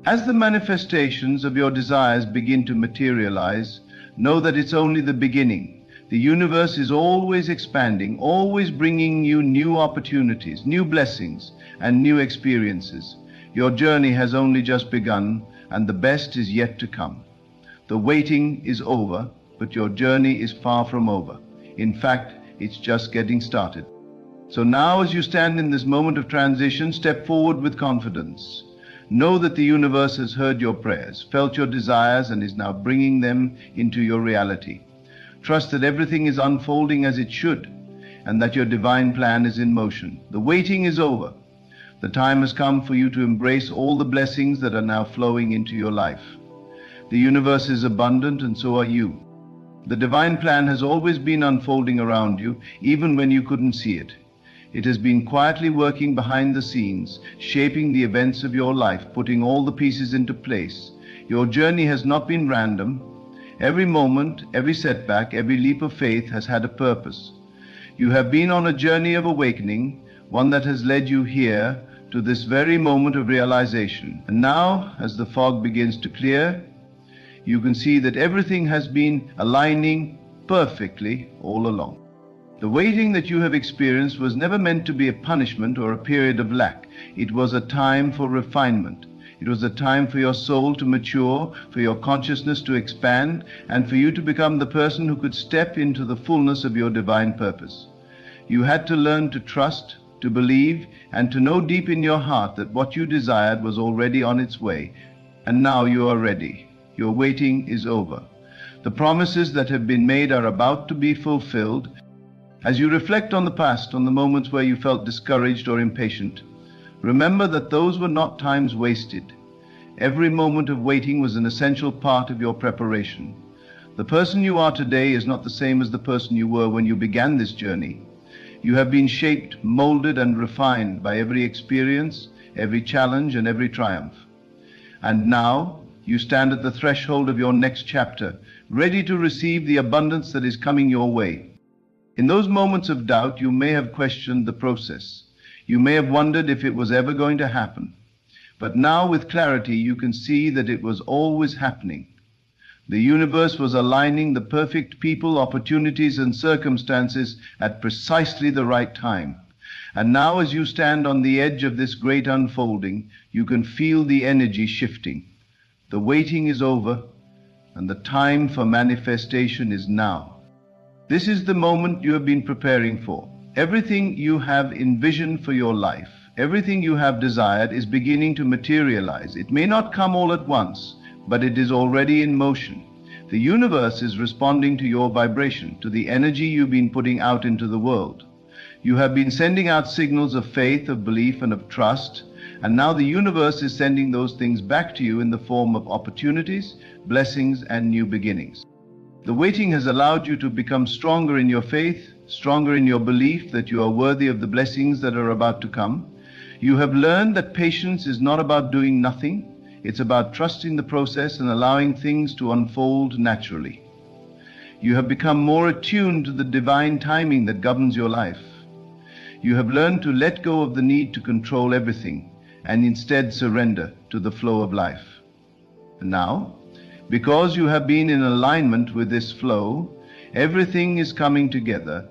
As the manifestations of your desires begin to materialize, know that it's only the beginning. The universe is always expanding, always bringing you new opportunities, new blessings, and new experiences. Your journey has only just begun, and the best is yet to come. The waiting is over, but your journey is far from over. In fact, it's just getting started. So now, as you stand in this moment of transition, step forward with confidence. Know that the universe has heard your prayers, felt your desires, and is now bringing them into your reality. Trust that everything is unfolding as it should, and that your divine plan is in motion. The waiting is over. The time has come for you to embrace all the blessings that are now flowing into your life. The universe is abundant, and so are you. The divine plan has always been unfolding around you, even when you couldn't see it. It has been quietly working behind the scenes, shaping the events of your life, putting all the pieces into place. Your journey has not been random. Every moment, every setback, every leap of faith has had a purpose. You have been on a journey of awakening, one that has led you here to this very moment of realization. And now, as the fog begins to clear, you can see that everything has been aligning perfectly all along. The waiting that you have experienced was never meant to be a punishment or a period of lack. It was a time for refinement. It was a time for your soul to mature, for your consciousness to expand, and for you to become the person who could step into the fullness of your divine purpose. You had to learn to trust, to believe, and to know deep in your heart that what you desired was already on its way. And now you are ready. Your waiting is over. The promises that have been made are about to be fulfilled. As you reflect on the past, on the moments where you felt discouraged or impatient, remember that those were not times wasted. Every moment of waiting was an essential part of your preparation. The person you are today is not the same as the person you were when you began this journey. You have been shaped, molded, and refined by every experience, every challenge, and every triumph. And now, you stand at the threshold of your next chapter, ready to receive the abundance that is coming your way. In those moments of doubt, you may have questioned the process. You may have wondered if it was ever going to happen. But now, with clarity, you can see that it was always happening. The universe was aligning the perfect people, opportunities, and circumstances at precisely the right time. And now, as you stand on the edge of this great unfolding, you can feel the energy shifting. The waiting is over, and the time for manifestation is now. This is the moment you have been preparing for. Everything you have envisioned for your life, everything you have desired is beginning to materialize. It may not come all at once, but it is already in motion. The universe is responding to your vibration, to the energy you've been putting out into the world. You have been sending out signals of faith, of belief, and of trust, and now the universe is sending those things back to you in the form of opportunities, blessings, and new beginnings. The waiting has allowed you to become stronger in your faith, stronger in your belief that you are worthy of the blessings that are about to come. You have learned that patience is not about doing nothing. It's about trusting the process and allowing things to unfold naturally. You have become more attuned to the divine timing that governs your life. You have learned to let go of the need to control everything and instead surrender to the flow of life. And now, because you have been in alignment with this flow, everything is coming together.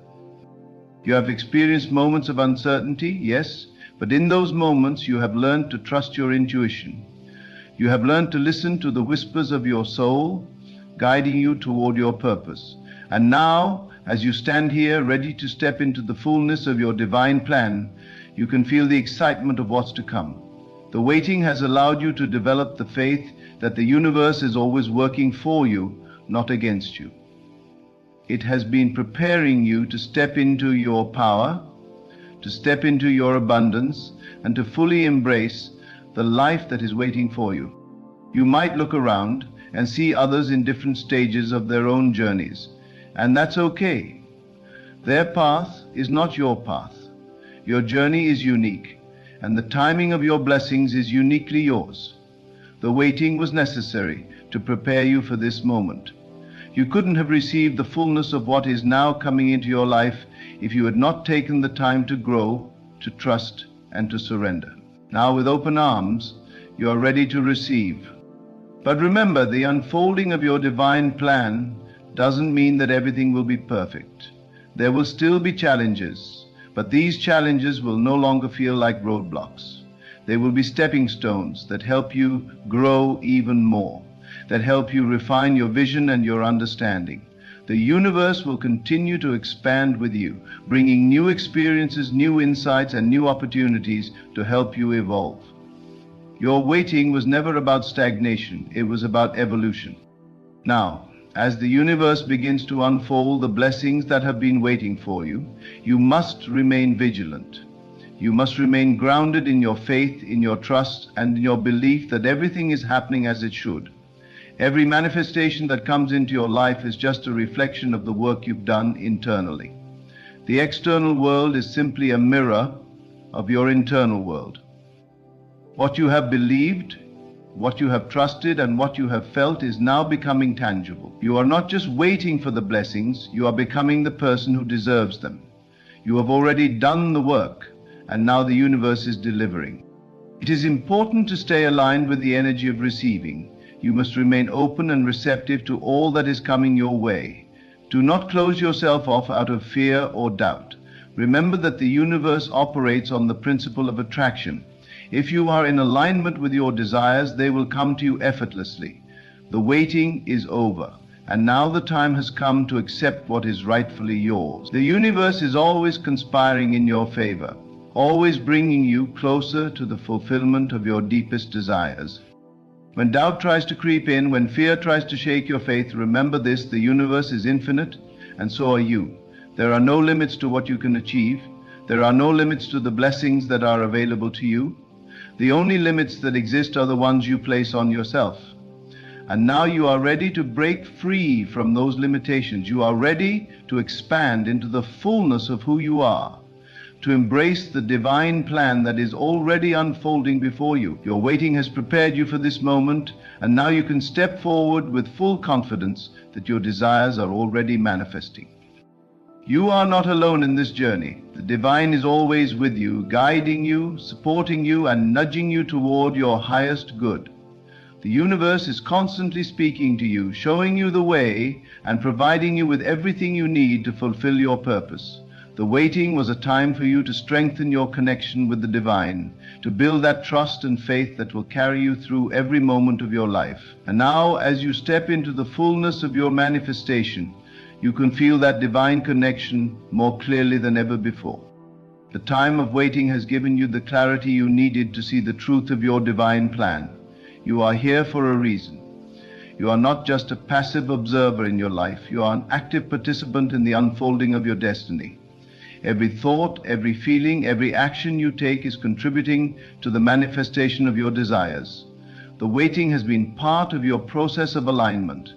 You have experienced moments of uncertainty, yes, but in those moments you have learned to trust your intuition. You have learned to listen to the whispers of your soul, guiding you toward your purpose. And now, as you stand here ready to step into the fullness of your divine plan, you can feel the excitement of what's to come. The waiting has allowed you to develop the faith that the universe is always working for you, not against you. It has been preparing you to step into your power, to step into your abundance, and to fully embrace the life that is waiting for you. You might look around and see others in different stages of their own journeys, and that's okay. Their path is not your path. Your journey is unique, and the timing of your blessings is uniquely yours. The waiting was necessary to prepare you for this moment. You couldn't have received the fullness of what is now coming into your life if you had not taken the time to grow, to trust, and to surrender. Now, with open arms, you are ready to receive. But remember, the unfolding of your divine plan doesn't mean that everything will be perfect. There will still be challenges, but these challenges will no longer feel like roadblocks. They will be stepping stones that help you grow even more, that help you refine your vision and your understanding. The universe will continue to expand with you, bringing new experiences, new insights, and new opportunities to help you evolve. Your waiting was never about stagnation, it was about evolution. Now, as the universe begins to unfold the blessings that have been waiting for you, you must remain vigilant. You must remain grounded in your faith, in your trust, and in your belief that everything is happening as it should. Every manifestation that comes into your life is just a reflection of the work you've done internally. The external world is simply a mirror of your internal world. What you have believed, what you have trusted, and what you have felt is now becoming tangible. You are not just waiting for the blessings, you are becoming the person who deserves them. You have already done the work, and now the universe is delivering. It is important to stay aligned with the energy of receiving. You must remain open and receptive to all that is coming your way. Do not close yourself off out of fear or doubt. Remember that the universe operates on the principle of attraction. If you are in alignment with your desires, they will come to you effortlessly. The waiting is over, and now the time has come to accept what is rightfully yours. The universe is always conspiring in your favor, always bringing you closer to the fulfillment of your deepest desires. When doubt tries to creep in, when fear tries to shake your faith, remember this: the universe is infinite, and so are you. There are no limits to what you can achieve. There are no limits to the blessings that are available to you. The only limits that exist are the ones you place on yourself. And now you are ready to break free from those limitations. You are ready to expand into the fullness of who you are, to embrace the divine plan that is already unfolding before you. Your waiting has prepared you for this moment, and now you can step forward with full confidence that your desires are already manifesting. You are not alone in this journey. The divine is always with you, guiding you, supporting you, and nudging you toward your highest good. The universe is constantly speaking to you, showing you the way, and providing you with everything you need to fulfill your purpose. The waiting was a time for you to strengthen your connection with the divine, to build that trust and faith that will carry you through every moment of your life. And now, as you step into the fullness of your manifestation, you can feel that divine connection more clearly than ever before. The time of waiting has given you the clarity you needed to see the truth of your divine plan. You are here for a reason. You are not just a passive observer in your life. You are an active participant in the unfolding of your destiny. Every thought, every feeling, every action you take is contributing to the manifestation of your desires. The waiting has been part of your process of alignment.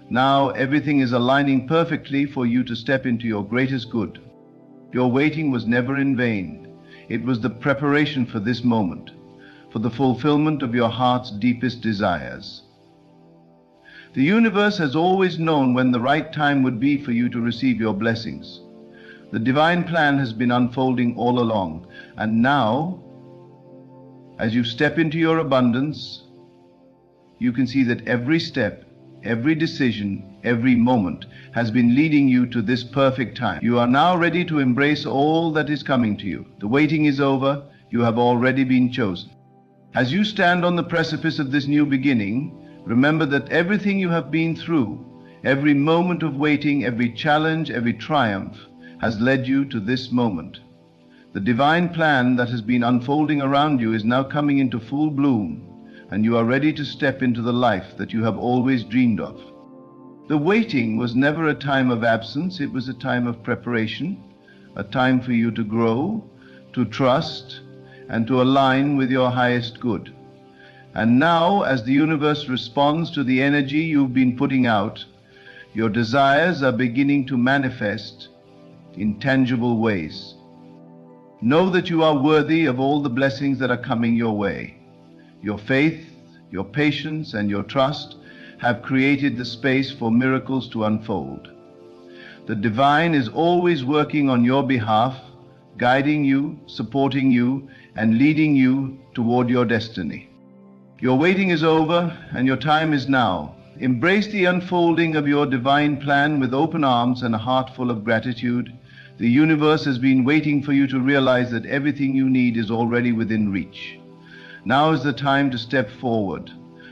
Now everything is aligning perfectly for you to step into your greatest good. Your waiting was never in vain. It was the preparation for this moment, for the fulfillment of your heart's deepest desires. The universe has always known when the right time would be for you to receive your blessings. The divine plan has been unfolding all along, and now, as you step into your abundance, you can see that every step, every decision, every moment has been leading you to this perfect time. You are now ready to embrace all that is coming to you. The waiting is over. You have already been chosen. As you stand on the precipice of this new beginning, remember that everything you have been through, every moment of waiting, every challenge, every triumph, has led you to this moment. The divine plan that has been unfolding around you is now coming into full bloom, and you are ready to step into the life that you have always dreamed of. The waiting was never a time of absence. It was a time of preparation, a time for you to grow, to trust, and to align with your highest good. And now, as the universe responds to the energy you've been putting out, your desires are beginning to manifest in tangible ways. Know that you are worthy of all the blessings that are coming your way. Your faith, your patience, and your trust have created the space for miracles to unfold. The divine is always working on your behalf guiding you, supporting you, and leading you toward your destiny. Your waiting is over, and your time is now. Embrace the unfolding of your divine plan with open arms and a heart full of gratitude. The universe has been waiting for you to realize that everything you need is already within reach. Now is the time to step forward,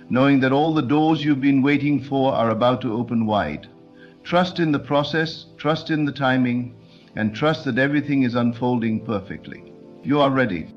knowing that all the doors you've been waiting for are about to open wide. Trust in the process, trust in the timing, and trust that everything is unfolding perfectly. You are ready.